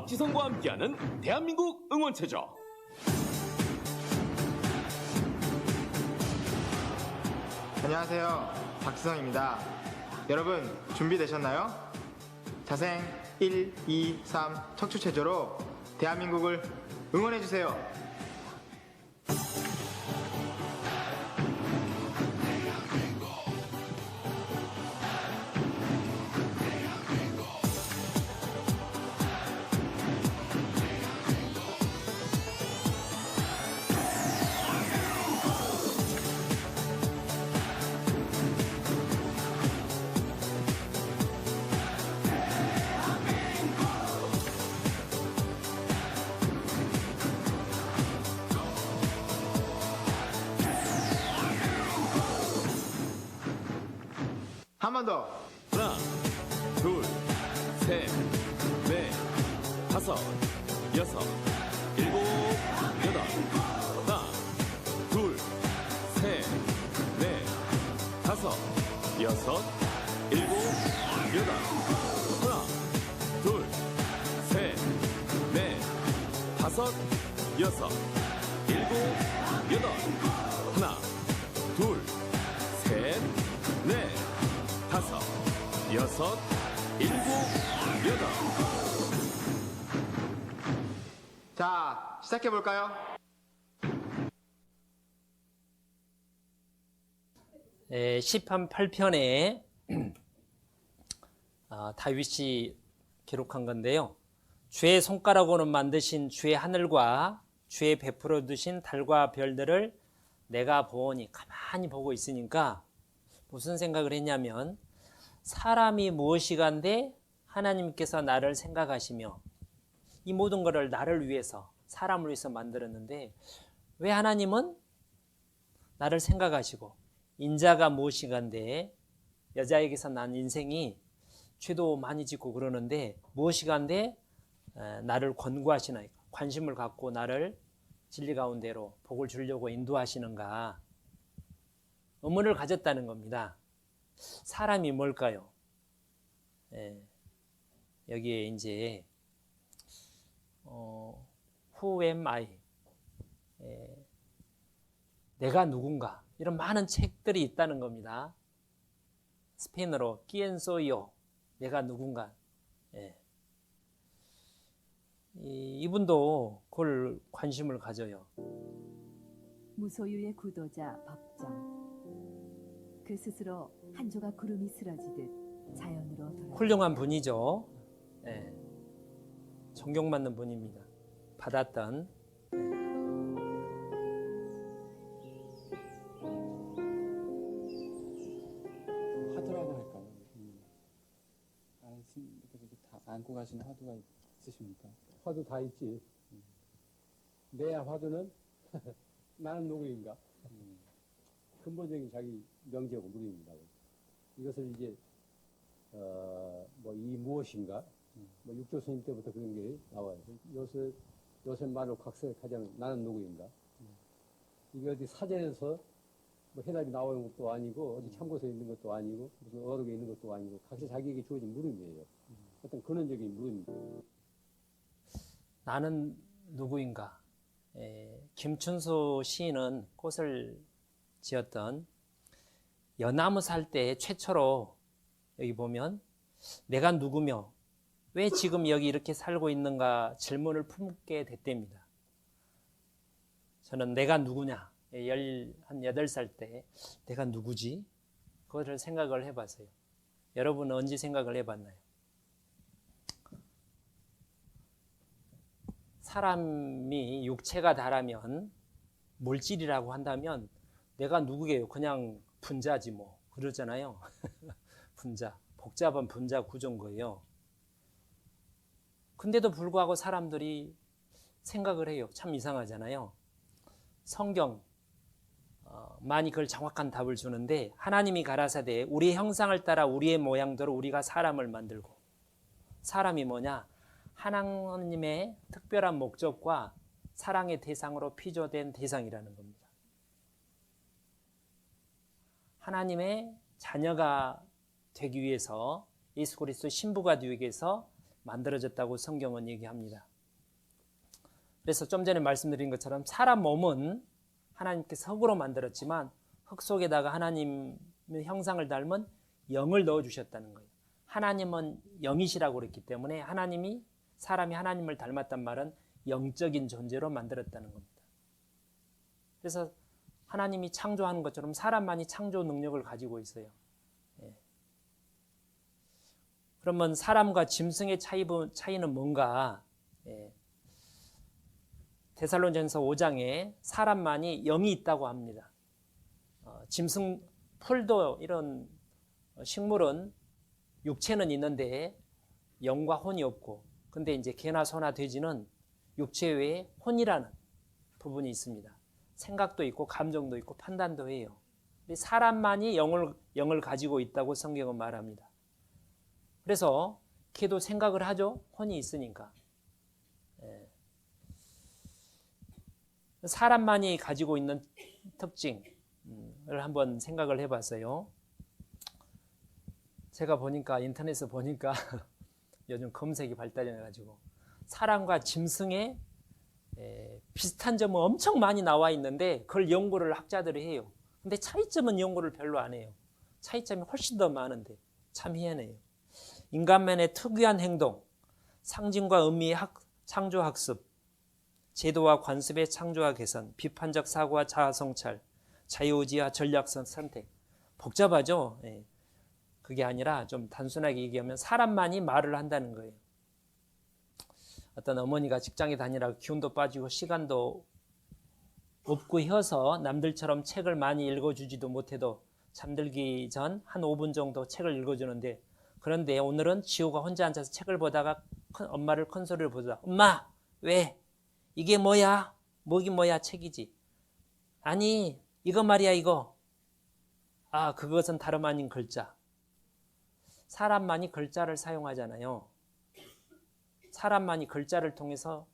박지성과 함께하는 대한민국 응원체조. 안녕하세요. 박지성입니다. 여러분 준비되셨나요? 자생 1, 2, 3 척추체조로 대한민국을 응원해주세요. 한 번 더. 하나, 둘, 셋, 넷, 다섯, 여섯, 일곱, 여덟. 하나, 둘, 셋, 넷, 다섯, 여섯, 일곱, 여덟. 하나, 둘, 셋, 넷, 다섯, 여섯, 일곱, 여덟. 하나, 둘, 셋, 넷, 다섯, 여섯, 일곱, 여덟. 자, 시작해볼까요? 시편 8편에 다윗이 기록한 건데요. 주의 손가락으로 만드신 주의 하늘과 주의 베풀어 두신 달과 별들을 내가 보니 가만히 보고 있으니까 무슨 생각을 했냐면 사람이 무엇이간데 하나님께서 나를 생각하시며 이 모든 것을 나를 위해서 사람을 위해서 만들었는데 왜 하나님은 나를 생각하시고 인자가 무엇이간데 여자에게서 난 인생이 죄도 많이 짓고 그러는데 무엇이간데 나를 권고하시나이까 관심을 갖고 나를 진리 가운데로 복을 주려고 인도하시는가 의문을 가졌다는 겁니다. 사람이 뭘까요? 여기에 이제 Who am I? 내가 누군가 이런 많은 책들이 있다는 겁니다. 스페인어로 ¿Quién soy yo? 내가 누군가. 이분도 그걸 관심을 가져요. 무소유의 구도자 법정. 그 스스로 한 조각 구름이 쓰러지듯 자연으로 돌아. 훌륭한 분이죠. 존경받는 분입니다. 받았던 화두라고 할까요? 이렇게 다 안고 가시는 화두가 있으십니까? 화두 다 있지. 내 화두는 나는 누구인가? 근본적인 자기 명제고 물입니다. 이것을 이제 이 무엇인가? 육조 스님 때부터 그런 게 나와요. 요새 말로 각색하자면 나는 누구인가? 이게 어디 사전에서 해답이 나오는 것도 아니고 어디 참고서에 있는 것도 아니고 무슨 어록에 있는 것도 아니고 각자 자기에게 주어진 물음이에요. 어떤 근원적인 물음입니다. 나는 누구인가? 김춘수 시인은 꽃을 지었던 연나무 살 때 최초로 여기 보면 내가 누구며 왜 지금 여기 이렇게 살고 있는가 질문을 품게 됐답니다. 저는 내가 누구냐? 한 8살 때 내가 누구지? 그것을 생각을 해봤어요. 여러분은 언제 생각을 해봤나요? 사람이 육체가 다라면 물질이라고 한다면 내가 누구게요? 그냥 분자지 뭐 그러잖아요. 분자, 복잡한 분자 구조인 거예요. 근데도 불구하고 사람들이 생각을 해요. 참 이상하잖아요. 성경 많이 그걸 정확한 답을 주는데 하나님이 가라사대 우리의 형상을 따라 우리의 모양대로 우리가 사람을 만들고 사람이 뭐냐? 하나님의 특별한 목적과 사랑의 대상으로 피조된 대상이라는 겁니다. 하나님의 자녀가 되기 위해서 예수 그리스도 신부가 되기 위해서 만들어졌다고 성경은 얘기합니다. 그래서 좀 전에 말씀드린 것처럼 사람 몸은 하나님께서 흙으로 만들었지만 흙 속에다가 하나님의 형상을 닮은 영을 넣어주셨다는 거예요. 하나님은 영이시라고 그랬기 때문에 사람이 하나님을 닮았단 말은 영적인 존재로 만들었다는 겁니다. 그래서 하나님이 창조하는 것처럼 사람만이 창조 능력을 가지고 있어요. 그러면 사람과 짐승의 차이는 뭔가? 데살로니가전서 5장에 사람만이 영이 있다고 합니다. 짐승, 풀도 이런 식물은 육체는 있는데 영과 혼이 없고, 근데 이제 개나 소나 돼지는 육체 외에 혼이라는 부분이 있습니다. 생각도 있고 감정도 있고 판단도 해요. 근데 사람만이 영을 가지고 있다고 성경은 말합니다. 그래서 개도 생각을 하죠. 혼이 있으니까. 사람만이 가지고 있는 특징을 한번 생각을 해봤어요. 제가 보니까 인터넷에 보니까 요즘 검색이 발달해가지고 사람과 짐승의 비슷한 점은 엄청 많이 나와 있는데 그걸 연구를 학자들이 해요. 근데 차이점은 연구를 별로 안 해요. 차이점이 훨씬 더 많은데 참 희한해요. 인간만의 특유한 행동, 상징과 의미의 창조학습, 제도와 관습의 창조와 개선, 비판적 사고와 자아 성찰, 자유의지와 전략성 선택. 복잡하죠? 그게 아니라 좀 단순하게 얘기하면 사람만이 말을 한다는 거예요. 어떤 어머니가 직장에 다니라고 기운도 빠지고 시간도 없고 해서 남들처럼 책을 많이 읽어주지도 못해도 잠들기 전 한 5분 정도 책을 읽어주는데, 그런데 오늘은 지호가 혼자 앉아서 책을 보다가 엄마를 큰 소리로 부르다. 엄마, 왜? 이게 뭐야? 뭐긴 뭐야? 책이지. 아니, 이거 말이야, 이거. 아, 그것은 다름 아닌 글자. 사람만이 글자를 사용하잖아요. 사람만이 글자를 통해서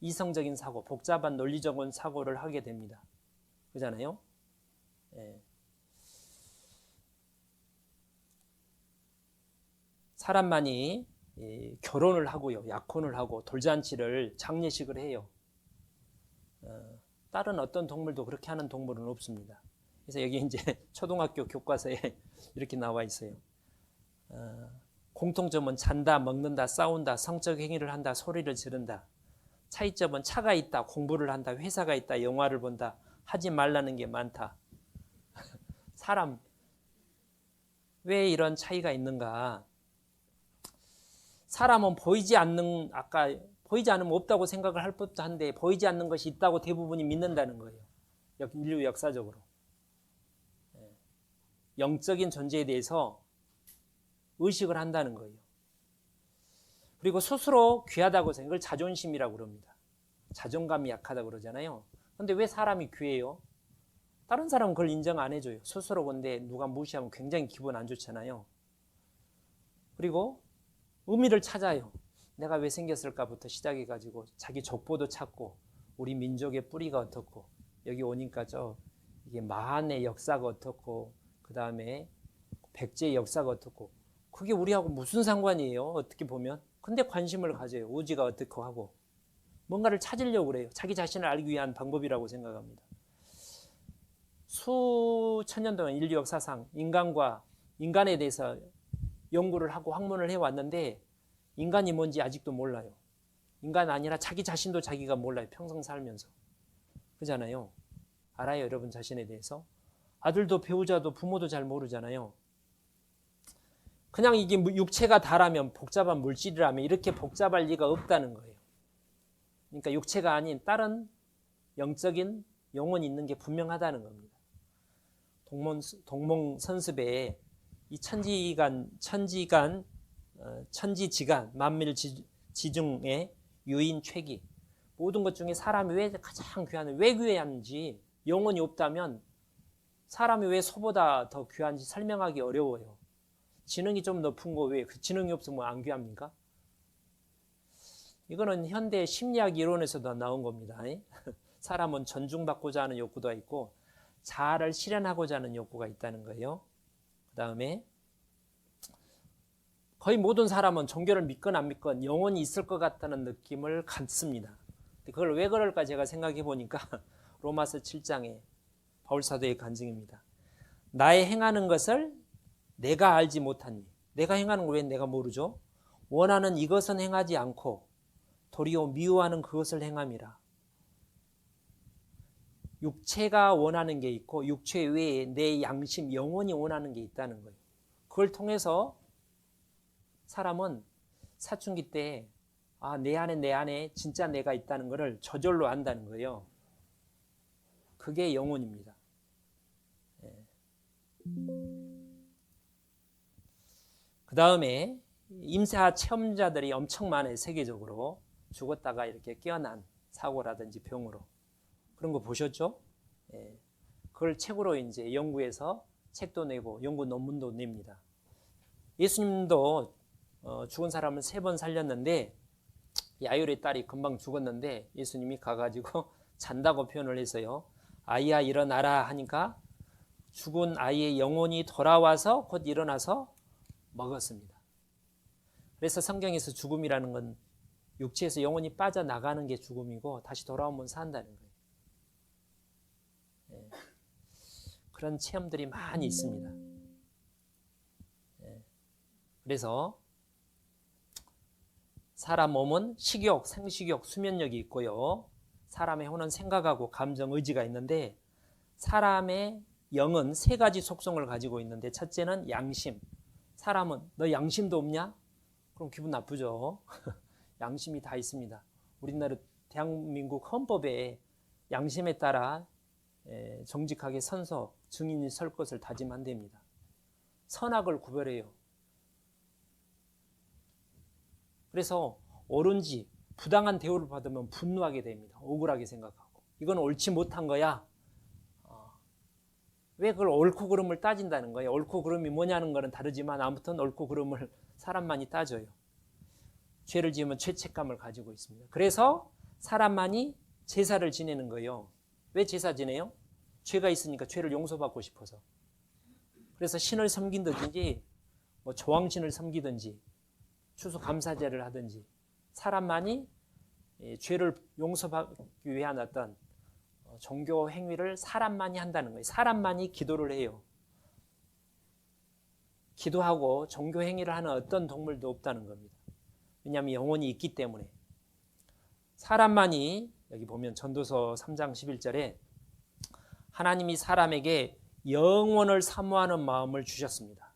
이성적인 사고, 복잡한 논리적인 사고를 하게 됩니다. 그잖아요? 사람만이 결혼을 하고요, 약혼을 하고 돌잔치를 장례식을 해요. 다른 어떤 동물도 그렇게 하는 동물은 없습니다. 그래서 여기 이제 초등학교 교과서에 이렇게 나와 있어요. 공통점은 잔다, 먹는다, 싸운다, 성적 행위를 한다, 소리를 지른다. 차이점은 차가 있다, 공부를 한다, 회사가 있다, 영화를 본다, 하지 말라는 게 많다. 사람, 왜 이런 차이가 있는가? 사람은 보이지 않으면 없다고 생각을 할 법도 한데 보이지 않는 것이 있다고 대부분이 믿는다는 거예요. 인류 역사적으로. 영적인 존재에 대해서 의식을 한다는 거예요. 그리고 스스로 귀하다고 생각을, 그걸 자존심이라고 그럽니다. 자존감이 약하다고 그러잖아요. 그런데 왜 사람이 귀해요? 다른 사람은 그걸 인정 안 해줘요. 스스로. 근데 누가 무시하면 굉장히 기분 안 좋잖아요. 그리고 의미를 찾아요. 내가 왜 생겼을까부터 시작해가지고 자기 족보도 찾고, 우리 민족의 뿌리가 어떻고, 여기 오니까 이게 마한의 역사가 어떻고, 그 다음에 백제의 역사가 어떻고, 그게 우리하고 무슨 상관이에요? 어떻게 보면. 근데 관심을 가져요. 우지가 어떻고 하고 뭔가를 찾으려고 그래요. 자기 자신을 알기 위한 방법이라고 생각합니다. 수천 년 동안 인류 역사상 인간에 대해서 연구를 하고 학문을 해왔는데 인간이 뭔지 아직도 몰라요. 인간 아니라 자기 자신도 자기가 몰라요. 평생 살면서. 그잖아요. 알아요, 여러분 자신에 대해서? 아들도 배우자도 부모도 잘 모르잖아요. 그냥 이게 육체가 다라면, 복잡한 물질이라면 이렇게 복잡할 리가 없다는 거예요. 그러니까 육체가 아닌 다른 영적인 영혼이 있는 게 분명하다는 겁니다. 동몽선습에 이 천지지간 만밀지중의 유인 최기, 모든 것 중에 사람이 왜 가장 왜 귀한지, 영혼이 없다면 사람이 왜 소보다 더 귀한지 설명하기 어려워요. 지능이 좀 높은 거 왜 그 지능이 없으면 안 귀합니까? 이거는 현대 심리학 이론에서도 나온 겁니다. 사람은 존중받고자 하는 욕구가 있고 자아를 실현하고자 하는 욕구가 있다는 거예요. 그 다음에 거의 모든 사람은 종교를 믿건 안 믿건 영혼이 있을 것 같다는 느낌을 갖습니다. 그걸 왜 그럴까 제가 생각해 보니까 로마서 7장에 바울사도의 간증입니다. 나의 행하는 것을 내가 알지 못하니, 내가 행하는 걸 왜 내가 모르죠? 원하는 이것은 행하지 않고 도리어 미워하는 그것을 행함이라. 육체가 원하는 게 있고 육체 외에 내 양심, 영혼이 원하는 게 있다는 거예요. 그걸 통해서 사람은 사춘기 때 내 안에 진짜 내가 있다는 것을 저절로 안다는 거예요. 그게 영혼입니다. 그 다음에 임사 체험자들이 엄청 많아요. 세계적으로. 죽었다가 이렇게 깨어난 사고라든지 병으로. 그런 거 보셨죠? 그걸 책으로 이제 연구해서 책도 내고 연구 논문도 냅니다. 예수님도 죽은 사람을 3번 살렸는데 야율의 딸이 금방 죽었는데 예수님이 가가지고 잔다고 표현을 해서요. 아이야 일어나라 하니까 죽은 아이의 영혼이 돌아와서 곧 일어나서 먹었습니다. 그래서 성경에서 죽음이라는 건 육체에서 영혼이 빠져나가는 게 죽음이고 다시 돌아오면 산다는 거예요. 그런 체험들이 많이 있습니다. 그래서 사람 몸은 식욕, 생식욕, 수면력이 있고요. 사람의 혼은 생각하고 감정, 의지가 있는데 사람의 영은 3가지 속성을 가지고 있는데 첫째는 양심. 사람은 너 양심도 없냐? 그럼 기분 나쁘죠. 양심이 다 있습니다. 우리나라 대한민국 헌법에 양심에 따라 정직하게 선서 증인이 설 것을 다짐한답니다. 선악을 구별해요. 그래서 옳은지 부당한 대우를 받으면 분노하게 됩니다. 억울하게 생각하고 이건 옳지 못한 거야. 왜 그걸 옳고 그름을 따진다는 거예요. 옳고 그름이 뭐냐는 거는 다르지만 아무튼 옳고 그름을 사람만이 따져요. 죄를 지으면 죄책감을 가지고 있습니다. 그래서 사람만이 제사를 지내는 거예요. 왜 제사 지내요? 죄가 있으니까 죄를 용서받고 싶어서. 그래서 신을 섬긴든지 뭐 조왕신을 섬기든지 추수감사제를 하든지 사람만이 죄를 용서받기 위한 어떤 종교 행위를 사람만이 한다는 거예요. 사람만이 기도를 해요. 기도하고 종교 행위를 하는 어떤 동물도 없다는 겁니다. 왜냐하면 영혼이 있기 때문에. 사람만이 여기 보면 전도서 3장 11절에 하나님이 사람에게 영원을 사모하는 마음을 주셨습니다.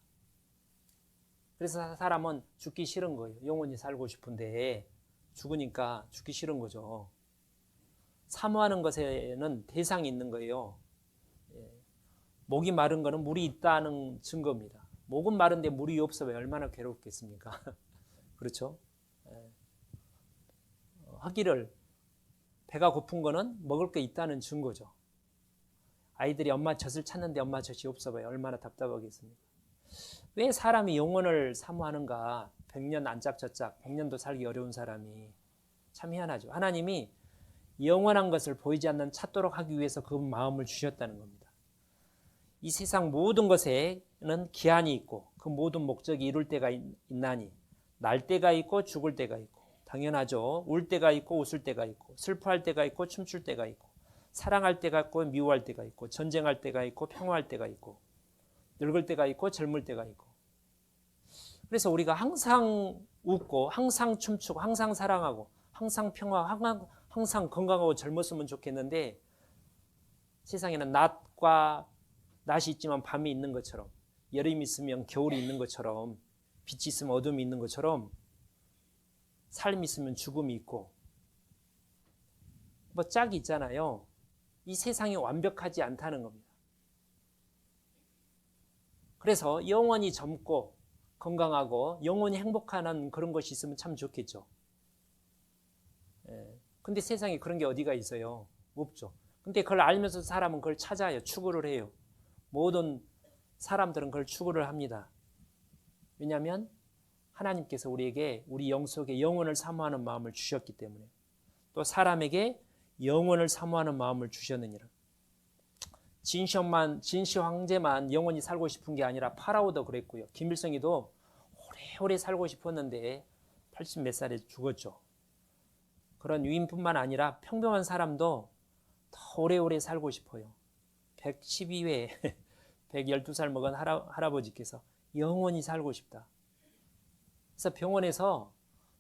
그래서 사람은 죽기 싫은 거예요. 영원히 살고 싶은데 죽으니까 죽기 싫은 거죠. 사모하는 것에는 대상이 있는 거예요. 목이 마른 거는 물이 있다는 증거입니다. 목은 마른데 물이 없으면 얼마나 괴롭겠습니까? 그렇죠? 하기를 배가 고픈 거는 먹을 게 있다는 증거죠. 아이들이 엄마 젖을 찾는데 엄마 젖이 없어봐요. 얼마나 답답하겠습니까? 왜 사람이 영혼을 사모하는가? 100년 안짝저짝 100년도 살기 어려운 사람이 참 희한하죠. 하나님이 영원한 것을 보이지 않는 찾도록 하기 위해서 그 마음을 주셨다는 겁니다. 이 세상 모든 것에는 기한이 있고 그 모든 목적이 이룰 때가 있나니 날 때가 있고 죽을 때가 있고 당연하죠. 울 때가 있고 웃을 때가 있고 슬퍼할 때가 있고 춤출 때가 있고 사랑할 때가 있고 미워할 때가 있고 전쟁할 때가 있고 평화할 때가 있고 늙을 때가 있고 젊을 때가 있고 그래서 우리가 항상 웃고 항상 춤추고 항상 사랑하고 항상 평화하고 항상 건강하고 젊었으면 좋겠는데 세상에는 낮이 있지만 밤이 있는 것처럼 여름이 있으면 겨울이 있는 것처럼 빛이 있으면 어둠이 있는 것처럼 삶이 있으면 죽음이 있고 뭐 짝이 있잖아요. 이 세상이 완벽하지 않다는 겁니다. 그래서 영원히 젊고 건강하고 영원히 행복한 그런 것이 있으면 참 좋겠죠. 근데 세상에 그런 게 어디가 있어요? 없죠. 근데 그걸 알면서 사람은 그걸 찾아요. 추구를 해요. 모든 사람들은 그걸 추구를 합니다. 왜냐하면 하나님께서 우리에게 우리 영 속에 영혼을 사모하는 마음을 주셨기 때문에 또 사람에게 영혼을 사모하는 마음을 주셨느니라. 진시 황제만 영원히 살고 싶은 게 아니라 파라오도 그랬고요. 김일성이도 오래오래 살고 싶었는데 80 몇 살에 죽었죠. 그런 유인뿐만 아니라 평범한 사람도 더 오래오래 살고 싶어요. 112회 112살 먹은 할아버지께서 영원히 살고 싶다. 그래서 병원에서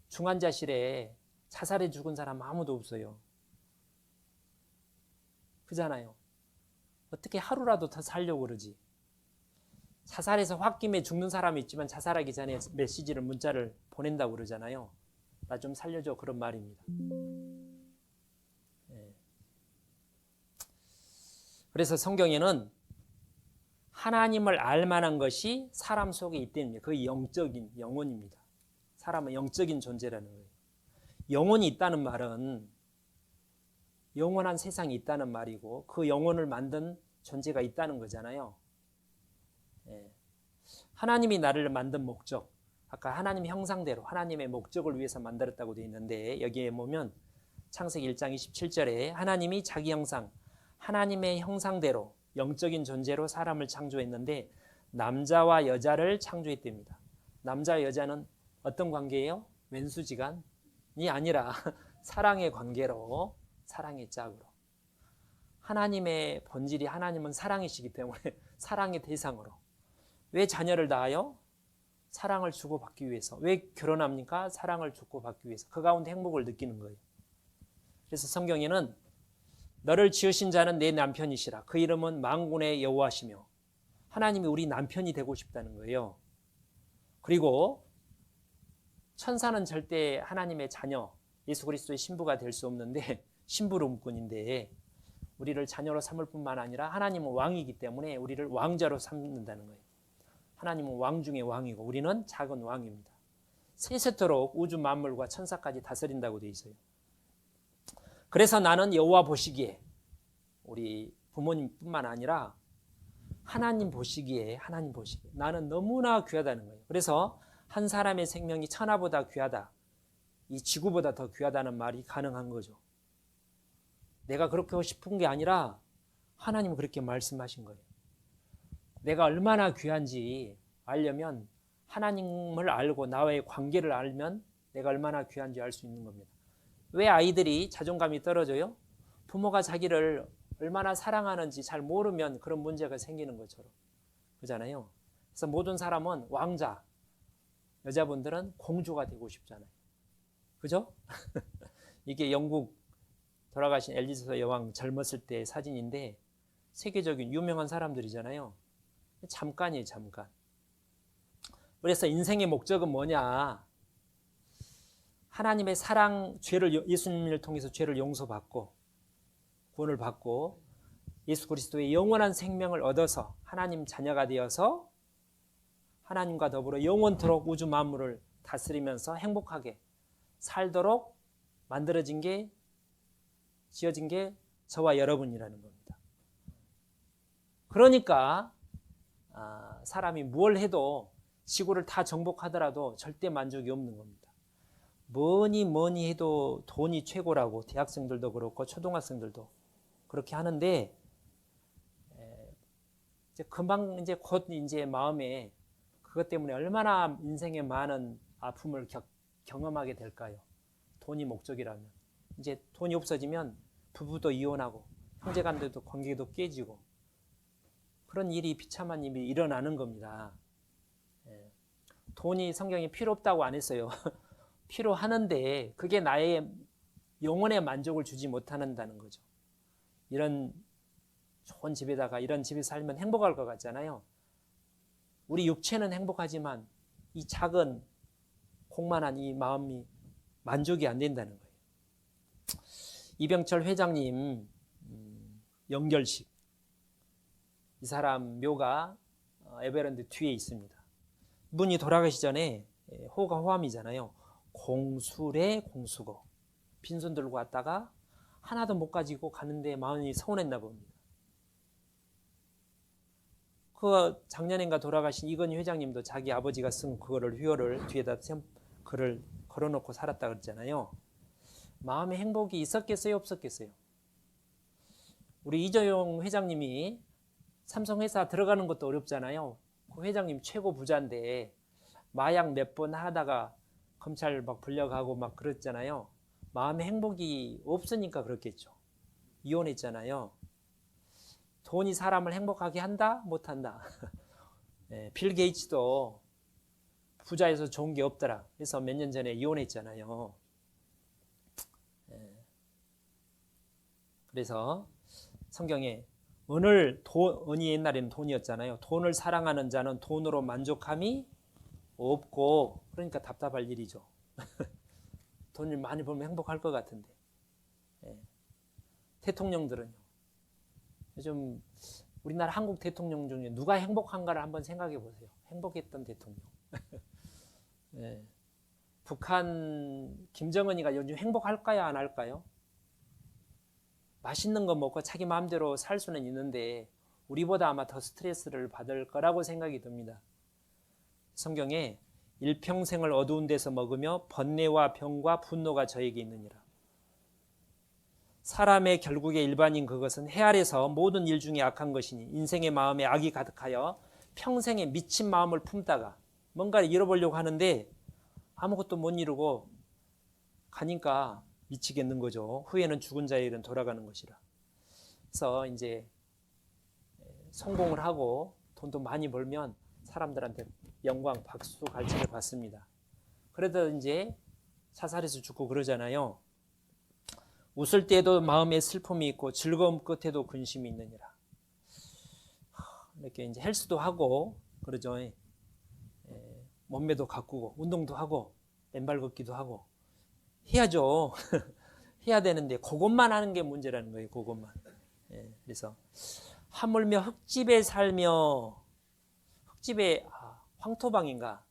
중환자실에 자살해 죽은 사람 아무도 없어요. 그잖아요. 어떻게 하루라도 더 살려고 그러지. 자살해서 홧김에 죽는 사람이 있지만 자살하기 전에 메시지를 문자를 보낸다고 그러잖아요. 나 좀 살려줘, 그런 말입니다. 네. 그래서 성경에는 하나님을 알 만한 것이 사람 속에 있다는 그 영적인 영혼입니다. 사람은 영적인 존재라는 거예요. 영혼이 있다는 말은 영원한 세상이 있다는 말이고 그 영혼을 만든 존재가 있다는 거잖아요. 예. 하나님이 나를 만든 목적, 아까 하나님 형상대로 하나님의 목적을 위해서 만들었다고 되어 있는데 여기에 보면 창세기 1장 27절에 하나님이 자기 형상, 하나님의 형상대로 영적인 존재로 사람을 창조했는데 남자와 여자를 창조했답니다. 남자와 여자는 어떤 관계예요? 왼수지간이 아니라 사랑의 관계로, 사랑의 짝으로. 하나님의 본질이 하나님은 사랑이시기 때문에 사랑의 대상으로. 왜 자녀를 낳아요? 사랑을 주고받기 위해서. 왜 결혼합니까? 사랑을 주고받기 위해서. 그 가운데 행복을 느끼는 거예요. 그래서 성경에는 너를 지으신 자는 내 남편이시라. 그 이름은 만군의 여호와시며 하나님이 우리 남편이 되고 싶다는 거예요. 그리고 천사는 절대 하나님의 자녀, 예수 그리스도의 신부가 될 수 없는데 신부름꾼인데 우리를 자녀로 삼을 뿐만 아니라 하나님은 왕이기 때문에 우리를 왕자로 삼는다는 거예요. 하나님은 왕 중의 왕이고 우리는 작은 왕입니다. 세세토록 우주 만물과 천사까지 다스린다고 되어 있어요. 그래서 나는 여호와 보시기에 우리 부모님뿐만 아니라 하나님 보시기에 나는 너무나 귀하다는 거예요. 그래서 한 사람의 생명이 천하보다 귀하다, 이 지구보다 더 귀하다는 말이 가능한 거죠. 내가 그렇게 하고 싶은 게 아니라 하나님은 그렇게 말씀하신 거예요. 내가 얼마나 귀한지 알려면 하나님을 알고 나와의 관계를 알면 내가 얼마나 귀한지 알 수 있는 겁니다. 왜 아이들이 자존감이 떨어져요? 부모가 자기를 얼마나 사랑하는지 잘 모르면 그런 문제가 생기는 것처럼. 그잖아요. 그래서 모든 사람은 왕자, 여자분들은 공주가 되고 싶잖아요. 그죠? 이게 영국 돌아가신 엘리자베스 여왕 젊었을 때 사진인데 세계적인 유명한 사람들이잖아요. 잠깐이에요, 잠깐. 그래서 인생의 목적은 뭐냐? 하나님의 사랑, 예수님을 통해서 죄를 용서받고 구원을 받고 예수 그리스도의 영원한 생명을 얻어서 하나님 자녀가 되어서 하나님과 더불어 영원토록 우주 만물을 다스리면서 행복하게 살도록 지어진 게 저와 여러분이라는 겁니다. 그러니까 사람이 뭘 해도 지구를 다 정복하더라도 절대 만족이 없는 겁니다. 뭐니 해도 돈이 최고라고 대학생들도 그렇고 초등학생들도 그렇게 하는데 이제 금방 곧 마음에 그것 때문에 얼마나 인생에 많은 아픔을 경험하게 될까요? 돈이 목적이라면. 이제 돈이 없어지면 부부도 이혼하고 형제간들도 관계도 깨지고 그런 일이 비참한 일이 일어나는 겁니다. 돈이 성경이 필요 없다고 안 했어요. 필요하는데 그게 나의 영혼의 만족을 주지 못한다는 거죠. 이런 좋은 집에다가 이런 집에 살면 행복할 것 같잖아요. 우리 육체는 행복하지만 이 작은 공만한 이 마음이 만족이 안 된다는 거예요. 이병철 회장님 영결식, 이 사람 묘가 에베랜드 뒤에 있습니다. 이분이 돌아가시 전에 호가 호암이잖아요. 공수래 공수고 빈손 들고 왔다가 하나도 못 가지고 가는데 마음이 서운했나 봅니다. 그 작년인가 돌아가신 이건희 회장님도 자기 아버지가 쓴 그거를 휘어를 뒤에다 글을 걸어놓고 살았다 그랬잖아요. 마음의 행복이 있었겠어요, 없었겠어요? 우리 이재용 회장님이 삼성회사 들어가는 것도 어렵잖아요. 그 회장님 최고 부자인데 마약 몇 번 하다가 검찰 막 불려가고 막 그랬잖아요. 마음의 행복이 없으니까 그렇겠죠. 이혼했잖아요. 돈이 사람을 행복하게 한다? 못한다. 네, 빌 게이츠도 부자에서 좋은 게 없더라. 그래서 몇 년 전에 이혼했잖아요. 네. 그래서 성경에 은이 옛날에는 돈이었잖아요. 돈을 사랑하는 자는 돈으로 만족함이 없고, 그러니까 답답할 일이죠. 돈을 많이 벌면 행복할 것 같은데. 예. 대통령들은요. 요즘 우리나라 한국 대통령 중에 누가 행복한가를 한번 생각해 보세요. 행복했던 대통령. 예. 북한 김정은이가 요즘 행복할까요? 안 할까요? 맛있는 거 먹고 자기 마음대로 살 수는 있는데 우리보다 아마 더 스트레스를 받을 거라고 생각이 듭니다. 성경에 일평생을 어두운 데서 먹으며 번뇌와 병과 분노가 저에게 있느니라. 사람의 결국의 일반인 그것은 해 아래서 모든 일 중에 악한 것이니 인생의 마음에 악이 가득하여 평생에 미친 마음을 품다가 뭔가를 잃어보려고 하는데 아무것도 못 이루고 가니까 미치겠는 거죠. 후에는 죽은 자의 일은 돌아가는 것이라. 그래서 이제 성공을 하고 돈도 많이 벌면 사람들한테 영광, 박수, 갈채를 받습니다. 그래도 이제 자살해서 죽고 그러잖아요. 웃을 때도 마음에 슬픔이 있고 즐거움 끝에도 근심이 있느니라. 이렇게 이제 헬스도 하고 그러죠. 몸매도 가꾸고 운동도 하고 맨발 걷기도 하고 해야죠. 해야 되는데 그것만 하는 게 문제라는 거예요. 그것만. 그래서 하물며 흙집에 살며 흙집에 황토방인가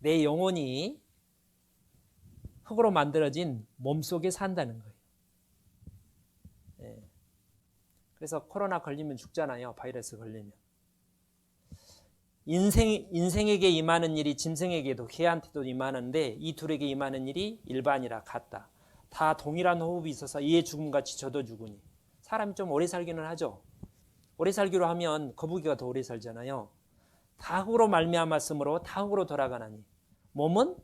내 영혼이 흙으로 만들어진 몸속에 산다는 거예요. 그래서 코로나 걸리면 죽잖아요. 바이러스 걸리면. 인생에게 임하는 일이 짐승에게도 개한테도 임하는데 이 둘에게 임하는 일이 일반이라 같다. 다 동일한 호흡이 있어서 이에 죽음같이 저도 죽으니. 사람이 좀 오래 살기는 하죠. 오래 살기로 하면 거북이가 더 오래 살잖아요. 다 흙으로 말미암았으므로 다 흙으로 돌아가나니. 몸은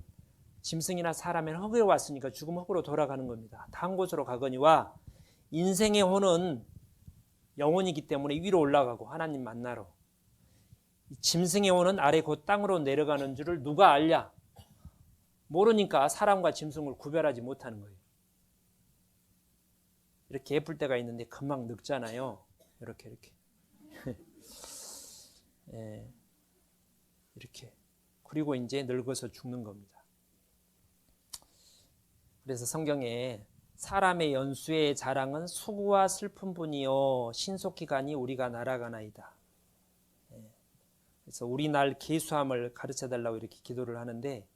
짐승이나 사람의 흙에 왔으니까 죽음 흙으로 돌아가는 겁니다. 다 한 곳으로 가거니와 인생의 혼은 영혼이기 때문에 위로 올라가고 하나님 만나러. 짐승의 혼은 아래 곧 땅으로 내려가는 줄을 누가 알랴? 모르니까 사람과 짐승을 구별하지 못하는 거예요. 이렇게 예쁠 때가 있는데 금방 늙잖아요. 이렇게 이렇게. 그리고 이제 늙어서 죽는 겁니다. 그래서 성경에 사람의 연수의 자랑은 수고와 슬픔뿐이요 신속히 가니 우리가 날아가나이다. 그래서 우리 날 계수함을 가르쳐달라고 이렇게 기도를 하는데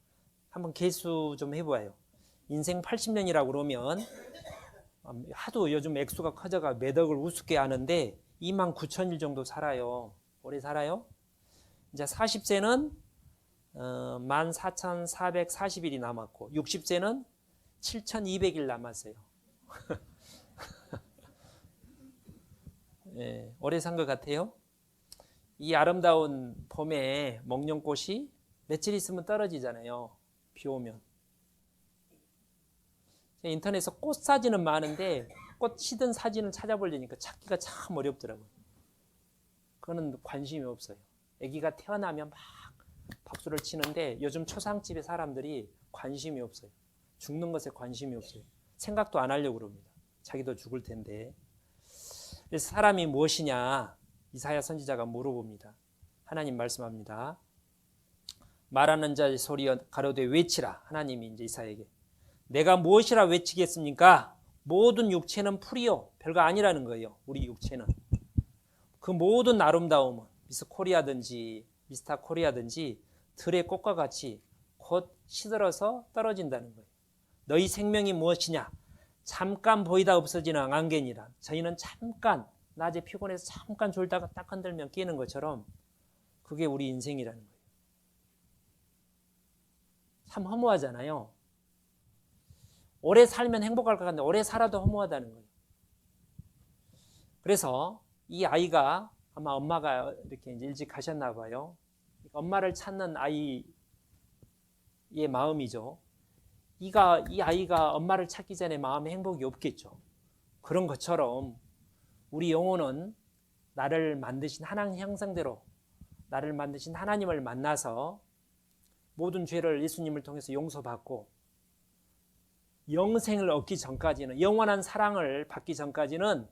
한번 계수 좀 해봐요. 인생 80년이라고 그러면 하도 요즘 액수가 커져가 매덕을 우습게 하는데 29,000일 정도 살아요. 오래 살아요. 이제 40세는 14,440일이 남았고 60세는 7,200일 남았어요. 네, 오래 산 것 같아요. 이 아름다운 봄에 목련꽃이 며칠 있으면 떨어지잖아요. 비 오면. 인터넷에서 꽃 사진은 많은데 꽃 시든 사진을 찾아보려니까 찾기가 참 어렵더라고요. 그거는 관심이 없어요. 아기가 태어나면 막 박수를 치는데 요즘 초상집의 사람들이 관심이 없어요. 죽는 것에 관심이 없어요. 생각도 안 하려고 그럽니다. 자기도 죽을 텐데. 그래서 사람이 무엇이냐? 이사야 선지자가 물어봅니다. 하나님 말씀합니다. 말하는 자의 소리여 가로되 외치라. 하나님이 이제 이사야에게 내가 무엇이라 외치겠습니까? 모든 육체는 풀이요. 별거 아니라는 거예요. 우리 육체는. 그 모든 아름다움은 미스 코리아든지 미스터 코리아든지 들의 꽃과 같이 곧 시들어서 떨어진다는 거예요. 너희 생명이 무엇이냐? 잠깐 보이다 없어지는 안개니라. 저희는 잠깐 낮에 피곤해서 잠깐 졸다가 딱 흔들면 깨는 것처럼 그게 우리 인생이라는 거예요. 참 허무하잖아요. 오래 살면 행복할 것 같은데 오래 살아도 허무하다는 거예요. 그래서 이 아이가 아마 엄마가 이렇게 이제 일찍 가셨나 봐요. 엄마를 찾는 아이 마음이죠. 이 아이가 엄마를 찾기 전에 마음에 행복이 없겠죠. 그런 것처럼 우리 영혼은 나를 만드신 하나님 형상대로 나를 만드신 하나님을 만나서 모든 죄를 예수님을 통해서 용서받고 영생을 얻기 전까지는, 영원한 사랑을 받기 전까지는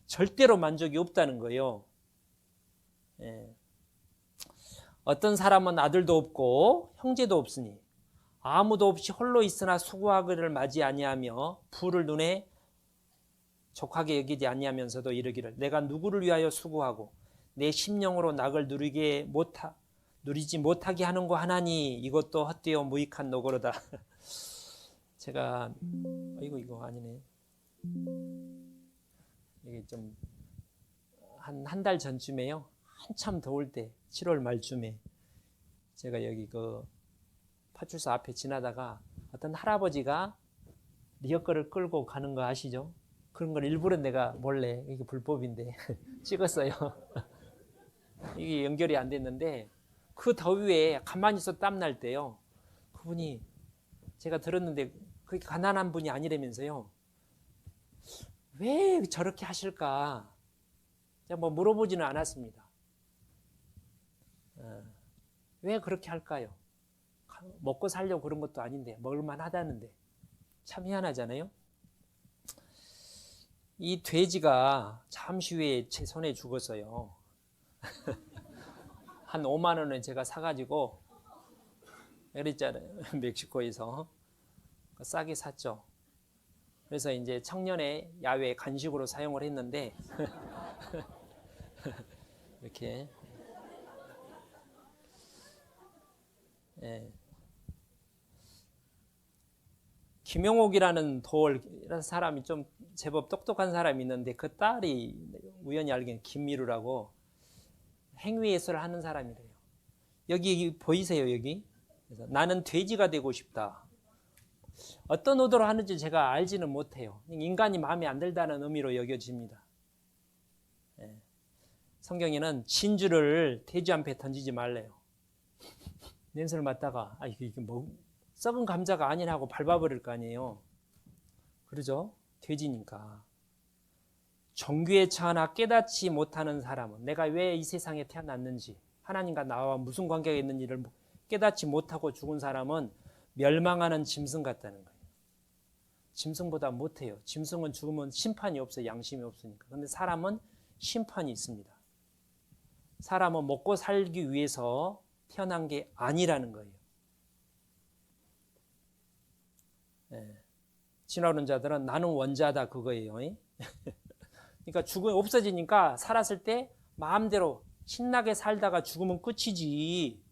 절대로 만족이 없다는 거예요. 예. 어떤 사람은 아들도 없고 형제도 없으니 아무도 없이 홀로 있으나 수고하기를 맞이 아니하며 부를 눈에 족하게 여기지 아니하면서도 이르기를 내가 누구를 위하여 수고하고 내 심령으로 낙을 누리지 못하게 하는 거 하나니 이것도 헛되어 무익한 노고로다. 제가 이거 아니네. 이게 좀 한 달 전쯤에요. 한참 더울 때 7월 말쯤에 제가 여기 그 파출소 앞에 지나다가 어떤 할아버지가 리어커를 끌고 가는 거 아시죠? 그런 걸 일부러 내가 몰래, 이게 불법인데 찍었어요. 이게 연결이 안 됐는데 그 더위에 가만히 있어 땀 날 때요. 그분이 제가 들었는데 그렇게 가난한 분이 아니라면서요. 왜 저렇게 하실까? 제가 뭐 물어보지는 않았습니다. 왜 그렇게 할까요? 먹고 살려고 그런 것도 아닌데 먹을만 하다는데 참 희한하잖아요. 이 돼지가 잠시 후에 제 손에 죽었어요. 한 5만 원에 제가 사가지고 그랬잖아요. 멕시코에서 싸게 샀죠. 그래서 이제 청년의 야외 간식으로 사용을 했는데 이렇게 예. 김용옥이라는 이런 사람이 좀 제법 똑똑한 사람이 있는데 그 딸이 우연히 알기는 김미루라고 행위예술을 하는 사람이래요. 여기 보이세요, 여기? 그래서 나는 돼지가 되고 싶다. 어떤 의도로 하는지 제가 알지는 못해요. 인간이 마음에 안 들다는 의미로 여겨집니다. 예. 성경에는 진주를 돼지 앞에 던지지 말래요. 냄새를 맡다가 이게 뭐 썩은 감자가 아니라고 밟아버릴 거 아니에요. 그러죠? 돼지니까. 정규에 처하나 깨닫지 못하는 사람은 내가 왜 이 세상에 태어났는지 하나님과 나와 무슨 관계가 있는지를 깨닫지 못하고 죽은 사람은 멸망하는 짐승 같다는 거예요. 짐승보다 못해요. 짐승은 죽으면 심판이 없어요. 양심이 없으니까. 그런데 사람은 심판이 있습니다. 사람은 먹고 살기 위해서 태어난 게 아니라는 거예요. 네. 진화론 자들은 나는 원자다 그거예요. 그러니까 없어지니까 살았을 때 마음대로 신나게 살다가 죽으면 끝이지.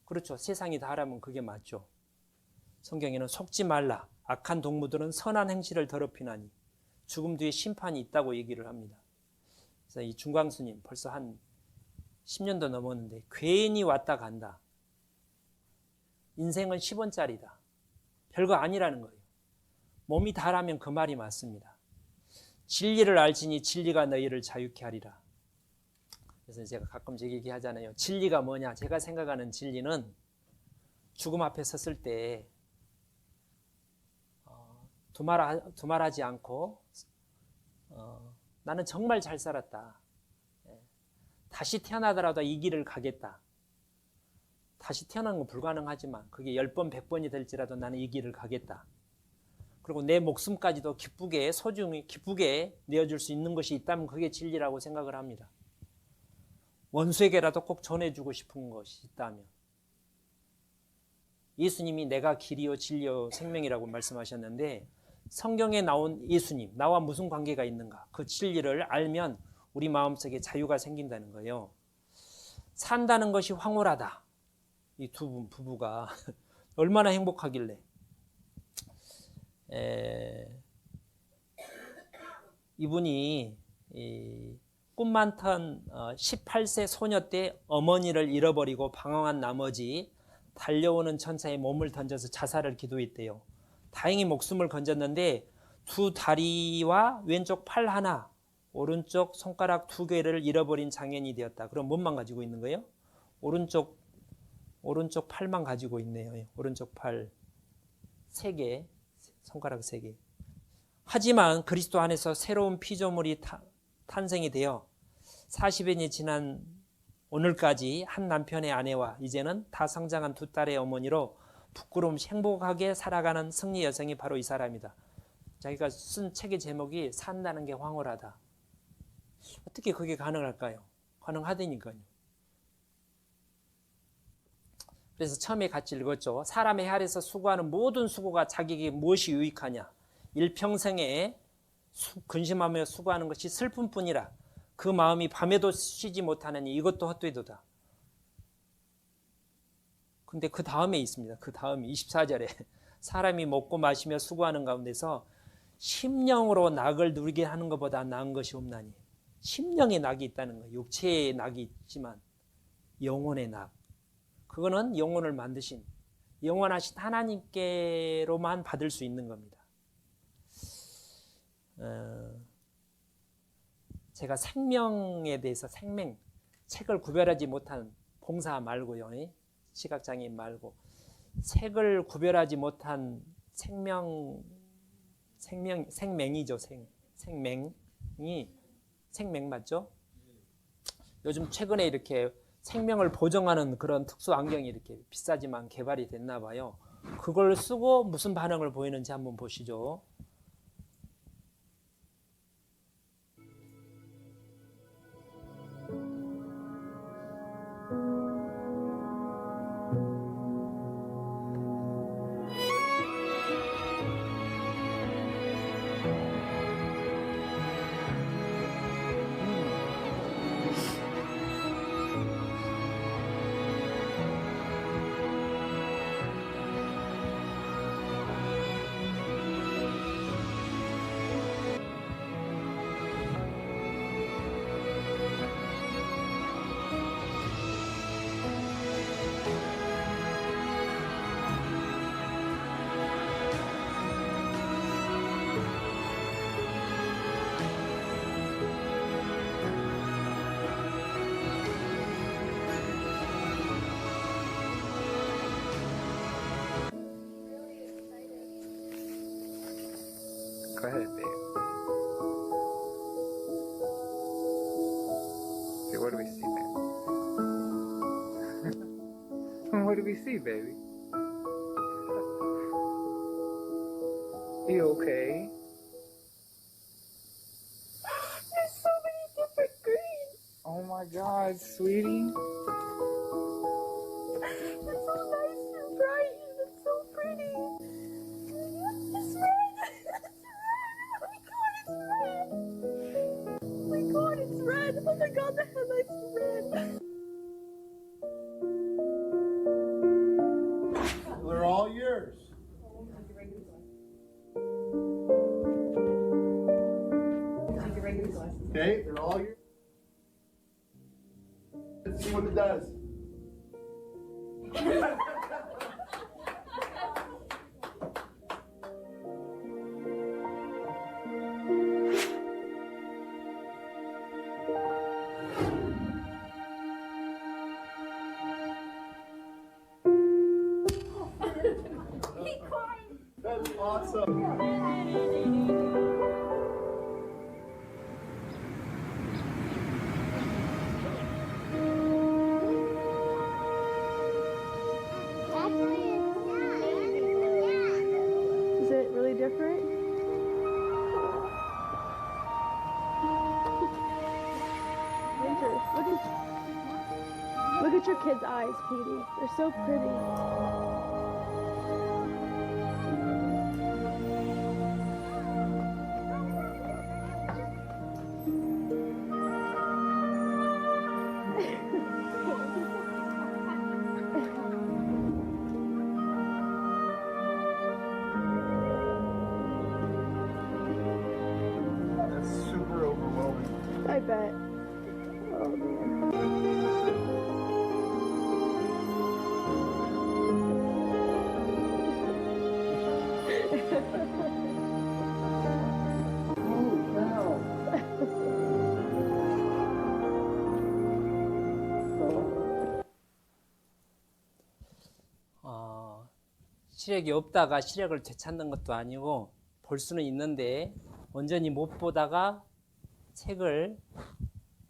그렇죠. 세상이 다라면 그게 맞죠. 성경에는 속지 말라. 악한 동무들은 선한 행실을 더럽히나니 죽음 뒤에 심판이 있다고 얘기를 합니다. 그래서 이 중광스님 벌써 한 10년도 넘었는데 괜히 왔다 간다. 인생은 10원짜리다. 별거 아니라는 거예요. 몸이 다라면 그 말이 맞습니다. 진리를 알지니 진리가 너희를 자유케 하리라. 그래서 제가 가끔 제 얘기하잖아요. 진리가 뭐냐? 제가 생각하는 진리는 죽음 앞에 섰을 때 두말하지 않고 나는 정말 잘 살았다. 다시 태어나더라도 이 길을 가겠다. 다시 태어나는 건 불가능하지만 그게 10번, 100번이 될지라도 나는 이 길을 가겠다. 그리고 내 목숨까지도 기쁘게 소중히 기쁘게 내어줄 수 있는 것이 있다면 그게 진리라고 생각을 합니다. 원수에게라도 꼭 전해주고 싶은 것이 있다면. 예수님이 내가 길이요 진리요 생명이라고 말씀하셨는데 성경에 나온 예수님, 나와 무슨 관계가 있는가? 그 진리를 알면 우리 마음속에 자유가 생긴다는 거예요. 산다는 것이 황홀하다. 이 두 부부가 얼마나 행복하길래. 이분이 꿈 많던 18세 소녀 때 어머니를 잃어버리고 방황한 나머지 달려오는 천사에 몸을 던져서 자살을 기도했대요. 다행히 목숨을 건졌는데 두 다리와 왼쪽 팔 하나, 오른쪽 손가락 2개를 잃어버린 장애인이 되었다. 그럼 몸만 가지고 있는 거예요? 오른쪽 오른쪽 팔만 가지고 있네요. 오른쪽 팔 3개, 손가락 3개. 하지만 그리스도 안에서 새로운 피조물이 탄생이 되어 40년이 지난 오늘까지 한 남편의 아내와 이제는 다 성장한 2 딸의 어머니로 부끄러움 행복하게 살아가는 승리 여성이 바로 이 사람이다. 자기가 쓴 책의 제목이 산다는 게 황홀하다. 어떻게 그게 가능할까요? 가능하다니까요. 그래서 처음에 같이 읽었죠. 사람의 해 아래서 수고하는 모든 수고가 자기에게 무엇이 유익하냐. 일평생에 근심하며 수고하는 것이 슬픔뿐이라. 그 마음이 밤에도 쉬지 못하느니 이것도 헛되도다. 근데 그 다음에 있습니다. 그 다음에 24절에 사람이 먹고 마시며 수고하는 가운데서 심령으로 낙을 누리게 하는 것보다 나은 것이 없나니. 심령의 낙이 있다는 거예요. 육체의 낙이 있지만 영혼의 낙. 그거는 영혼을 만드신 영원하신 하나님께로만 받을 수 있는 겁니다. 제가 생명에 대해서 책을 구별하지 못한 봉사 말고요. 시각장애인 말고 색을 구별하지 못한 생명이죠. 생명 맞죠? 요즘 최근에 이렇게 생명을 보정하는 그런 특수 안경이 이렇게 비싸지만 개발이 됐나 봐요. 그걸 쓰고 무슨 반응을 보이는지 한번 보시죠. Go ahead, babe. Okay, what do we see, babe? What do we see, baby? You okay? There's so many different greens. Oh my God, sweetie. It's so nice and bright and it's so pretty. It's red. Oh my God, it's red. Oh my God, the headlights are red. They're all yours. Okay, they're all yours. Let's see what it does. That's awesome. Is it really different? Winter. Look at your kids' eyes, Katie. They're so pretty. That's super overwhelming. I bet. Oh man. 시력이 없다가 시력을 되찾는 것도 아니고 볼 수는 있는데 온전히 못 보다가 책을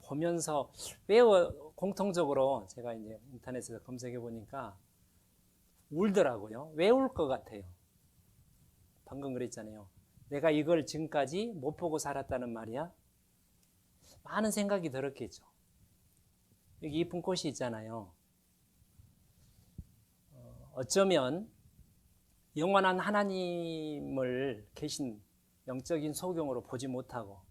보면서 공통적으로 제가 이제 인터넷에서 검색해 보니까 울더라고요. 왜 울 것 같아요? 방금 그랬잖아요. 내가 이걸 지금까지 못 보고 살았다는 말이야? 많은 생각이 들었겠죠. 여기 이쁜 꽃이 있잖아요. 어쩌면 영원한 하나님을 계신 영적인 소경으로 보지 못하고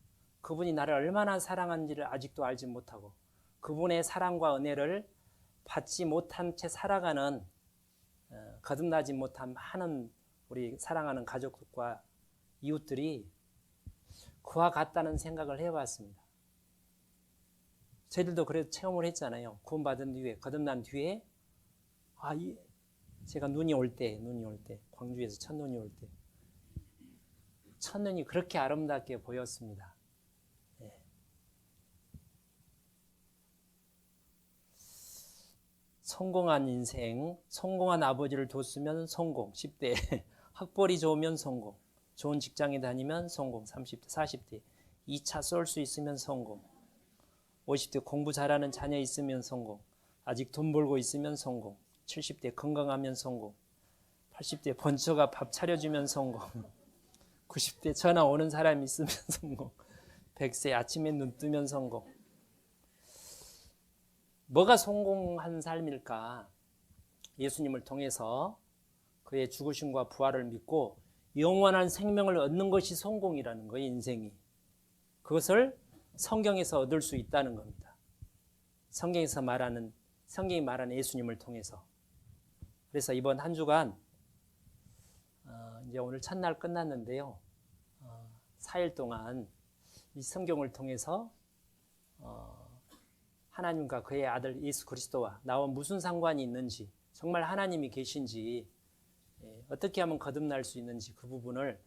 그분이 나를 얼마나 사랑하는지를 아직도 알지 못하고 그분의 사랑과 은혜를 받지 못한 채 살아가는 거듭나지 못한 많은 우리 사랑하는 가족과 이웃들이 그와 같다는 생각을 해봤습니다. 저희들도 그래도 체험을 했잖아요. 구원받은 뒤에 거듭난 뒤에 제가 눈이 올 때 광주에서 첫눈이 올 때 첫눈이 그렇게 아름답게 보였습니다. 네. 성공한 인생, 성공한 아버지를 뒀으면 성공, 10대 학벌이 좋으면 성공, 좋은 직장에 다니면 성공, 30대, 40대 2차 쏠 수 있으면 성공, 50대 공부 잘하는 자녀 있으면 성공, 아직 돈 벌고 있으면 성공, 70대 건강하면 성공, 80대 번처가 밥 차려주면 성공, 90대 전화 오는 사람 있으면 성공, 100세 아침에 눈 뜨면 성공. 뭐가 성공한 삶일까? 예수님을 통해서 그의 죽으심과 부활을 믿고 영원한 생명을 얻는 것이 성공이라는 거예요, 인생이. 그것을 성경에서 얻을 수 있다는 겁니다. 성경이 말하는 예수님을 통해서. 그래서 이번 한 주간 이제 오늘 첫날 끝났는데요. 4일 동안 이 성경을 통해서 하나님과 그의 아들 예수 그리스도와 나와 무슨 상관이 있는지, 정말 하나님이 계신지, 어떻게 하면 거듭날 수 있는지 그 부분을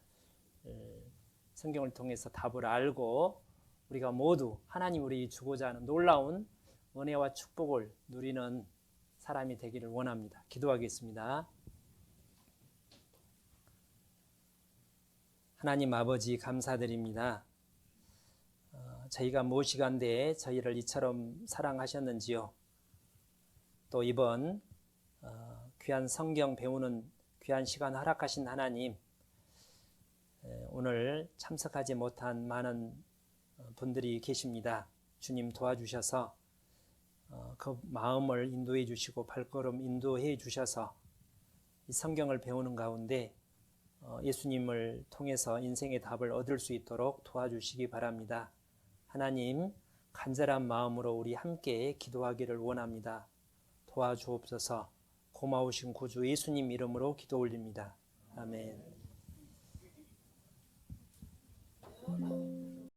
성경을 통해서 답을 알고 우리가 모두 하나님 우리 주고자 하는 놀라운 은혜와 축복을 누리는 사람이 되기를 원합니다. 기도하겠습니다. 하나님 아버지 감사드립니다. 저희가 무엇이간데 저희를 이처럼 사랑하셨는지요. 또 이번 귀한 성경 배우는 귀한 시간 허락하신 하나님, 오늘 참석하지 못한 많은 분들이 계십니다. 주님 도와주셔서 그 마음을 인도해 주시고 발걸음 인도해 주셔서 이 성경을 배우는 가운데 예수님을 통해서 인생의 답을 얻을 수 있도록 도와주시기 바랍니다. 하나님, 간절한 마음으로 우리 함께 기도하기를 원합니다. 도와주옵소서. 고마우신 구주 예수님 이름으로 기도 올립니다. 아멘.